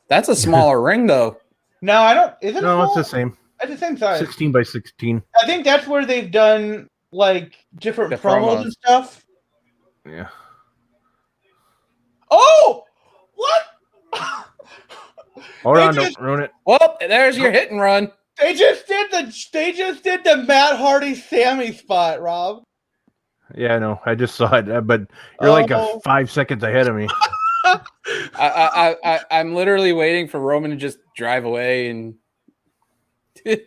That's a smaller ring, though. No, I don't. Is it? No, small? it's the same. It's the same size. 16 by 16. I think that's where they've done like different The promos and stuff. Yeah. Oh, what? Hold They on, just- don't ruin it. Well, there's your hit and run. They just did the Matt Hardy Sammy spot, Rob. Yeah, I know. I just saw it, but you're like Oh. 5 seconds ahead of me. I'm literally waiting for Roman to just drive away, and he's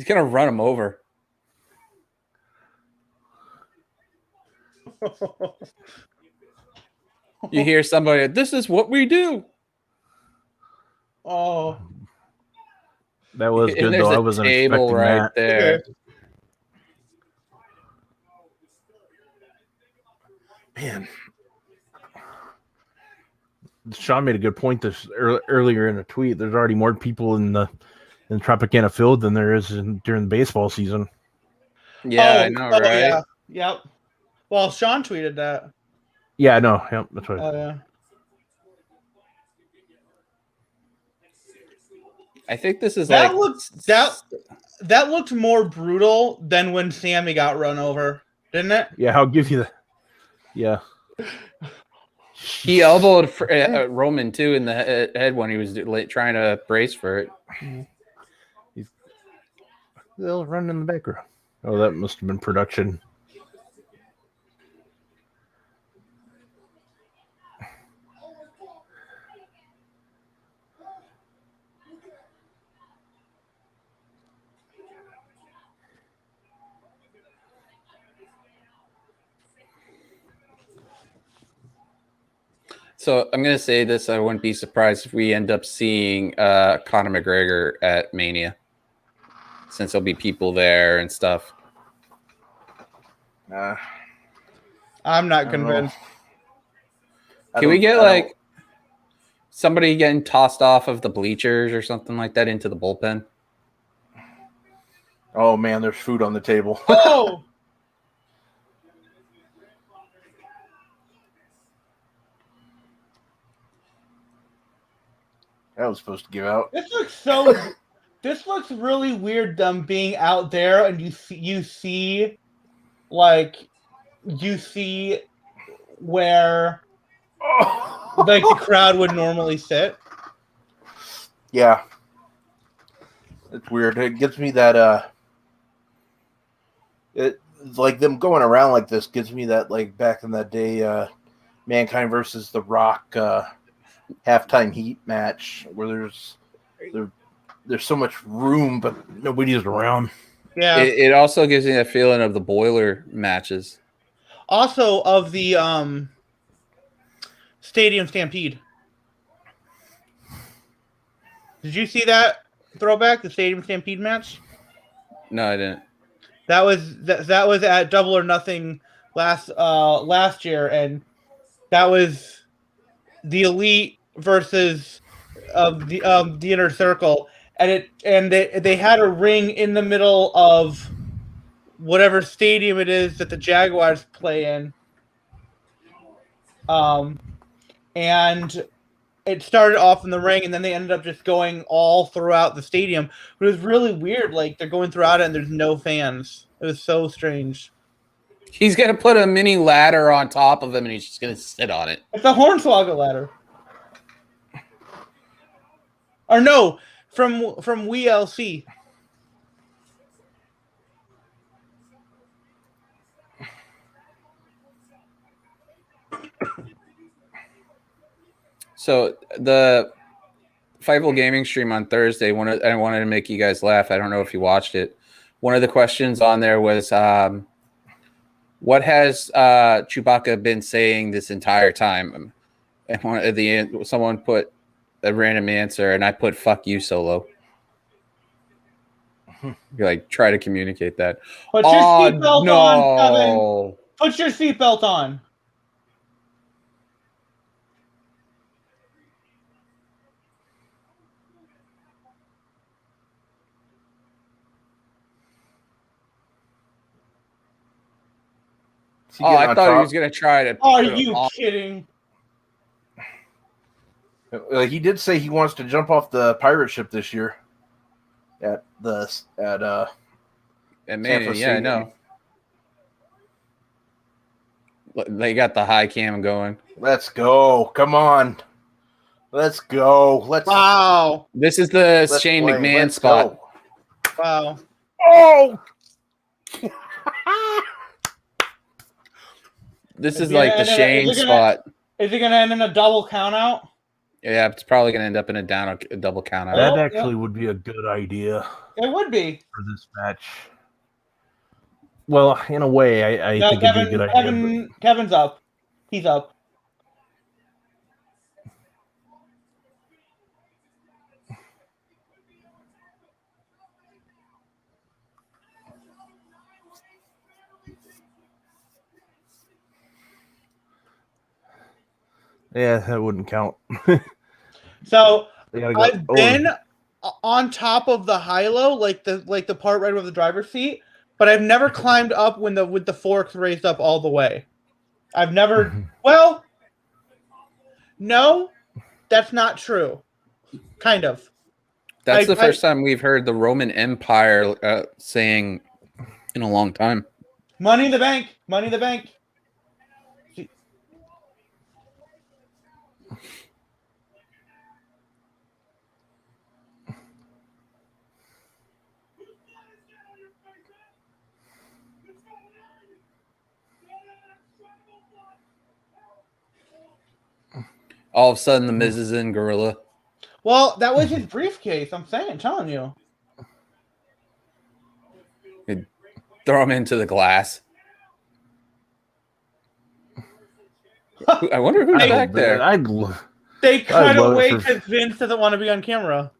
gonna run him over. You hear somebody, this is what we do. Oh, That was And good, there's though. I a wasn't table expecting right that. there. Okay. Man. Sean made a good point this earlier in a tweet. There's already more people in the Tropicana field than there is during the baseball season. Yeah, I know, right? Yeah. Yep. Well, Sean tweeted that. Yeah, I know. Yep, that's right. Oh yeah. I think this is That like that looked more brutal than when Sammy got run over, didn't it? Yeah, I'll give you the. Yeah. he elbowed Roman too in the head when he was trying to brace for it. They'll run in the background. Oh, that must have been production. So I'm going to say this. I wouldn't be surprised if we end up seeing Conor McGregor at Mania, since there'll be people there and stuff. I'm not convinced. Can we get like somebody getting tossed off of the bleachers or something like that into the bullpen? Oh, man, there's food on the table. Oh, That was supposed to give out. this looks really weird. Them being out there and you see where like the crowd would normally sit. Yeah. It's weird. It gives me that it's like them going around like this gives me that like back in that day Mankind versus The Rock halftime heat match where there's so much room, but nobody's around. Yeah. It also gives me a feeling of the boiler matches. Also of the Stadium Stampede. Did you see that throwback, the Stadium Stampede match? No, I didn't. That was at Double or Nothing last year, and that was the Elite versus the Inner Circle, and they had a ring in the middle of whatever stadium it is that the Jaguars play in. And it started off in the ring, and then they ended up just going all throughout the stadium. But it was really weird. Like, they're going throughout it, and there's no fans. It was so strange. He's gonna put a mini ladder on top of him, and he's just gonna sit on it. It's a Hornswoggle ladder. Or no, from WLC. So the Fightful gaming stream on Thursday, I wanted to make you guys laugh. I don't know if you watched it. One of the questions on there was, what has Chewbacca been saying this entire time? And at the end, someone put a random answer, and I put "fuck you, Solo." You're like, try to communicate that. Put your seatbelt on, Kevin. Put your seatbelt on. Oh, I thought he was going to try to. Are you kidding? He did say he wants to jump off the pirate ship this year. At Mania, yeah, I know. They got the high cam going. Let's go! Come on, let's go! Wow! This is the Shane McMahon spot. Go. Wow! Oh! This is like the Shane spot. Is it going to end in a double count out? Yeah, it's probably going to end up in a double count out. That actually would be a good idea. It would be. For this match. Well, in a way, I think it'd be a good idea. Kevin's up. He's up. Yeah, that wouldn't count. So I've been on top of the high-low, like the part right over the driver's seat, but I've never climbed up with the forks raised up all the way. I've never. Well, no, that's not true. Kind of. That's the first time we've heard the Roman Empire saying in a long time. Money in the bank. Money in the bank. All of a sudden, the Miz is in Gorilla. Well, that was his briefcase. I'm telling you. You'd throw him into the glass. I wonder who's back there. They cut away because Vince doesn't want to be on camera.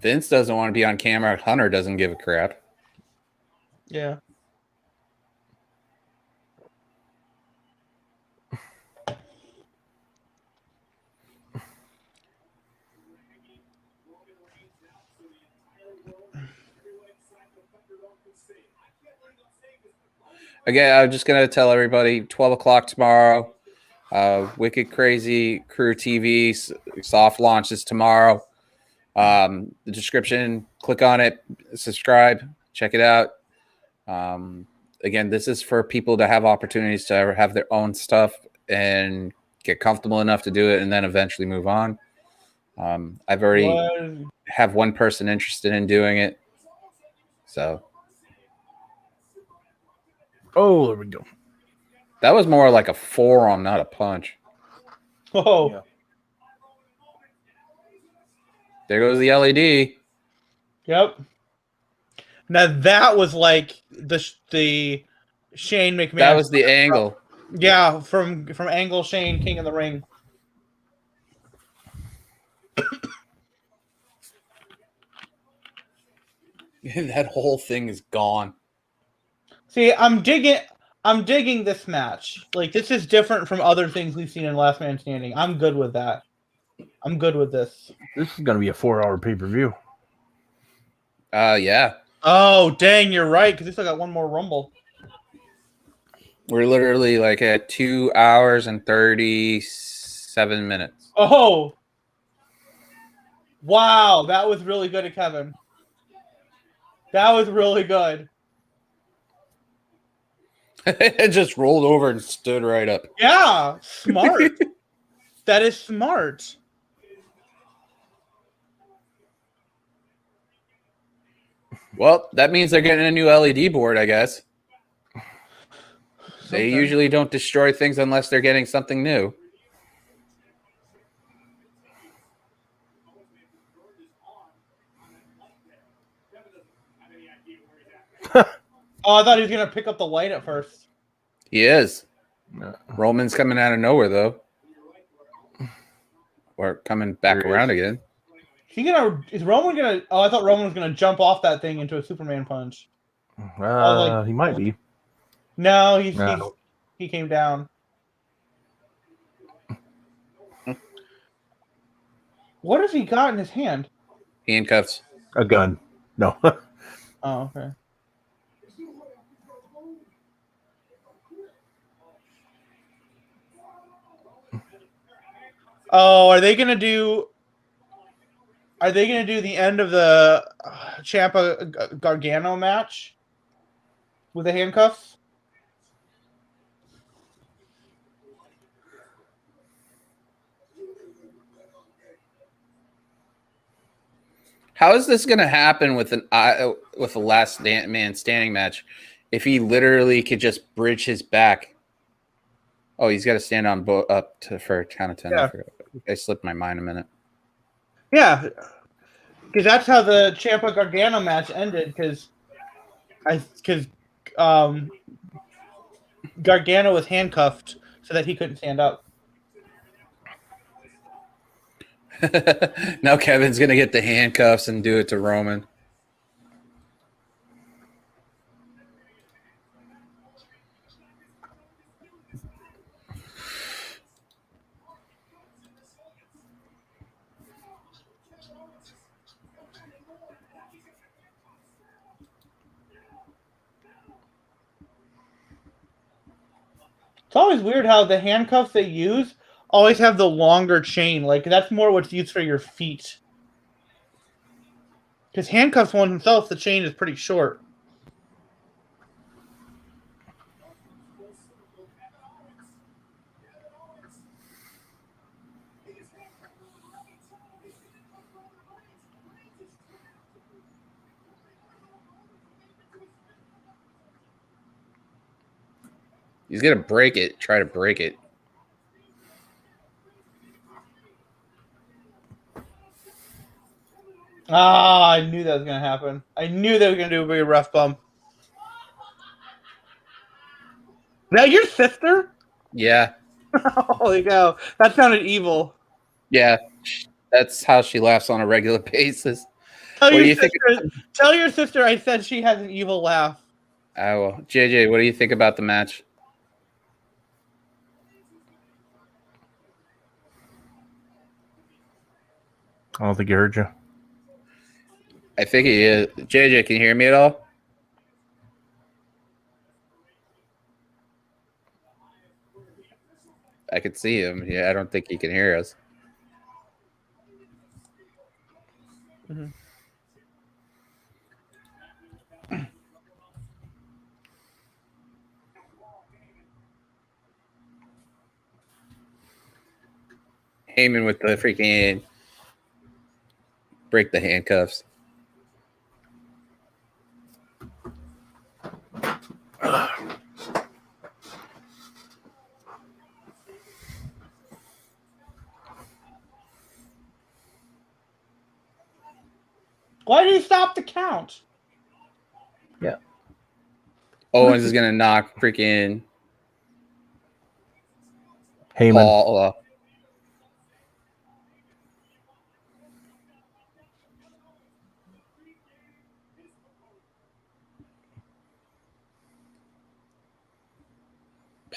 Vince doesn't want to be on camera. Hunter doesn't give a crap. Yeah. Again, I'm just going to tell everybody 12 o'clock tomorrow. Wicked Crazy Crew TV soft launches tomorrow. The description, click on it, subscribe, check it out. Again, this is for people to have opportunities to have their own stuff and get comfortable enough to do it and then eventually move on. I've already What? have one person interested in doing it. So Oh, there we go. that was more like a forearm, not a punch. Whoa. Yeah. There goes the LED. Yep. Now that was like the Shane McMahon. That was the angle. Yeah, from Angle Shane, King of the Ring. That whole thing is gone. See, I'm digging this match. Like, this is different from other things we've seen in Last Man Standing. I'm good with that. I'm good with this. This is going to be a 4-hour pay-per-view. Yeah. Oh, dang, you're right, because we still got one more Rumble. We're literally like at 2 hours and 37 minutes. Oh! Wow, that was really good of Kevin. That was really good. It just rolled over and stood right up. Yeah, smart. That is smart. Well, that means they're getting a new LED board, I guess. They Okay. usually don't destroy things unless they're getting something new. Oh, I thought he was going to pick up the light at first. He is. Yeah. Roman's coming out of nowhere, though. Or coming back There he around is. again. Is Roman going to... Oh, I thought Roman was going to jump off that thing into a Superman punch. He might be. No, No. he came down. What has he got in his hand? Handcuffs. A gun. No. Oh, okay. Oh, are they gonna do the end of the Ciampa Gargano match with the handcuffs? How is this going to happen with with a last man standing match if he literally could just bridge his back? Oh, he's got to stand on for a count of 10. Yeah. I slipped my mind a minute. Yeah, because that's how the Ciampa Gargano match ended. Because Gargano was handcuffed so that he couldn't stand up. Now Kevin's going to get the handcuffs and do it to Roman. It's always weird how the handcuffs they use always have the longer chain. Like, that's more what's used for your feet. Because handcuffs on themselves, the chain is pretty short. He's going to break it. Try to break it. Ah, I knew that was going to happen. I knew they were going to do a big rough bump. Is that your sister? Yeah. Holy cow. That sounded evil. Yeah. That's how she laughs on a regular basis. Tell What do your you think? sister I said she has an evil laugh. Well, JJ, what do you think about the match? I don't think he heard you. I think he is. JJ, can you hear me at all? I could see him. Yeah, I don't think he can hear us. Mm-hmm. Heyman with the freaking break the handcuffs. Why did he stop the count? Owens is gonna knock freaking Heyman. Paul off.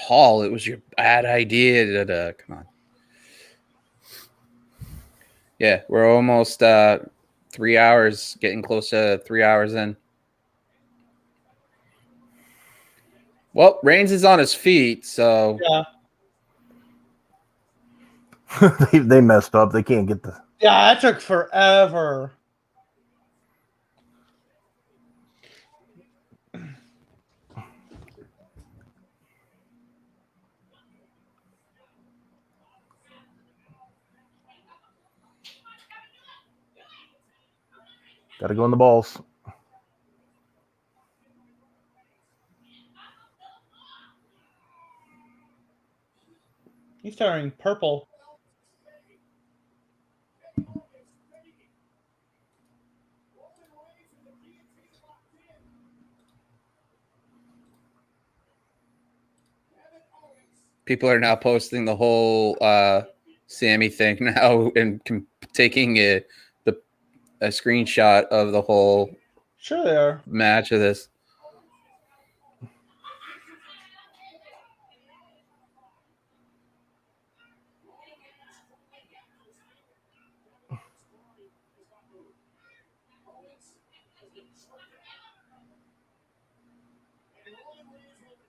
Paul, it was your bad idea. Come on. Yeah, we're almost 3 hours, getting close to 3 hours in. Well, Reigns is on his feet, so Yeah. they messed up. They can't get the. Yeah, that took forever. Got to go in the balls. He's turning purple. people are now posting the whole Sammy thing now and taking a screenshot of the whole Sure they are. match of this.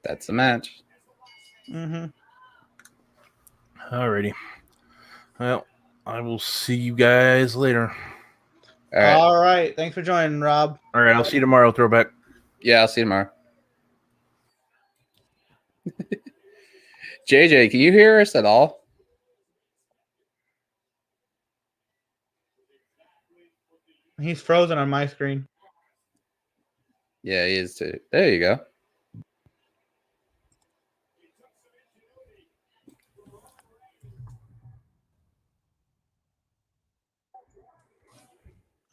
That's the match. Mm-hmm. Alrighty. Well, I will see you guys later. All right. All right. Thanks for joining, Rob. All right, I'll see you tomorrow. Throwback. Yeah, I'll see you tomorrow. JJ, can you hear us at all? He's frozen on my screen. Yeah, he is too. There you go.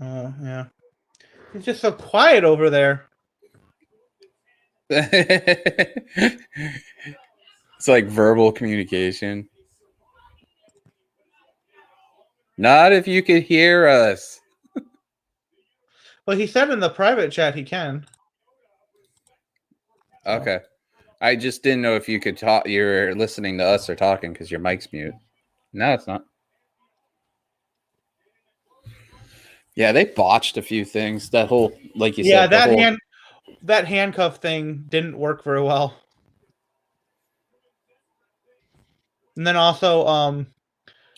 Oh, yeah. He's just so quiet over there. It's like verbal communication. Not if you could hear us. Well, he said in the private chat he can. Okay. I just didn't know if you could talk. You're listening to us or talking because your mic's mute. No, it's not. Yeah, they botched a few things. That whole, like you said, that handcuff thing didn't work very well. And then also,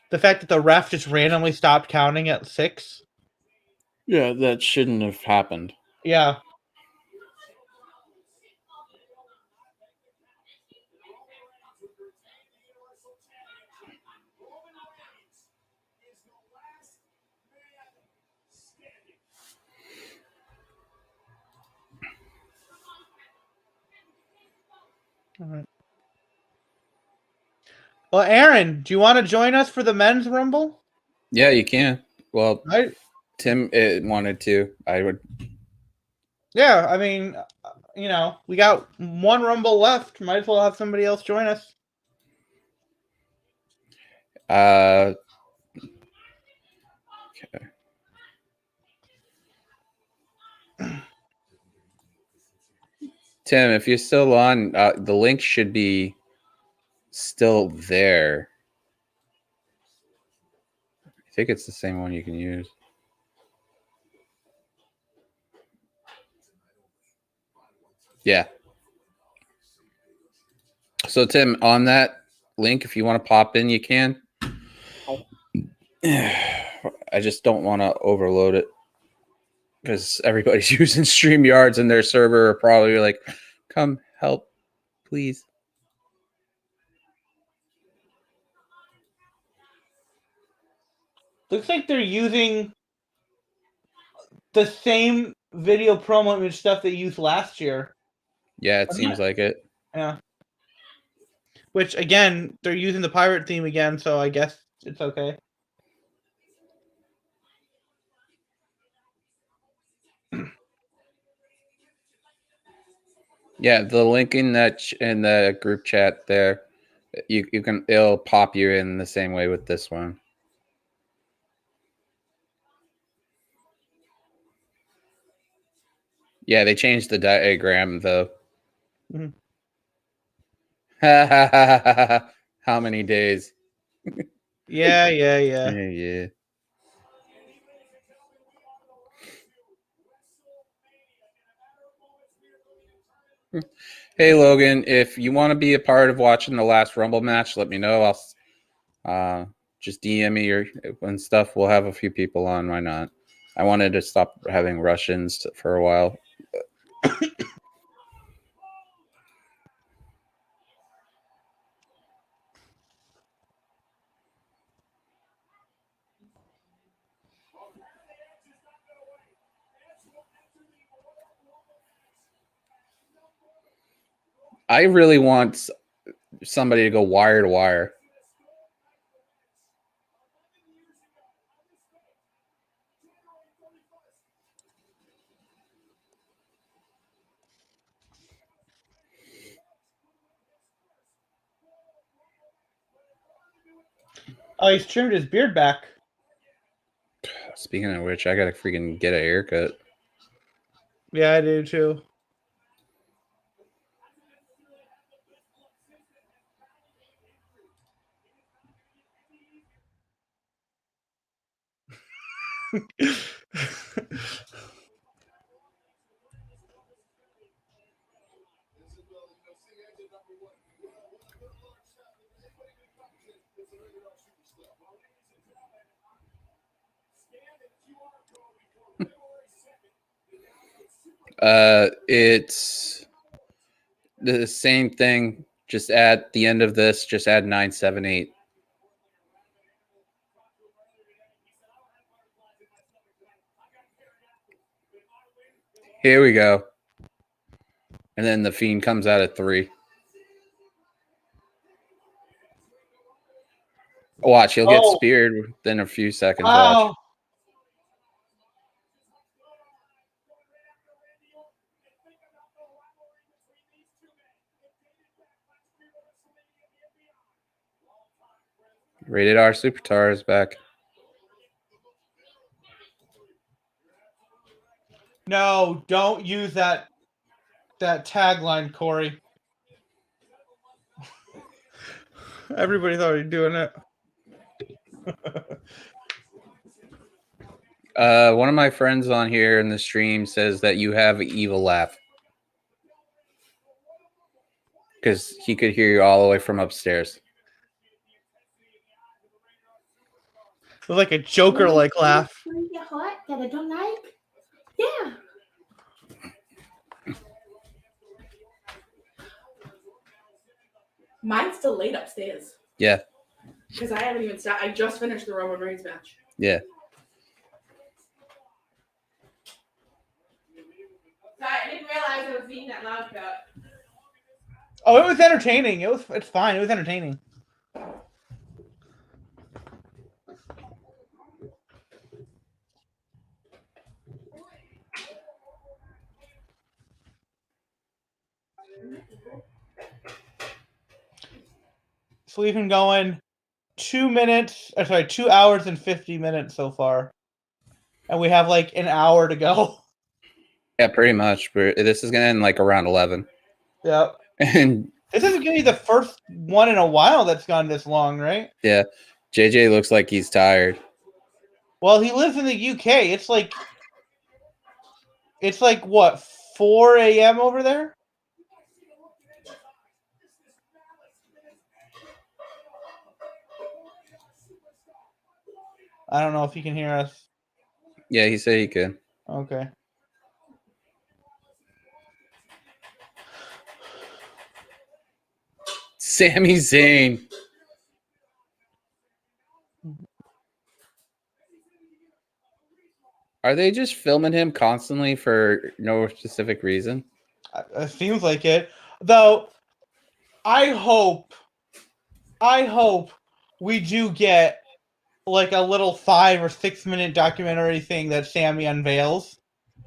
the fact that the ref just randomly stopped counting at 6. Yeah, that shouldn't have happened. Yeah. All right. Well, Aaron, do you want to join us for the men's rumble? Yeah, you can. Well, I Tim wanted to. I would. Yeah, I mean, we got one rumble left. Might as well have somebody else join us. Okay. Tim, if you're still on, the link should be still there. I think it's the same one you can use. Yeah. So, Tim, on that link, if you want to pop in, you can. I just don't want to overload it because everybody's using StreamYards and their server are probably like, come help, please. Looks like they're using the same video promo image stuff they used last year. Yeah, it seems like it. Yeah. Which again, they're using the pirate theme again, so I guess it's okay. Yeah, the link in that in the group chat there, you can it'll pop you in the same way with this one. Yeah, they changed the diagram though. Mhm. How many days? Yeah. Yeah. Hey Logan, if you want to be a part of watching the last Rumble match, let me know. I'll just DM me or and stuff. We'll have a few people on. Why not? I wanted to stop having Russians for a while. I really want somebody to go wire to wire. Oh, he's trimmed his beard back. Speaking of which, I gotta freaking get a haircut. Yeah, I do too. It's the same thing. Just at the end of this, just add 978. Here we go. And then the Fiend comes out at 3. Watch, he'll get speared within a few seconds. Watch. Rated R Superstar is back. No, don't use that tagline, Corey. Everybody's already doing it. One of my friends on here in the stream says that you have an evil laugh. Because he could hear you all the way from upstairs. It's like a Joker-like laugh. You hot that I don't like? Yeah. Mine's still laid upstairs. Yeah. Because I haven't even started. I just finished the Roman Reigns match. Yeah. Sorry, I didn't realize I was being that loud about. Oh, it was entertaining. It's fine. It was entertaining. So we've been going 2 hours and 50 minutes so far. And we have like an hour to go. Yeah, pretty much. This is going to end like around 11. Yep. And this isn't going to be the first one in a while that's gone this long, right? Yeah. JJ looks like he's tired. Well, he lives in the UK. It's like what, 4 a.m. over there? I don't know if he can hear us. Yeah, he said he could. Okay. Sami Zayn. Are they just filming him constantly for no specific reason? It seems like it. Though, I hope we do get like a little 5 or 6 minute documentary thing that Sammy unveils.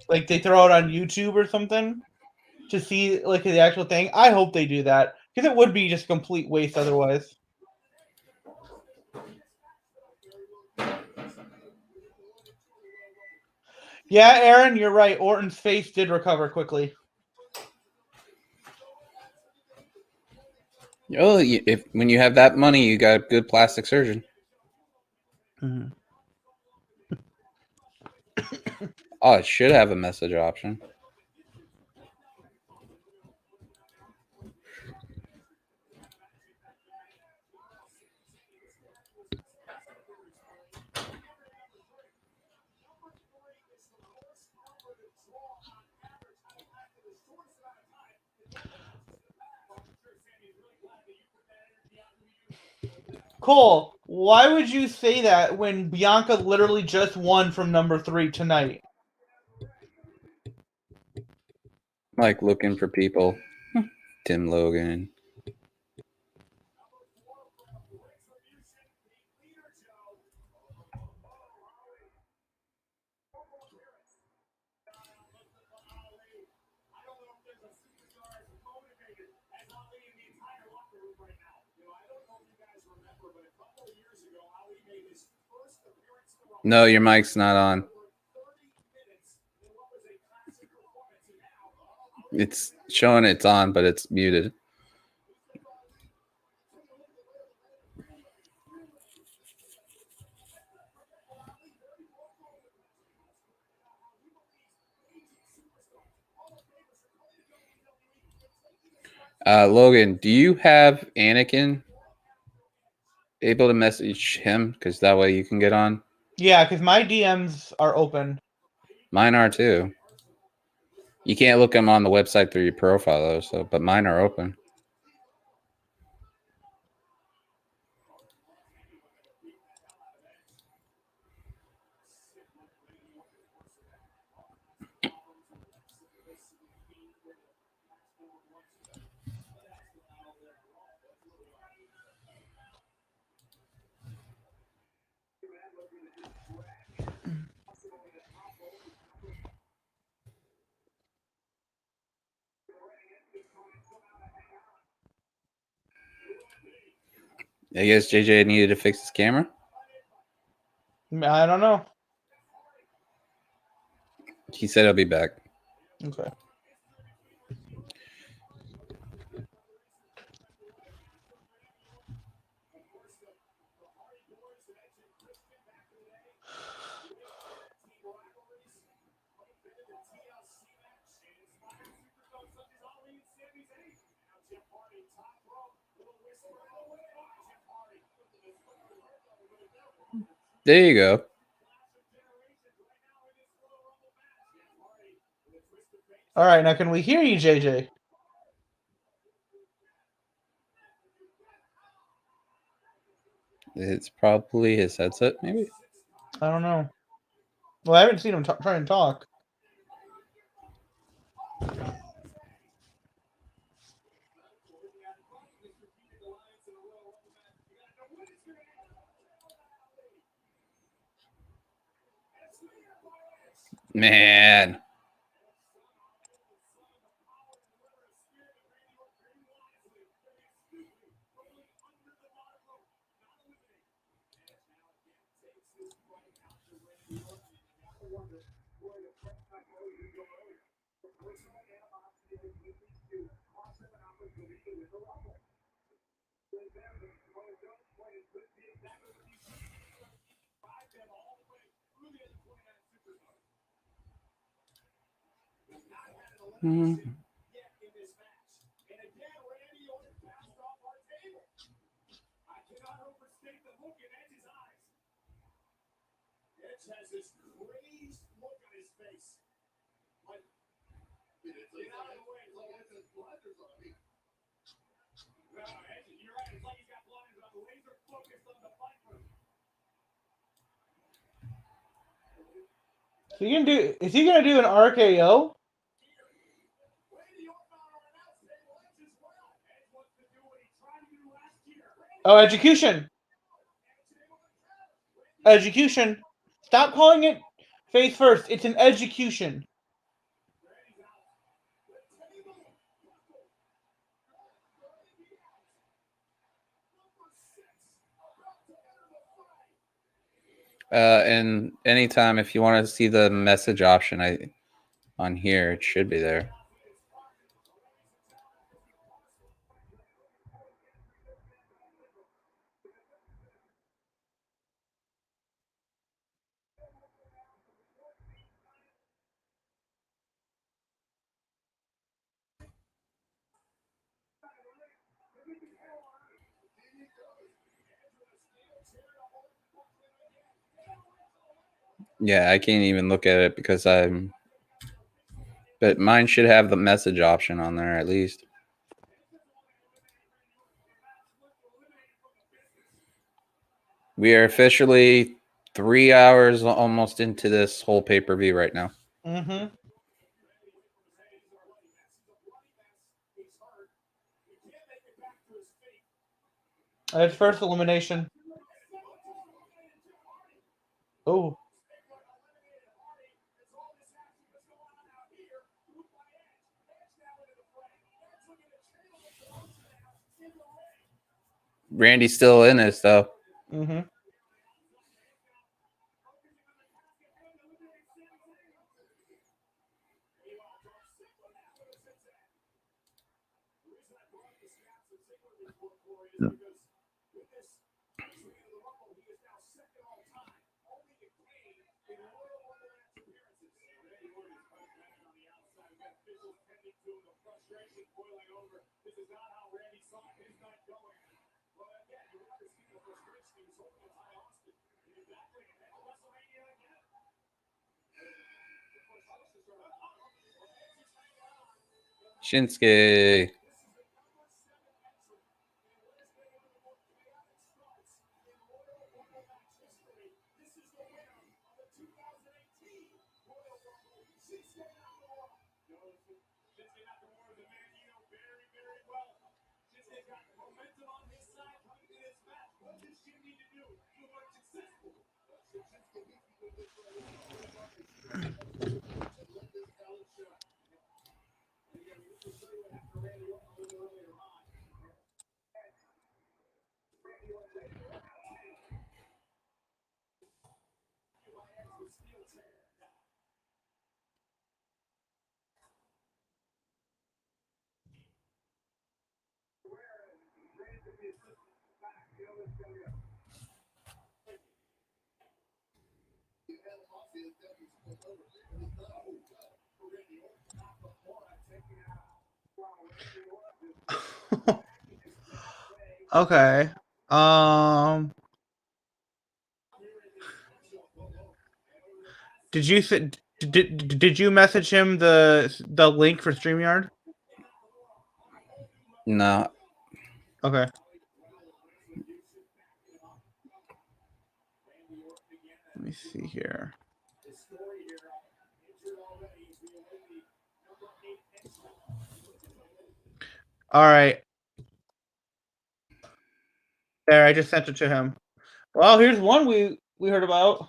Like they throw it on YouTube or something to see like the actual thing. I hope they do that because it would be just complete waste otherwise. Yeah, Aaron, you're right. Orton's face did recover quickly. Oh, if when you have that money, you got a good plastic surgeon. Mm-hmm. Oh, it should have a message option. Cole, why would you say that when Bianca literally just won from number 3 tonight? Like looking for people. Tim Logan. No, your mic's not on. It's showing it's on, but it's muted. Logan, do you have Anakin able to message him? Because that way you can get on. Yeah, because my DMs are open. Mine are too. You can't look them on the website through your profile though, so but mine are open. I guess JJ needed to fix his camera. I don't know. He said he'll be back. Okay. There you go. All right, now can we hear you, JJ? It's probably his headset, maybe. I don't know. Well, I haven't seen him try and talk. Man. Hmm. Is he gonna do an RKO? Oh, execution. Execution. Stop calling it face first. It's an execution. And anytime if you want to see the message option, on here it should be there. Yeah, I can't even look at it because but mine should have the message option on there at least. We are officially 3 hours almost into this whole pay-per-view right now. Mm-hmm. That's first elimination. Oh. Randy's still in this though. Mm-hmm. Shinsuke. Okay. Did you message him the link for StreamYard? No. Okay. Let me see here. All right. There, I just sent it to him. Well, here's one we heard about.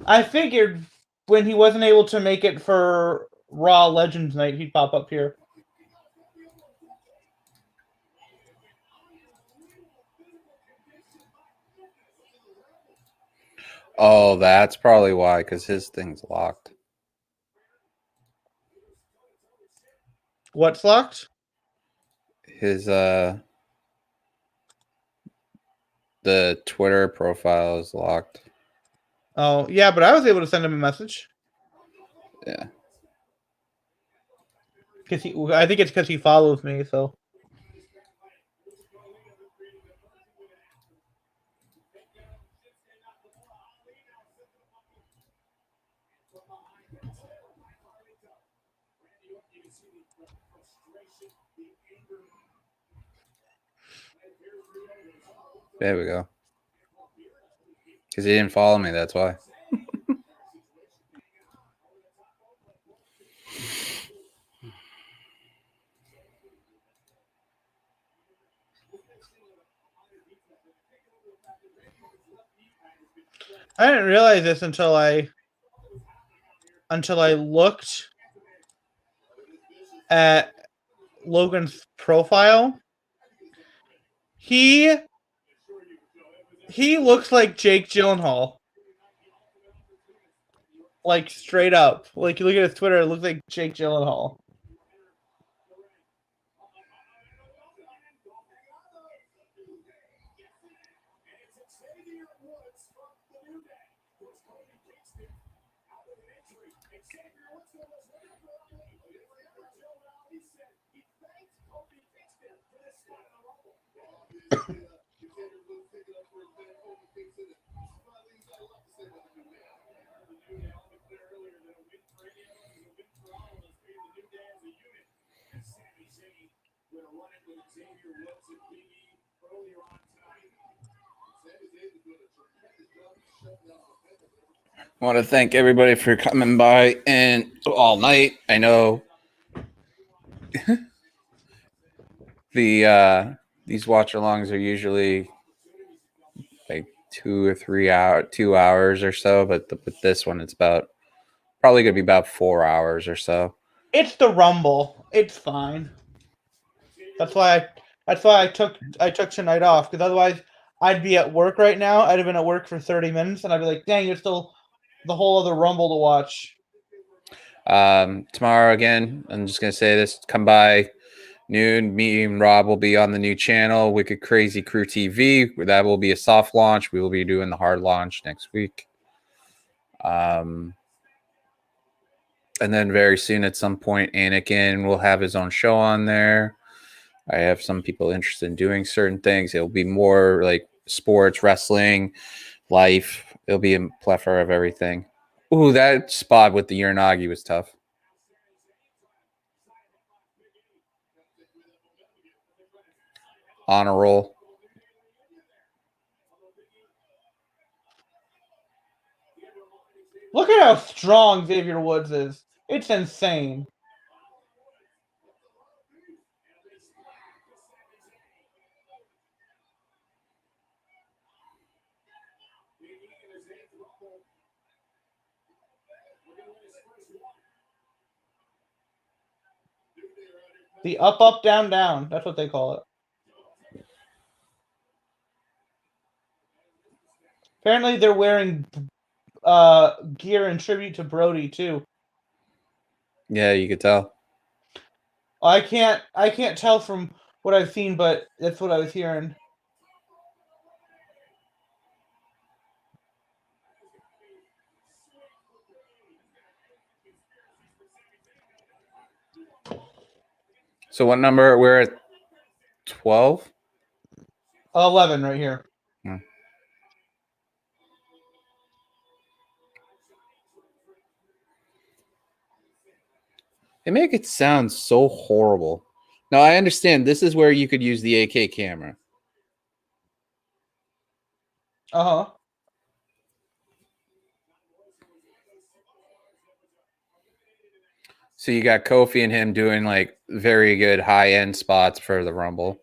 I figured when he wasn't able to make it for Raw Legends Night, he'd pop up here. Oh, that's probably why, because his thing's locked. What's locked? His the Twitter profile is locked. Oh, yeah, but I was able to send him a message. Yeah. I think it's because he follows me, so. There we go. Because he didn't follow me, that's why. I didn't realize this until I looked at Logan's profile. He looks like Jake Gyllenhaal. Like straight up. Like you look at his Twitter, it looks like Jake Gyllenhaal. I want to thank everybody for coming by and all night. I know these watch-alongs are usually like 2 hours or so, but with this one, it's probably gonna be about 4 hours or so. It's the Rumble. It's fine. That's why I took tonight off, because otherwise I'd be at work right now. I'd have been at work for 30 minutes, and I'd be like, dang, it's still the whole other Rumble to watch. Tomorrow again, I'm just gonna say this: come by noon. Me and Rob will be on the new channel, Wicked Crazy Crew TV. That will be a soft launch. We will be doing the hard launch next week. And then very soon, at some point, Anakin will have his own show on there. I have some people interested in doing certain things. It'll be more like sports, wrestling, life. It'll be a plethora of everything. Ooh, that spot with the Uranagi was tough. On a roll. Look at how strong Xavier Woods is. It's insane. The up, up, down, down. That's what they call it. Apparently, they're wearing gear in tribute to Brody too. Yeah, you could tell. I can't tell from what I've seen, but that's what I was hearing. So what number? We're at 12? 11 right here. They make it sound so horrible. Now, I understand this is where you could use the AK camera. Uh-huh. So you got Kofi and him doing like very good high-end spots for the Rumble.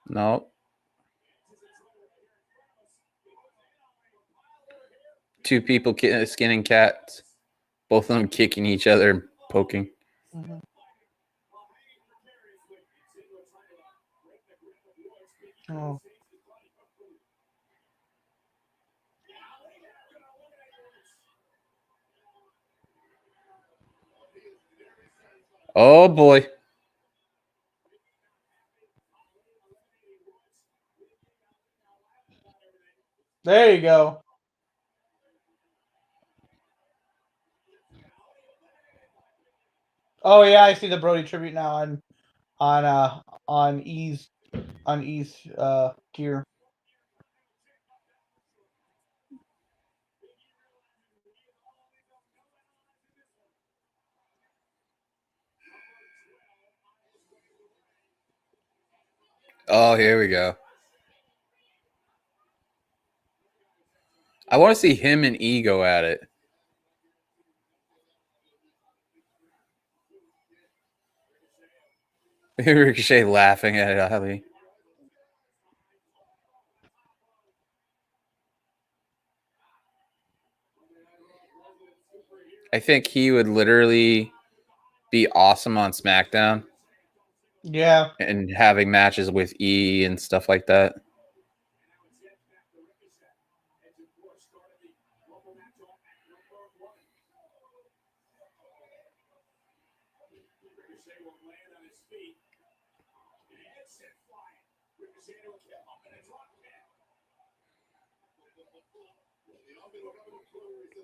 No. Two people skinning cats. Both of them kicking each other and poking. Mm-hmm. Oh. Oh, boy. There you go. Oh yeah, I see the Brody tribute now on on E's gear. Oh, here we go. I want to see him and E go at it. Ricochet laughing at it, Ali. I think he would literally be awesome on SmackDown Yeah. and having matches with E and stuff like that.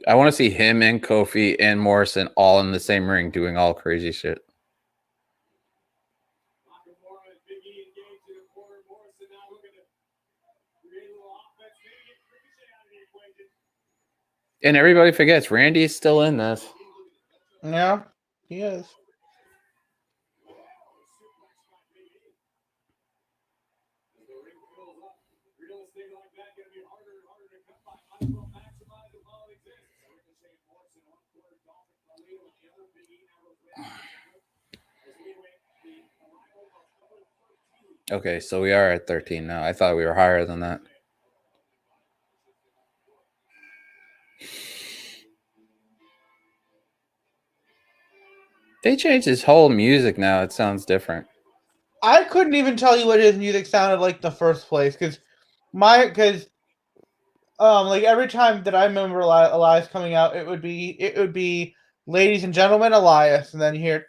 I want to see him and Kofi and Morrison all in the same ring doing all crazy shit. And everybody forgets Randy's still in this. Yeah, he is. Okay, so we are at 13 now. I thought we were higher than that. They changed his whole music now. It sounds different. I couldn't even tell you what his music sounded like in the first place because like every time that I remember Elias coming out, it would be ladies and gentlemen Elias, and then you hear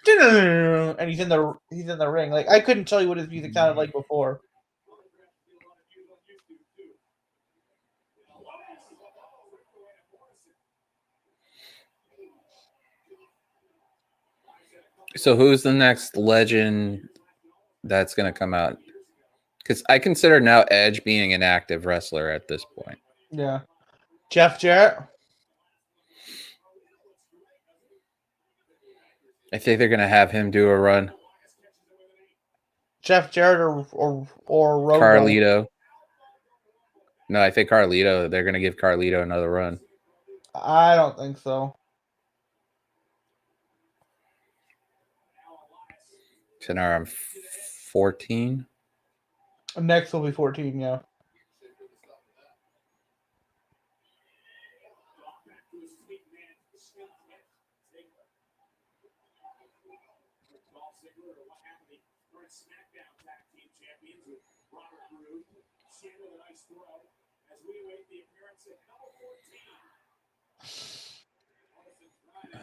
and he's in the ring. Like I couldn't tell you what his music sounded like before. So who's the next legend that's going to come out? Because I consider now Edge being an active wrestler at this point. Yeah, Jeff Jarrett. I think they're going to have him do a run. Jeff Jarrett or Rogo. Carlito. No, I think Carlito. They're going to give Carlito another run. I don't think so. So now I'm 14. Next will be 14. Yeah.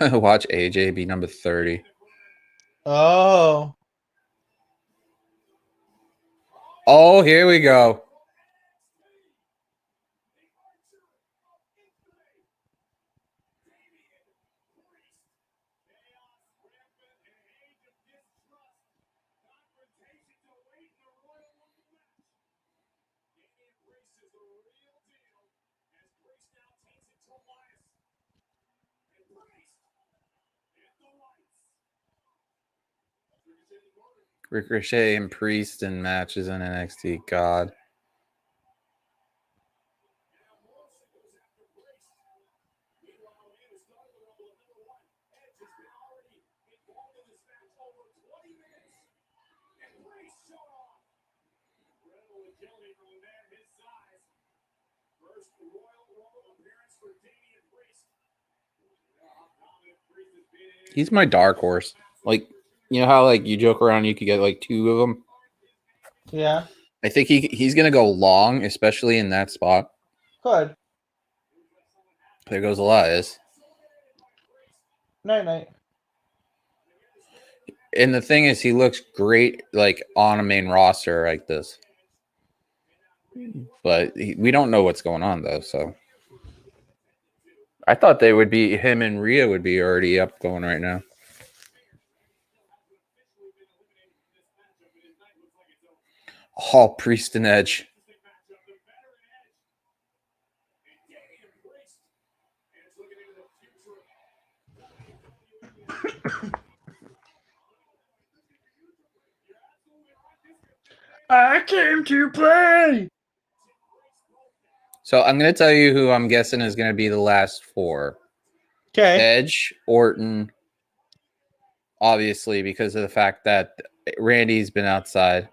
Watch AJ be number 30. Oh. Oh, here we go. Ricochet and Priest in matches in NXT. God. He's my dark horse. Like, you know how like you joke around, you could get like 2 of them. Yeah. I think he's gonna go long, especially in that spot. Good. There goes Elias. Night. And the thing is, he looks great like on a main roster like this. But we don't know what's going on though. So I thought they would be him and Rhea would be already up going right now. Oh, Priest and Edge. I came to play. So I'm going to tell you who I'm guessing is going to be the last four. Okay. Edge, Orton, obviously, because of the fact that Randy's been outside.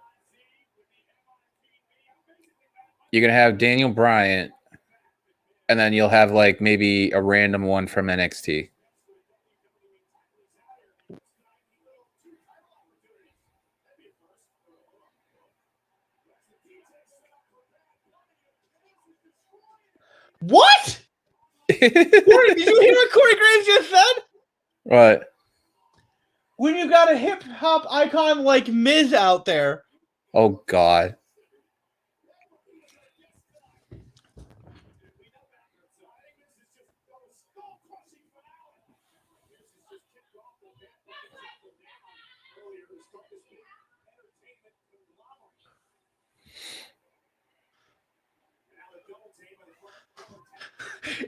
You're going to have Daniel Bryan, and then you'll have like maybe a random one from NXT. What? Corey, did you hear what Corey Graves just said? What? When you got a hip hop icon like Miz out there. Oh, God.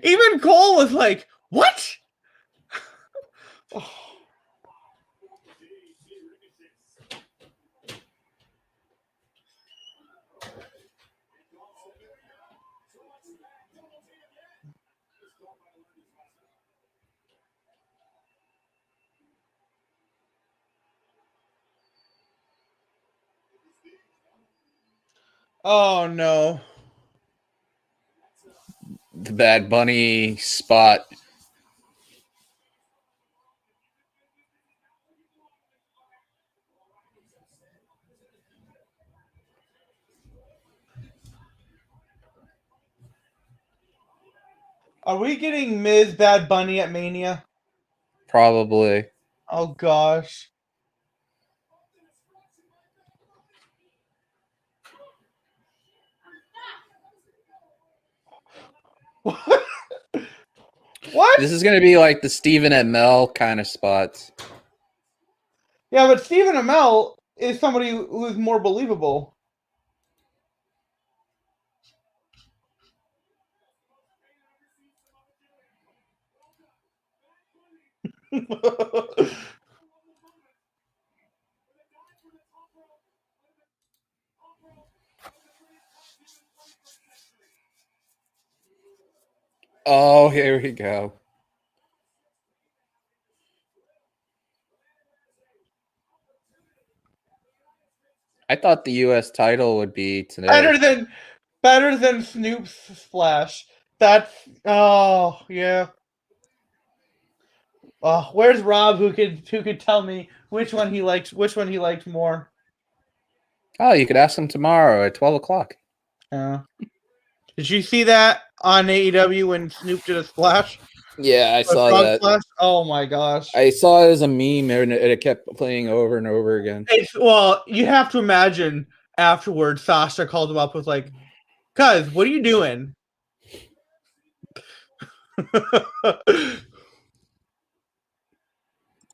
Even Cole was like, what? Oh. Oh no. The Bad Bunny spot. Are we getting Miz Bad Bunny at Mania? Probably. Oh gosh. What? This is going to be like the Stephen Amell kind of spots. Yeah, but Stephen Amell is somebody who's more believable. Oh, here we go. I thought the U.S. title would be today. better than Snoop's splash. That's yeah. Where's Rob who could tell me which one he liked more? Oh, you could ask him tomorrow at 12 o'clock. Did you see that on AEW when Snoop did a splash? Yeah, I A saw frog that. splash? Oh my gosh. I saw it as a meme and it kept playing over and over again. Well, you have to imagine afterwards Sasha called him up with like, "Cuz, what are you doing?"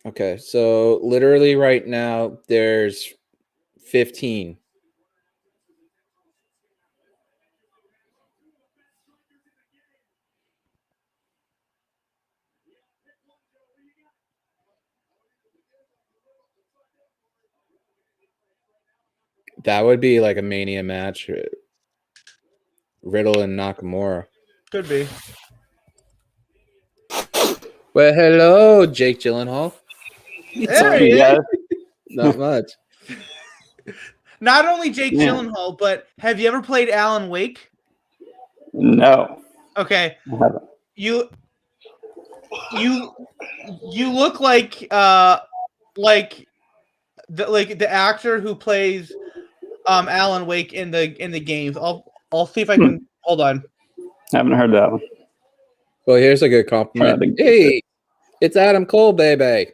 Okay, so literally right now there's 15. That would be like a Mania match. Riddle and Nakamura. Could be. Well, hello, Jake Gyllenhaal. There he is. Not much. Not only Jake Yeah. Gyllenhaal, but have you ever played Alan Wake? No. Okay. I haven't. You look like the actor who plays Alan Wake in the games. I'll see if I can hold on. Haven't heard that one. Well, here's a good compliment. Hey, it's Adam Cole, baby.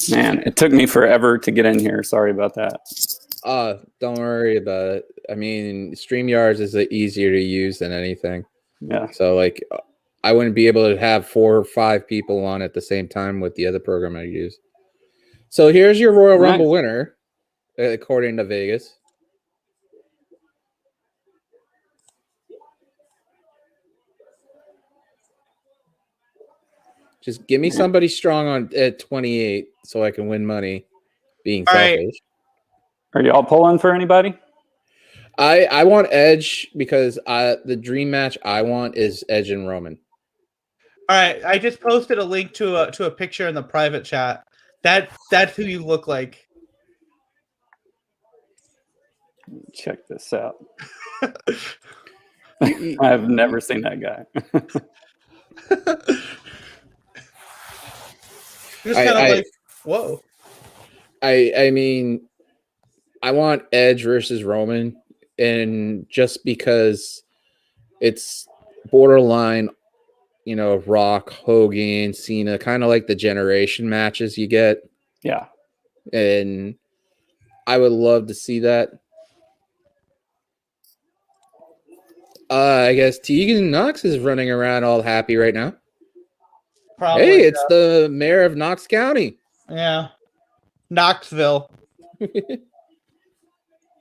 Man, it took me forever to get in here. Sorry about that. Don't worry about it. I mean, StreamYards is easier to use than anything. Yeah. So, like, I wouldn't be able to have 4 or 5 people on at the same time with the other program I use. So here's your Royal Nice. Rumble winner, according to Vegas. Just give me somebody strong on at 28 so I can win money. Being All right. selfish. Are y'all pulling for anybody? I want Edge because the dream match I want is Edge and Roman. All right, I just posted a link to a picture in the private chat. That's who you look like. Check this out. I've never seen that guy. Just kind of like, whoa. I mean, I want Edge versus Roman, and just because it's borderline, Rock, Hogan, Cena, kind of like the generation matches you get. Yeah. And I would love to see that. I guess Tegan Knox is running around all happy right now. Probably, hey, it's the mayor of Knox County. Yeah. Knoxville.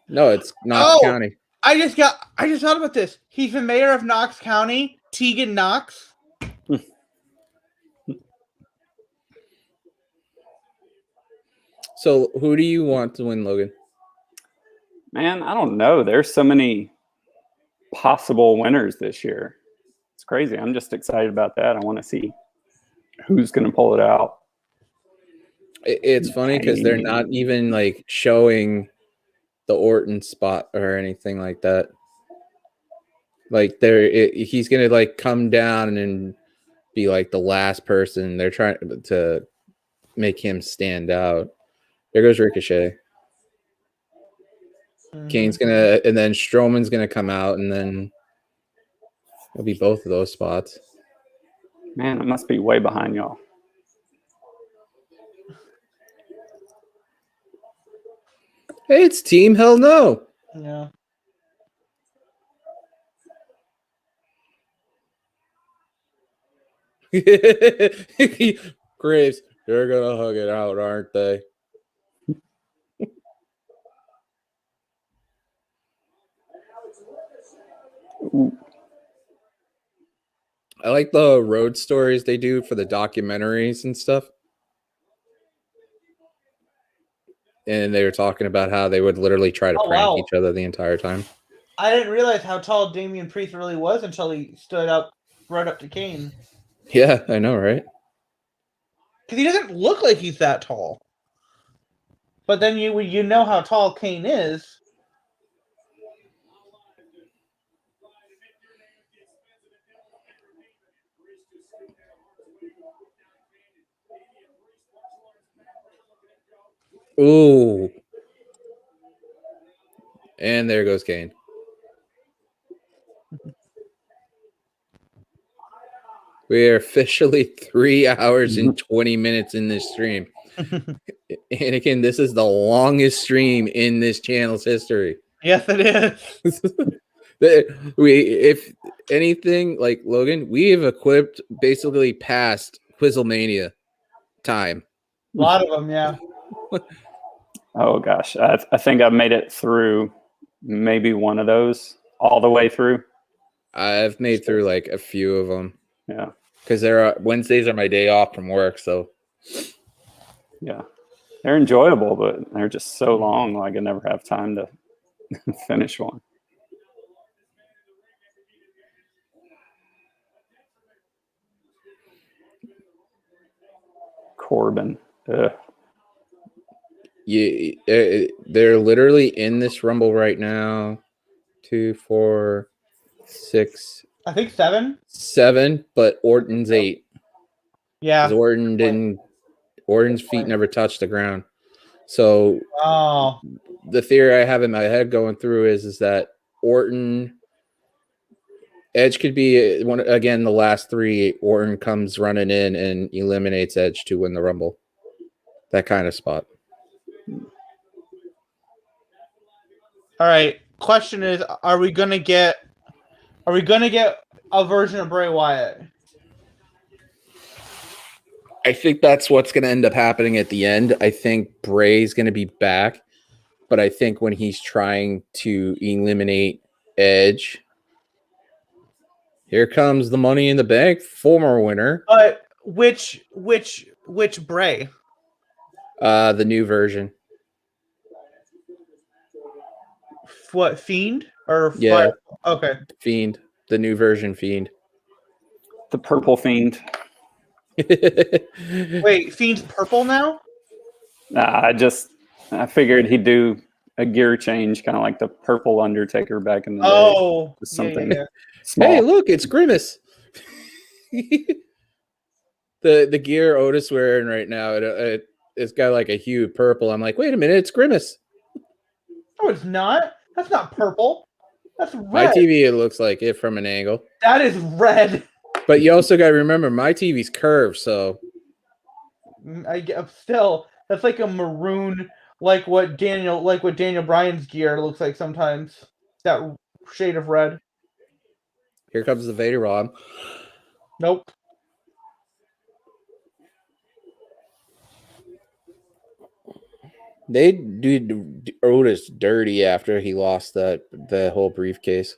No, it's Knox County. I just thought about this. He's the mayor of Knox County, Tegan Knox. So who do you want to win, Logan? Man, I don't know. There's so many possible winners this year. It's crazy. I'm just excited about that. I want to see who's going to pull it out. It's funny because they're not even like showing the Orton spot or anything like that. Like he's gonna like come down and be like the last person. They're trying to make him stand out. There goes Ricochet. Kane's gonna, and then Strowman's gonna come out, and then it'll be both of those spots. Man, it must be way behind y'all. Hey, it's Team Hell No. Yeah. Graves, they're gonna hug it out, aren't they? I like the road stories they do for the documentaries and stuff. And they were talking about how they would literally try to prank each other the entire time. I didn't realize how tall Damian Priest really was until he stood up right up to Kane. Yeah, I know, right? Because he doesn't look like he's that tall. But then you know how tall Kane is. Ooh. And there goes Kane. We are officially 3 hours and 20 minutes in this stream. Anakin, this is the longest stream in this channel's history. Yes, it is. If anything, like Logan, we have equipped basically past Quizzlemania time. A lot of them, yeah. Oh gosh, I think I've made it through maybe one of those all the way through. I've made through like a few of them. Yeah, because Wednesdays are my day off from work, so yeah, they're enjoyable, but they're just so long. Like I never have time to finish one. Corbin. Ugh. Yeah, they're literally in this Rumble right now. 2, 4, 6. I think 7. 7, but Orton's 8. Yeah. Orton's feet never touched the ground. So the theory I have in my head going through is that Edge could be the last 3. Orton comes running in and eliminates Edge to win the Rumble. That kind of spot. All right. Question is, are we gonna get a version of Bray Wyatt? I think that's what's going to end up happening at the end. I think Bray's going to be back, but I think when he's trying to eliminate Edge, here comes the Money in the Bank former winner, But which Bray? the new version. What, Fiend or Yeah. Okay. Fiend, the new version Fiend. The purple fiend. Wait, Fiend's purple now? Nah, I figured he'd do a gear change, kind of like the purple Undertaker back in the day. Oh, Just yeah, something yeah. small. Hey, look, it's Grimace. the gear Otis wearing right now, it's got like a hue of purple. I'm like, wait a minute, it's Grimace. No, it's not. That's not purple. That's red. My TV, it looks like it from an angle. That is red. But you also got to remember, my TV's curved, so Still, that's like a maroon, like what Daniel Bryan's gear looks like sometimes. That shade of red. here comes the Vader Rob. Nope. They do Otis dirty after he lost the whole briefcase.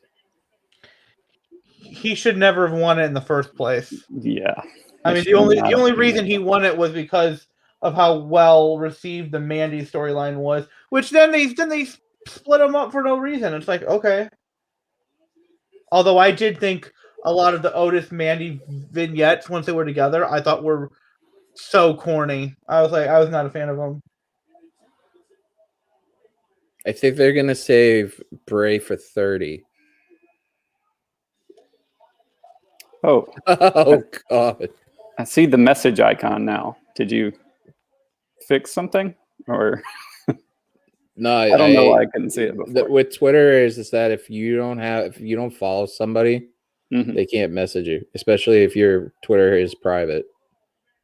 He should never have won it in the first place. Yeah. I mean, the only reason he won it was because of how well received the Mandy storyline was. Which then they split them up for no reason. It's like, okay. Although I did think a lot of the Otis Mandy vignettes once they were together, I thought were so corny. I was not a fan of them. I think they're gonna save Bray for 30. Oh, Oh God! I see the message icon now. Did you fix something? Or No, I don't know why I couldn't see it before. With Twitter is that if you don't follow somebody, Mhm. they can't message you, especially if your Twitter is private.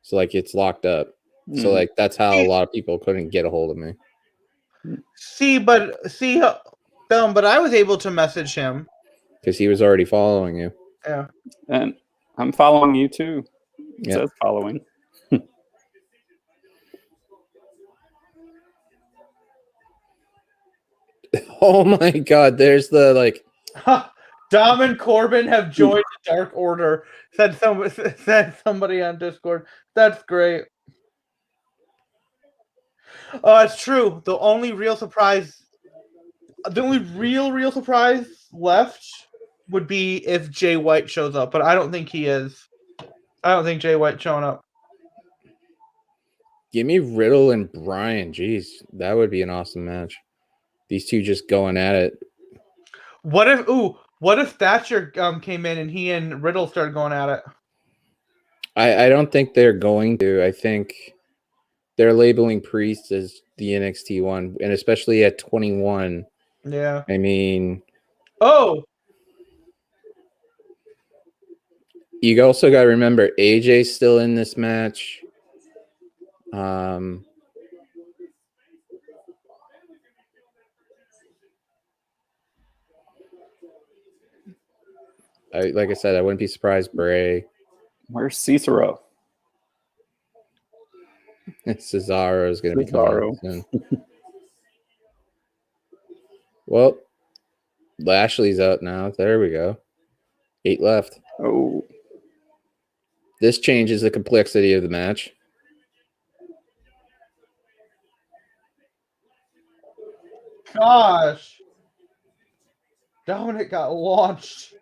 So like it's locked up. So Mhm. like that's how a lot of people couldn't get a hold of me. But I was able to message him. Because he was already following you. Yeah. And I'm following you too. It Yeah. says following. Oh my God! There's the like. Dom and Corbin have joined the Dark Order. Said somebody on Discord. That's great. It's true. The only real surprise left would be if Jay White shows up, but I don't think he is. I don't think Jay White's showing up. Give me Riddle and Bryan. Jeez, that would be an awesome match. These two just going at it. What if Thatcher came in and he and Riddle started going at it? I don't think they're going to. I think they're labeling Priest as the NXT one, and especially at 21. Yeah. I mean, you also got to remember AJ's still in this match. Like I said, I wouldn't be surprised. Bray. Where's Cicero? Cesaro is going to be coming up soon. Well, Lashley's out now. There we go. 8 left. Oh, This changes the complexity of the match. Gosh. Dominic got launched.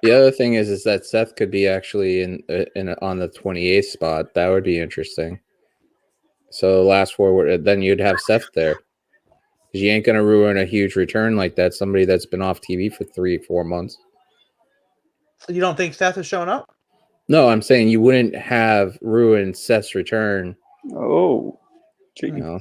The other thing is that Seth could be actually in on the 28th spot. That would be interesting. So last four, then you'd have Seth there. Because you ain't gonna ruin a huge return like that. Somebody that's been off TV for 3-4 months. You don't think Seth is showing up? No, I'm saying you wouldn't have ruined Seth's return. oh, You know.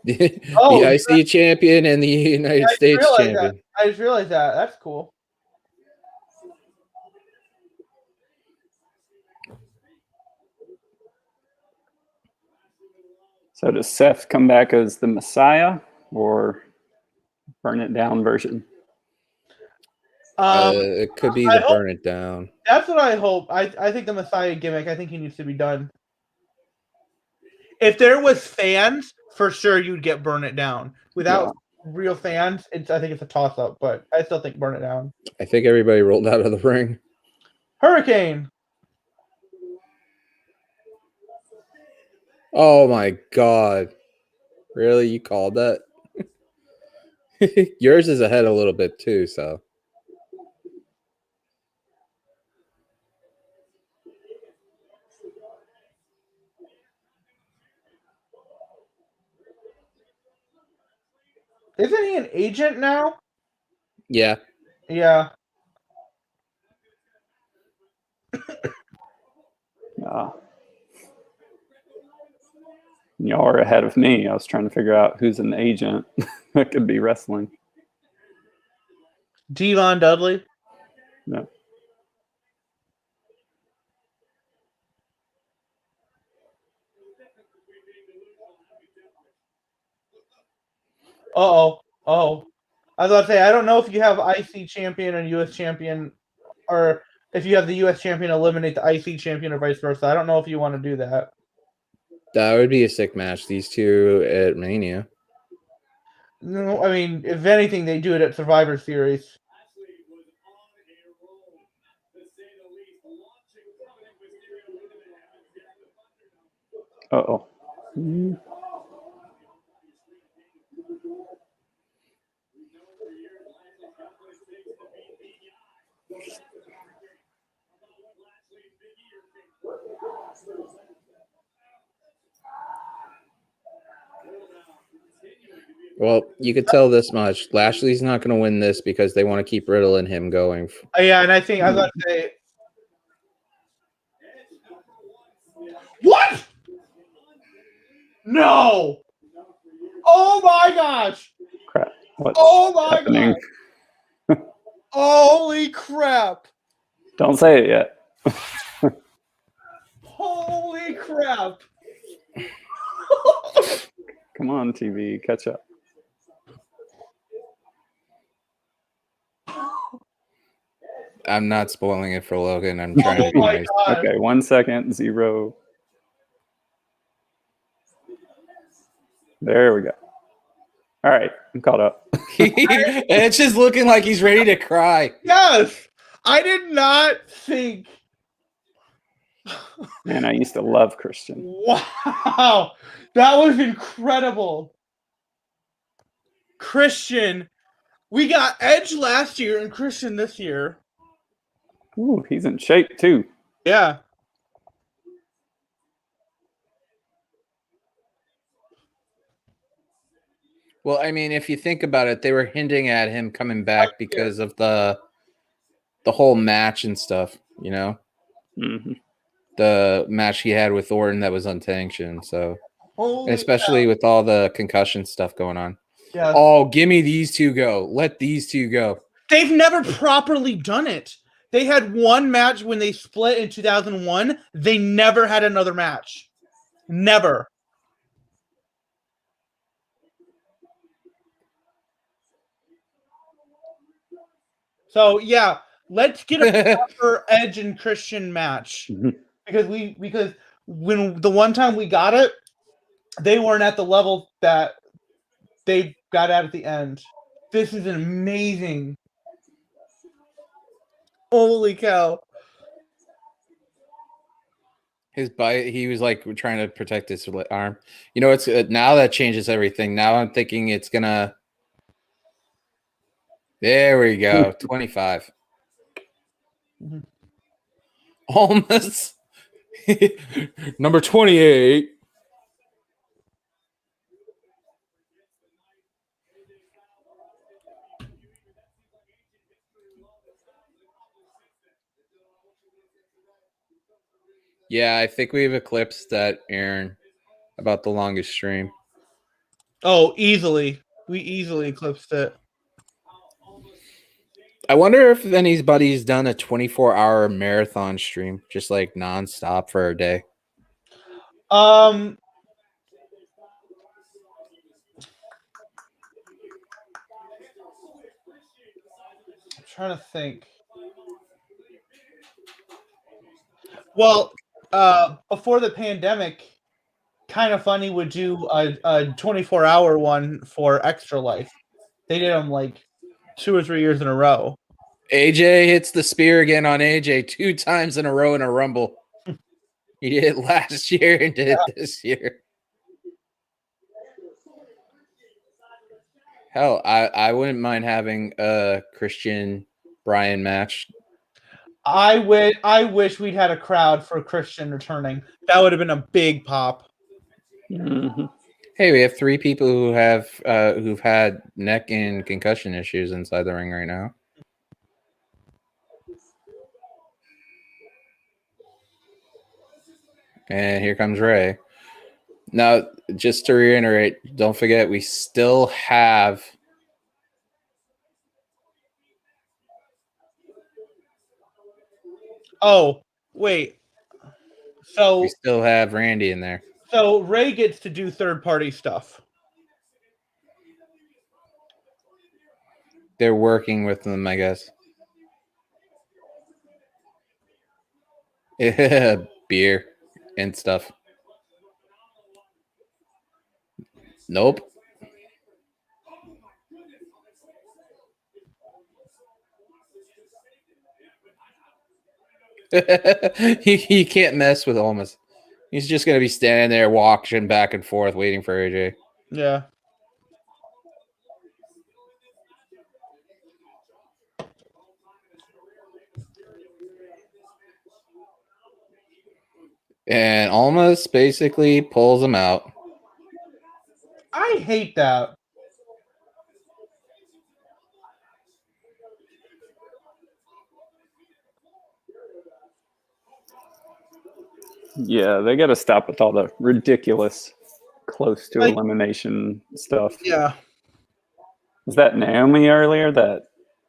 The IC champion and the United States champion. I just realized that. That's cool. So does Seth come back as the Messiah or burn it down version? It could be I the hope- burn it down. That's what I hope. I think the Messiah gimmick, I think he needs to be done. If there was fans, for sure you'd get burn it down. Without real fans, I think it's a toss up, but I still think burn it down. I think everybody rolled out of the ring. Hurricane. Oh my god. Really? You called that? Yours is ahead a little bit too, so. Isn't he an agent now? Yeah. Yeah. Y'all are ahead of me. I was trying to figure out who's an agent that could be wrestling. Devon Dudley. No. Oh. I was about to say, I don't know if you have IC champion and US champion, or if you have the US champion eliminate the IC champion or vice versa. I don't know if you want to do that. That would be a sick match. These two at Mania. No, I mean, if anything, they do it at Survivor Series. Uh-oh. Well, you could tell this much. Lashley's not going to win this because they want to keep Riddle and him going. Yeah, and I think I was about to say. What? No! Oh my gosh! Crap. What's Oh my happening? god! Holy crap! Don't say it yet. Holy crap! Come on, TV. Catch up. I'm not spoiling it for Logan. I'm trying to be my nice. god! Okay, 1 second. 0. There we go. All right, I'm caught up. It's just looking like he's ready to cry. Yes! I did not think. Man, I used to love Christian. Wow! That was incredible. Christian. We got Edge last year and Christian this year. Ooh, he's in shape too. Yeah. Well, I mean, if you think about it, they were hinting at him coming back because of the whole match and stuff, you know? Mm-hmm. The match he had with Orton that was unsanctioned, so Holy especially with all the concussion stuff going on. yeah. Oh, give me these two go. Let these two go. They've never properly done it. They had one match when they split in 2001. They never had another match. Never. So yeah, let's get a proper Edge and Christian match. Because when the one time we got it, they weren't at the level that they got at the end. This is amazing. Holy cow. His bite, he was like trying to protect his arm. You know, it's now that changes everything. Now I'm thinking it's gonna. There we go. 25. Almost. Number 28. Yeah, I think we've eclipsed that, Aaron, about the longest stream. Oh, easily. We easily eclipsed it. I wonder if anybody's done a 24-hour marathon stream, just like nonstop for a day. trying to think. Well, before the pandemic, Kind of Funny would do a 24-hour one for Extra Life. They did them like 2 or 3 years in a row. AJ hits the spear again on AJ 2 times in a row in a Rumble. He did it last year and did it this year. Hell, I wouldn't mind having a Christian Brian match. I wish we'd had a crowd for Christian returning. That would have been a big pop. Mm-hmm. Hey, we have 3 people who have who've had neck and concussion issues inside the ring right now. And here comes Ray. Now, just to reiterate, don't forget we still have Oh, wait. we still have Randy in there. So Ray gets to do third-party stuff. They're working with them, I guess. Beer and stuff. Nope. he can't mess with Almas. He's just going to be standing there walking back and forth waiting for AJ. Yeah. And Almas basically pulls him out. I hate that. Yeah, they got to stop with all the ridiculous close to Like- elimination stuff. Yeah. Was that Naomi earlier that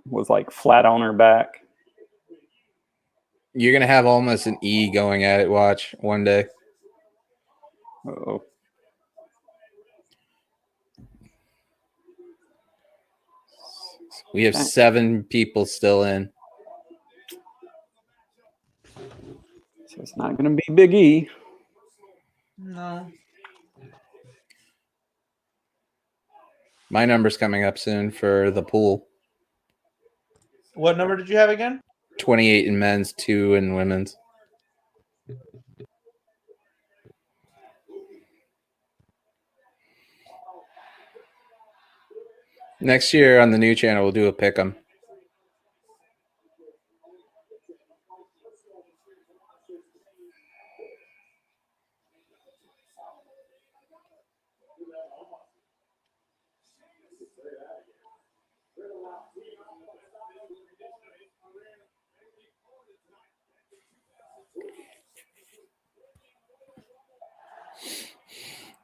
was like flat on her back? You're going to have Almas and E going at it, watch, one day. Oh, We have 7 people still in. so it's not going to be Big E. No. My number's coming up soon for the pool. What number did you have again? 28 in men's, 2 in women's. Next year on the new channel, we'll do a pick 'em.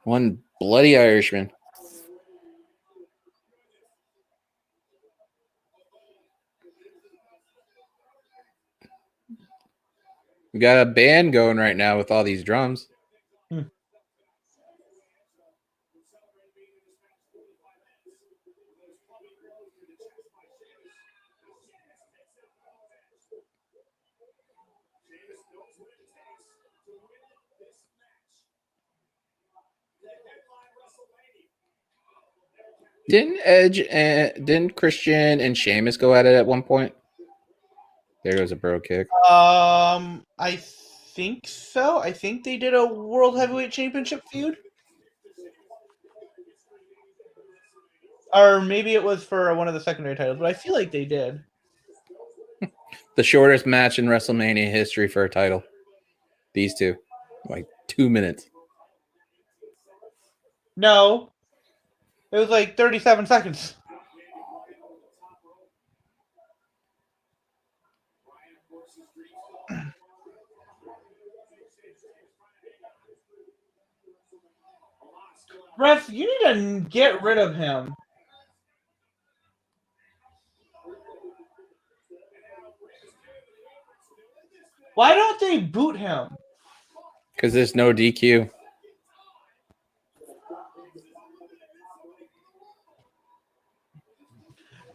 One bloody Irishman. We got a band going right now with all these drums. Didn't Edge and didn't Christian and Sheamus go at it at one point? There goes a bro kick. I think so. I think they did a World Heavyweight Championship feud. Or maybe it was for one of the secondary titles, but I feel like they did. The shortest match in WrestleMania history for a title. These two. Like 2 minutes. No. It was like 37 seconds. Russ, you need to get rid of him. Why don't they boot him? Because there's no DQ.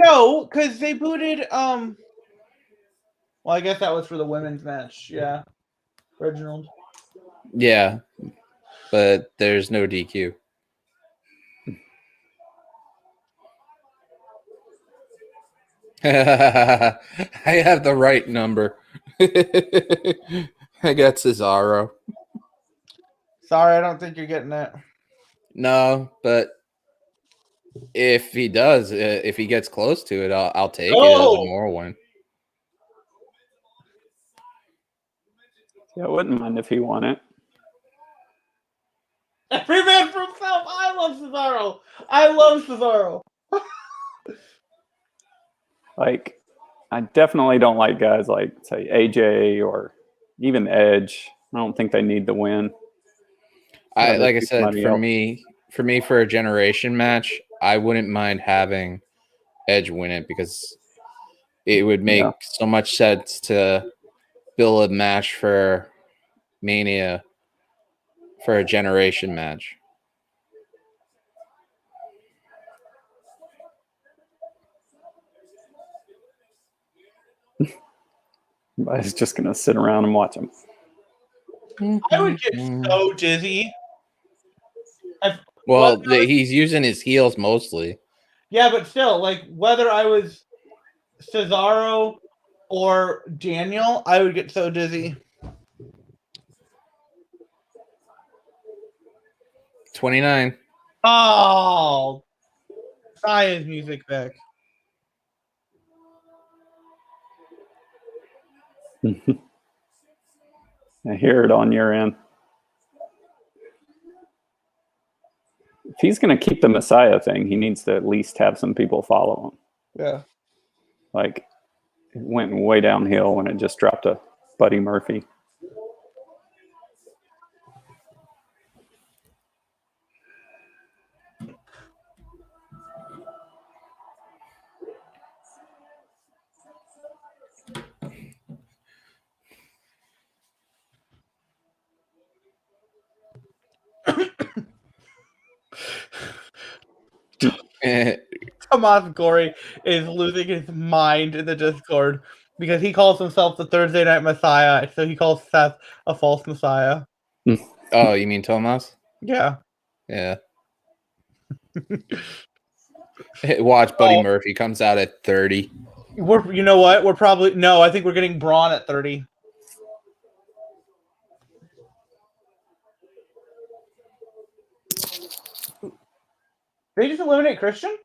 No, because they booted. Well, I guess that was for the women's match. Yeah, Reginald. Yeah, but there's no DQ. I have the right number. I got Cesaro. Sorry, I don't think you're getting it. No, but if he does, if he gets close to it, I'll take it as Oh! a moral win. Yeah, I wouldn't mind if he won it. Every man for himself. I love Cesaro. I love Cesaro. Like, I definitely don't like guys like, say, AJ or even Edge. I don't think they need the win. Like I said, somebody for else. me, for a generation match, I wouldn't mind having Edge win it because it would make so much sense to build a match for Mania for a generation match. I was just gonna sit around and watch him. I would get so dizzy. Well, he's using his heels mostly. Yeah, but still, like whether I was Cesaro or Daniel, I would get so dizzy. 29. Oh, Sia's music back. I hear it on your end. If he's going to keep the Messiah thing, he needs to at least have some people follow him. Yeah. Like, it went way downhill when it just dropped a Buddy Murphy. Tomas Gory is losing his mind in the Discord because he calls himself the Thursday Night Messiah, so he calls Seth a false Messiah. Oh, you mean Tomas? Yeah. Yeah. Watch Buddy Murphy comes out at 30. You know what? We're probably I think we're getting Braun at 30. Did they just eliminate Christian?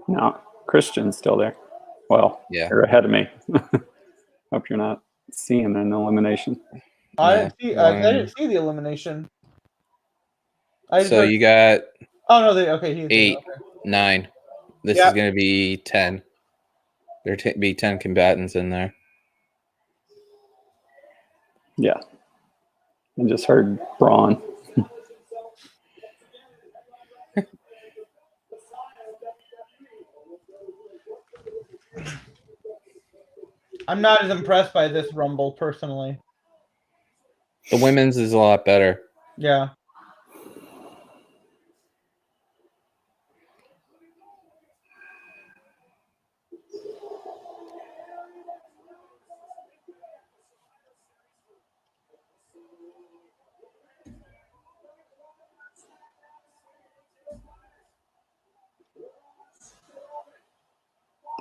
No, Christian's still there. Well, Yeah. you're ahead of me. Hope you're not seeing an elimination. I didn't see the elimination. So you got Oh no, he is 8, okay. 9. This is going to be 10. There'll be 10 combatants in there. Yeah. I just heard Braun. I'm not as impressed by this Rumble personally. The women's is a lot better. Yeah.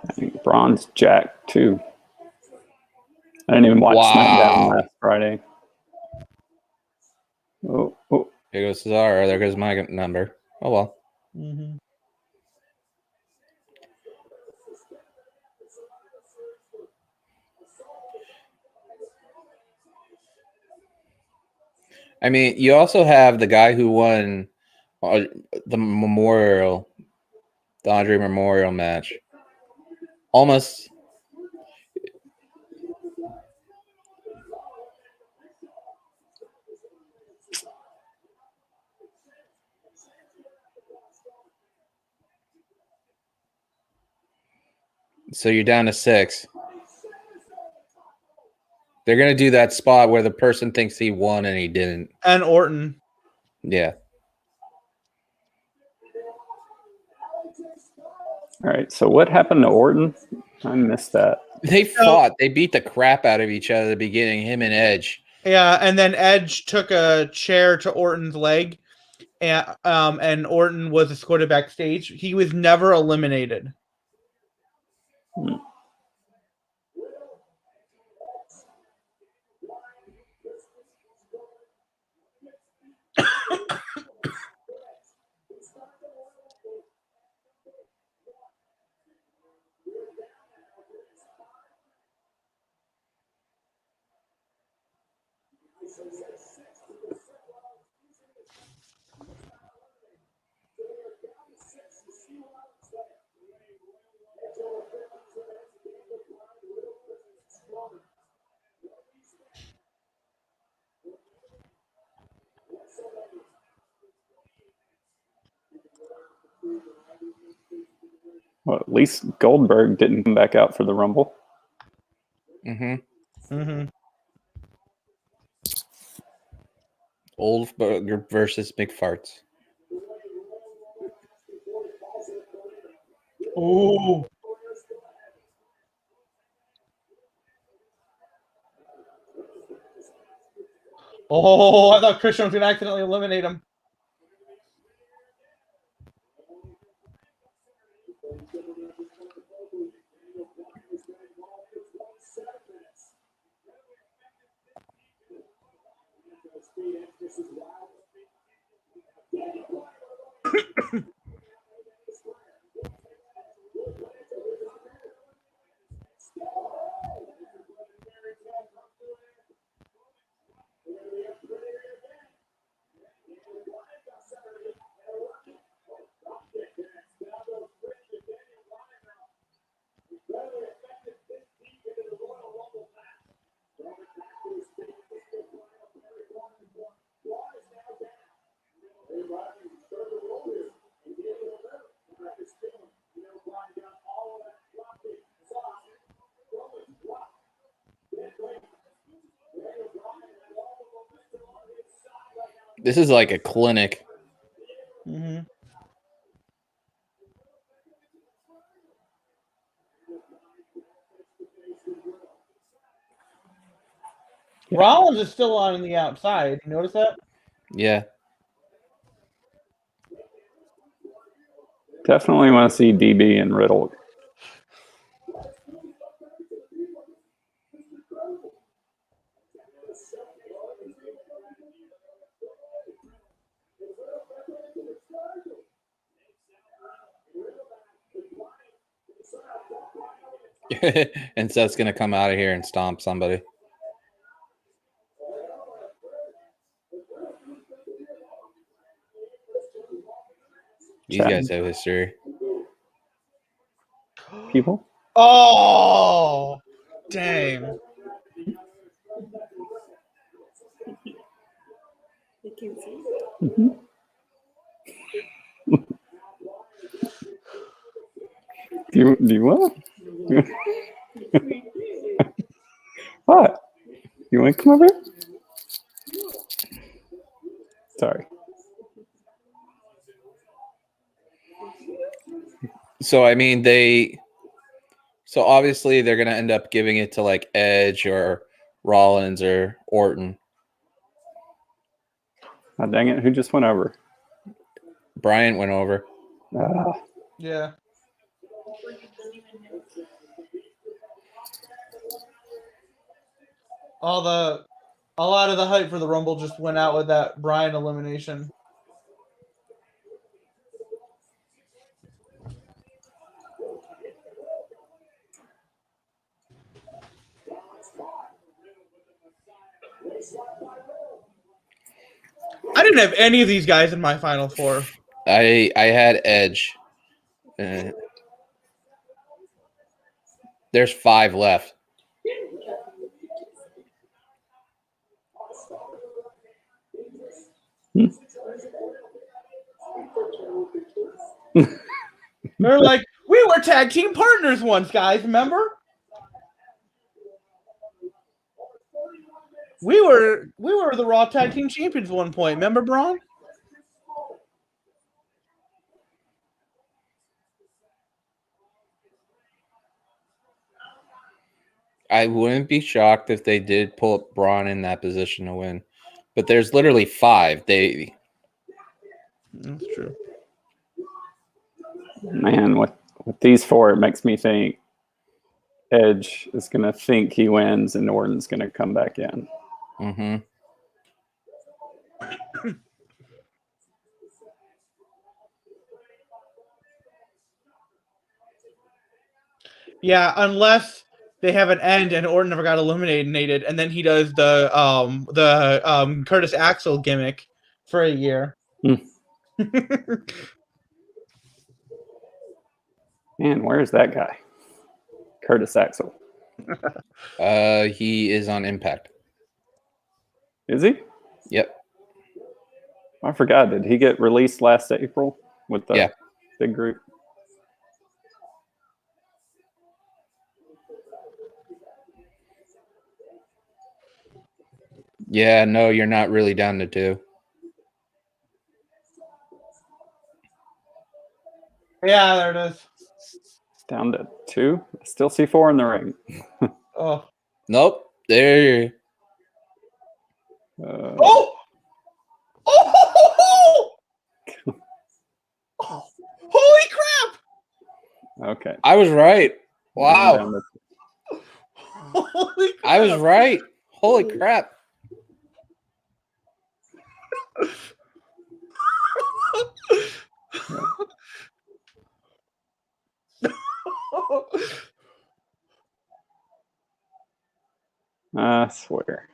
I think Braun's jacked too. I didn't even watch Smackdown last Friday. Oh. Here goes Cesaro. There goes my number. Oh, well. Mm-hmm. I mean, you also have the guy who won the Andre Memorial match. Almost. So you're down to 6. They're gonna do that spot where the person thinks he won and he didn't. And Orton. Yeah. All right. So what happened to Orton? I missed that. They fought. They beat the crap out of each other at the beginning, him and Edge. Yeah, and then Edge took a chair to Orton's leg, and Orton was escorted backstage. He was never eliminated. Well, at least Goldberg didn't come back out for the Rumble. Old Burger versus McFarts. Ooh. Oh, I thought Christian was going to accidentally eliminate him. This is like a clinic. Rollins is still on the outside. You notice that? Yeah. Definitely want to see DB and Riddle. And Seth's gonna come out of here and stomp somebody. These guys have history. People? Oh, dang. Do you want? What? You want to come over here? Sorry. So I mean, so obviously they're gonna end up giving it to like Edge or Rollins or Orton. Oh, dang it! Who just went over? Bryant went over. Yeah. A lot of the hype for the Rumble just went out with that Bryan elimination. I didn't have any of these guys in my final four. I had Edge. There's 5 left. They're like, we were tag team partners once, guys. Remember? We were the Raw tag team champions at one point. Remember, Braun? I wouldn't be shocked if they did pull up Braun in that position to win. But there's literally 5. That's true. Man, with these 4, it makes me think Edge is going to think he wins and Orton's going to come back in. Mm-hmm. Yeah, unless they have an end and Orton never got eliminated, and then he does the Curtis Axel gimmick for a year. Man, where's that guy? Curtis Axel. He is on Impact. Is he? Yep. I forgot. Did he get released last April with the big group? Yeah, no, you're not really down to 2. Yeah, there it is. It's down to 2. I still see 4 in the ring. Oh. Nope. There. Oh! Oh! Oh! Holy crap! Okay. I was right. Wow. Down to- Holy crap. I was right. Holy crap. I swear.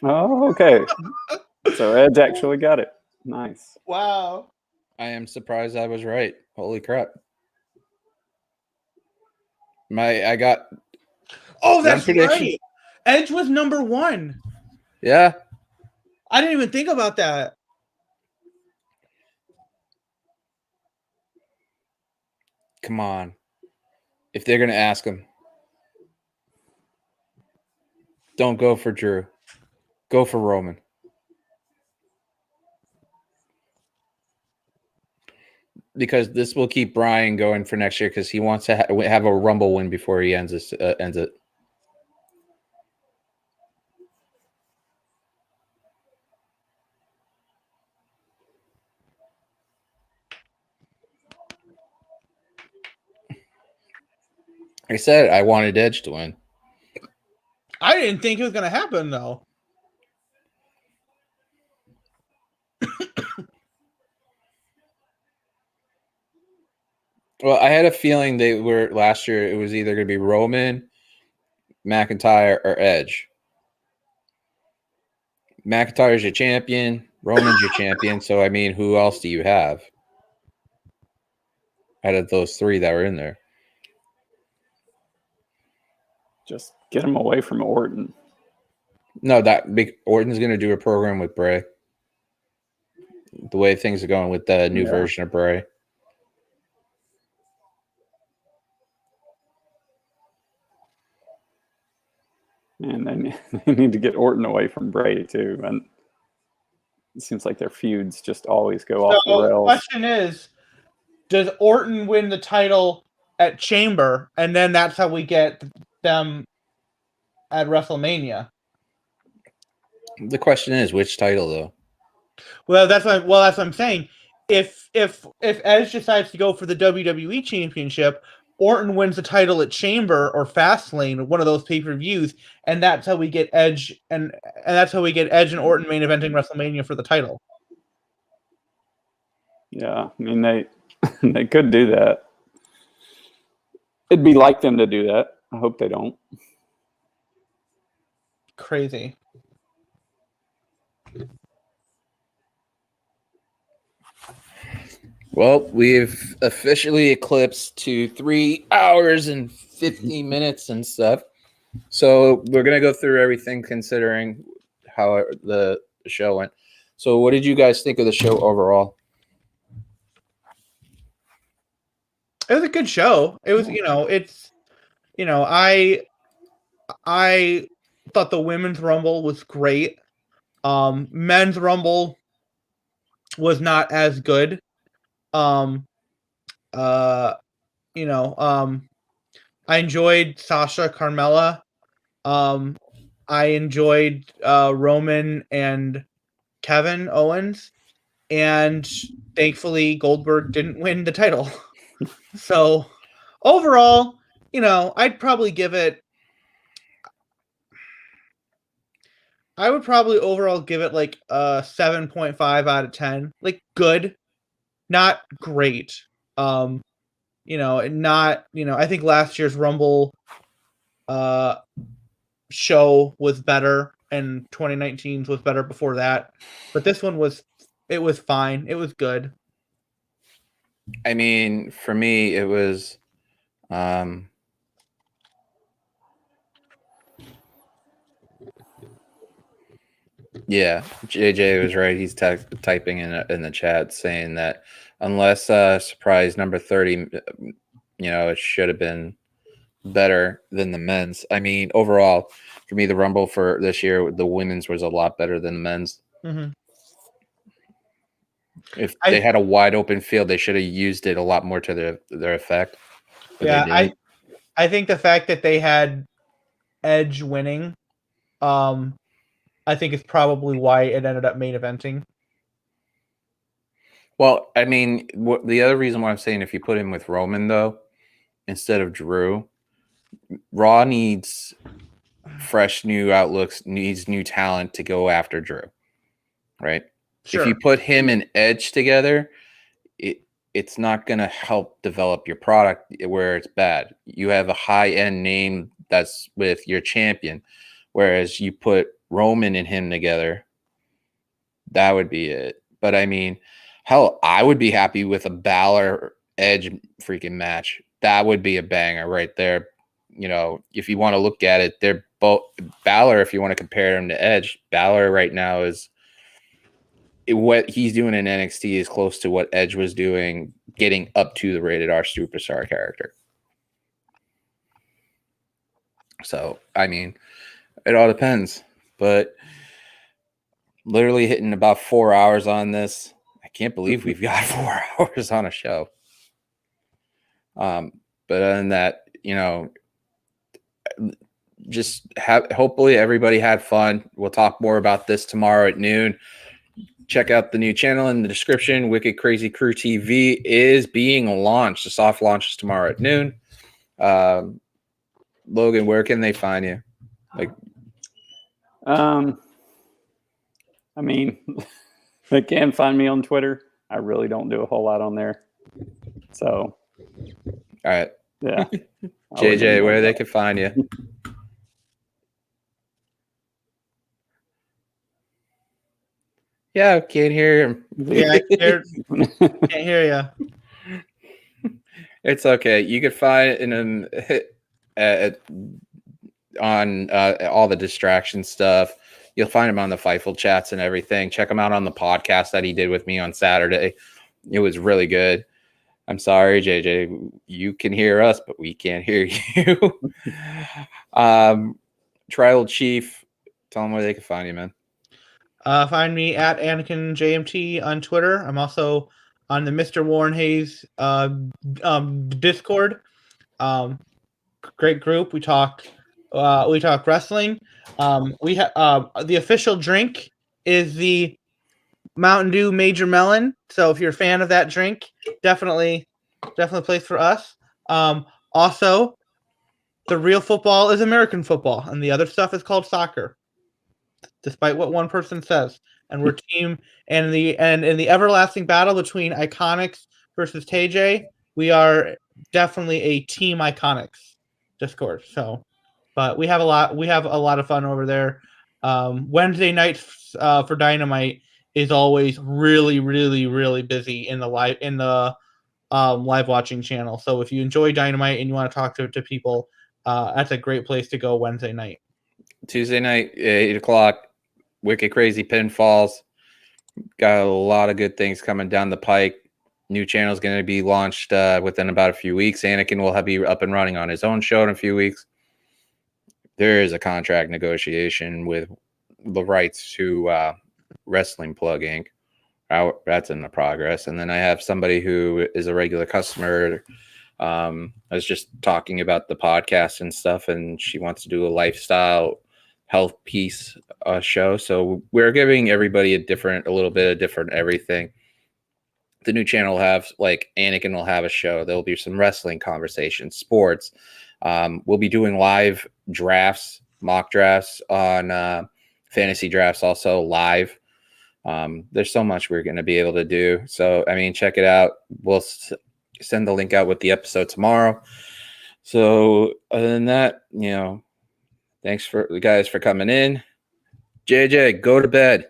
Oh, okay. So Edge actually got it. Nice. Wow. I am surprised I was right. Holy crap. I got Oh, that's prediction. right. Edge was number 1. Yeah. I didn't even think about that. Come on. If they're going to ask him, don't go for Drew. Go for Roman. Because this will keep Brian going for next year because he wants to have a Rumble win before he ends it. I said I wanted Edge to win. I didn't think it was going to happen, though. Well, I had a feeling they were last year. It was either going to be Roman, McIntyre, or Edge. McIntyre's your champion. Roman's your champion. So, I mean, who else do you have out of those 3 that were in there? Just get him away from Orton. No, Orton's going to do a program with Bray. The way things are going with the new version of Bray. And they need to get Orton away from Bray, too. And it seems like their feuds just always go off the rails. The question is, does Orton win the title at Chamber, and then that's how we get them at WrestleMania? The question is, which title, though? Well, that's what I'm saying. If Edge decides to go for the WWE Championship, Orton wins the title at Chamber or Fastlane, one of those pay-per-views, and that's how we get Edge and that's how we get Edge and Orton main eventing WrestleMania for the title. Yeah, I mean they could do that. It'd be like them to do that. I hope they don't. Crazy. Well, we've officially eclipsed to 3 hours and 15 minutes and stuff. So we're going to go through everything considering how the show went. So, what did you guys think of the show overall? It was a good show. It was, I thought the women's rumble was great. Men's rumble was not as good. I enjoyed Sasha Carmella. I enjoyed Roman and Kevin Owens, and thankfully Goldberg didn't win the title. So overall, I'd probably give it. I would probably overall give it like a 7.5 out of 10. Like good, not great. I think last year's Rumble show was better and 2019's was better before that. But this one was fine. It was good. I mean, for me, it was yeah, JJ was right. He's typing in the chat saying that unless surprise number 30, it should have been better than the men's. I mean, overall, for me, the Rumble for this year, the women's was a lot better than the men's. Mm-hmm. If they had a wide open field, they should have used it a lot more to their effect. Yeah, I think the fact that they had Edge winning, I think is probably why it ended up main eventing. Well, I mean, the other reason why I'm saying if you put him with Roman, though, instead of Drew, Raw needs fresh new outlooks, needs new talent to go after Drew, right? Sure. If you put him and Edge together, it's not going to help develop your product where it's bad. You have a high-end name that's with your champion, whereas you put Roman and him together, that would be it. But I mean, hell, I would be happy with a Balor Edge freaking match. That would be a banger right there. If you want to look at it, they're both Balor. If you want to compare him to Edge, Balor right now is what he's doing in NXT is close to what Edge was doing, getting up to the rated R superstar character. So, I mean, it all depends. But literally hitting about 4 hours on this. I can't believe we've got 4 hours on a show. But other than that, just hopefully everybody had fun. We'll talk more about this tomorrow at noon. Check out the new channel in the description. Wicked Crazy Crew TV is being launched. The soft launch is tomorrow at noon. Logan, where can they find you? I mean, they can find me on Twitter. I really don't do a whole lot on there. So, all right. Yeah. JJ, where they can find you? Yeah, can't hear him. Yeah, can't hear you. It's okay. You can find it on all the distraction stuff. You'll find him on the Fightful chats and everything. Check him out on the podcast that he did with me on Saturday. It was really good. I'm sorry, JJ. You can hear us, but we can't hear you. Tribal Chief, tell them where they can find you, man. Find me at Anakin JMT on Twitter. I'm also on the Mr.Warren Hayes Discord. Great group. We talk wrestling. We have the official drink is the Mountain Dew Major Melon. So if you're a fan of that drink, definitely a place for us. Also, the real football is American football, and the other stuff is called soccer. Despite what one person says, and we're team and in the everlasting battle between Iconics versus TJ, we are definitely a team Iconics Discord. So, but we have a lot of fun over there. Wednesday nights for Dynamite is always really, really, really busy in the live watching channel. So if you enjoy Dynamite and you want to talk to people, that's a great place to go Wednesday night. Tuesday night, 8 o'clock, Wicked Crazy Pinfalls. got a lot of good things coming down the pike. New channel is going to be launched within about a few weeks. Anakin will be up and running on his own show in a few weeks. There is a contract negotiation with the rights to Wrestling Plug Inc. That's in the progress. And then I have somebody who is a regular customer. I was just talking about the podcast and stuff, and she wants to do a lifestyle health piece show. So we're giving everybody a little bit of different everything. The new channel will have, like, Anakin will have a show. There'll be some wrestling conversations, sports. We'll be doing live drafts, mock drafts on fantasy drafts, also live. There's so much we're going to be able to do. So, I mean, check it out. We'll send the link out with the episode tomorrow. So, other than that, thanks for the guys for coming in. JJ, go to bed.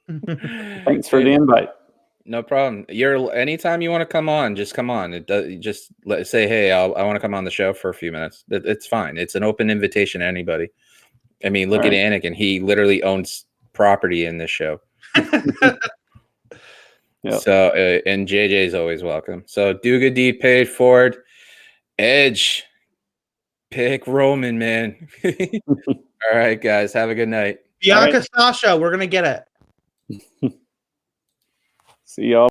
Thanks for the invite. No problem. Anytime you want to come on, just come on. Say, hey, I want to come on the show for a few minutes. It's fine. It's an open invitation to anybody. I mean, look at Anakin. He literally owns property in this show. Yep. So, and JJ is always welcome. So, do good deed, pay it forward. Edge, pick Roman, man. All right, guys, have a good night. Bianca Sasha, we're gonna get it. See y'all.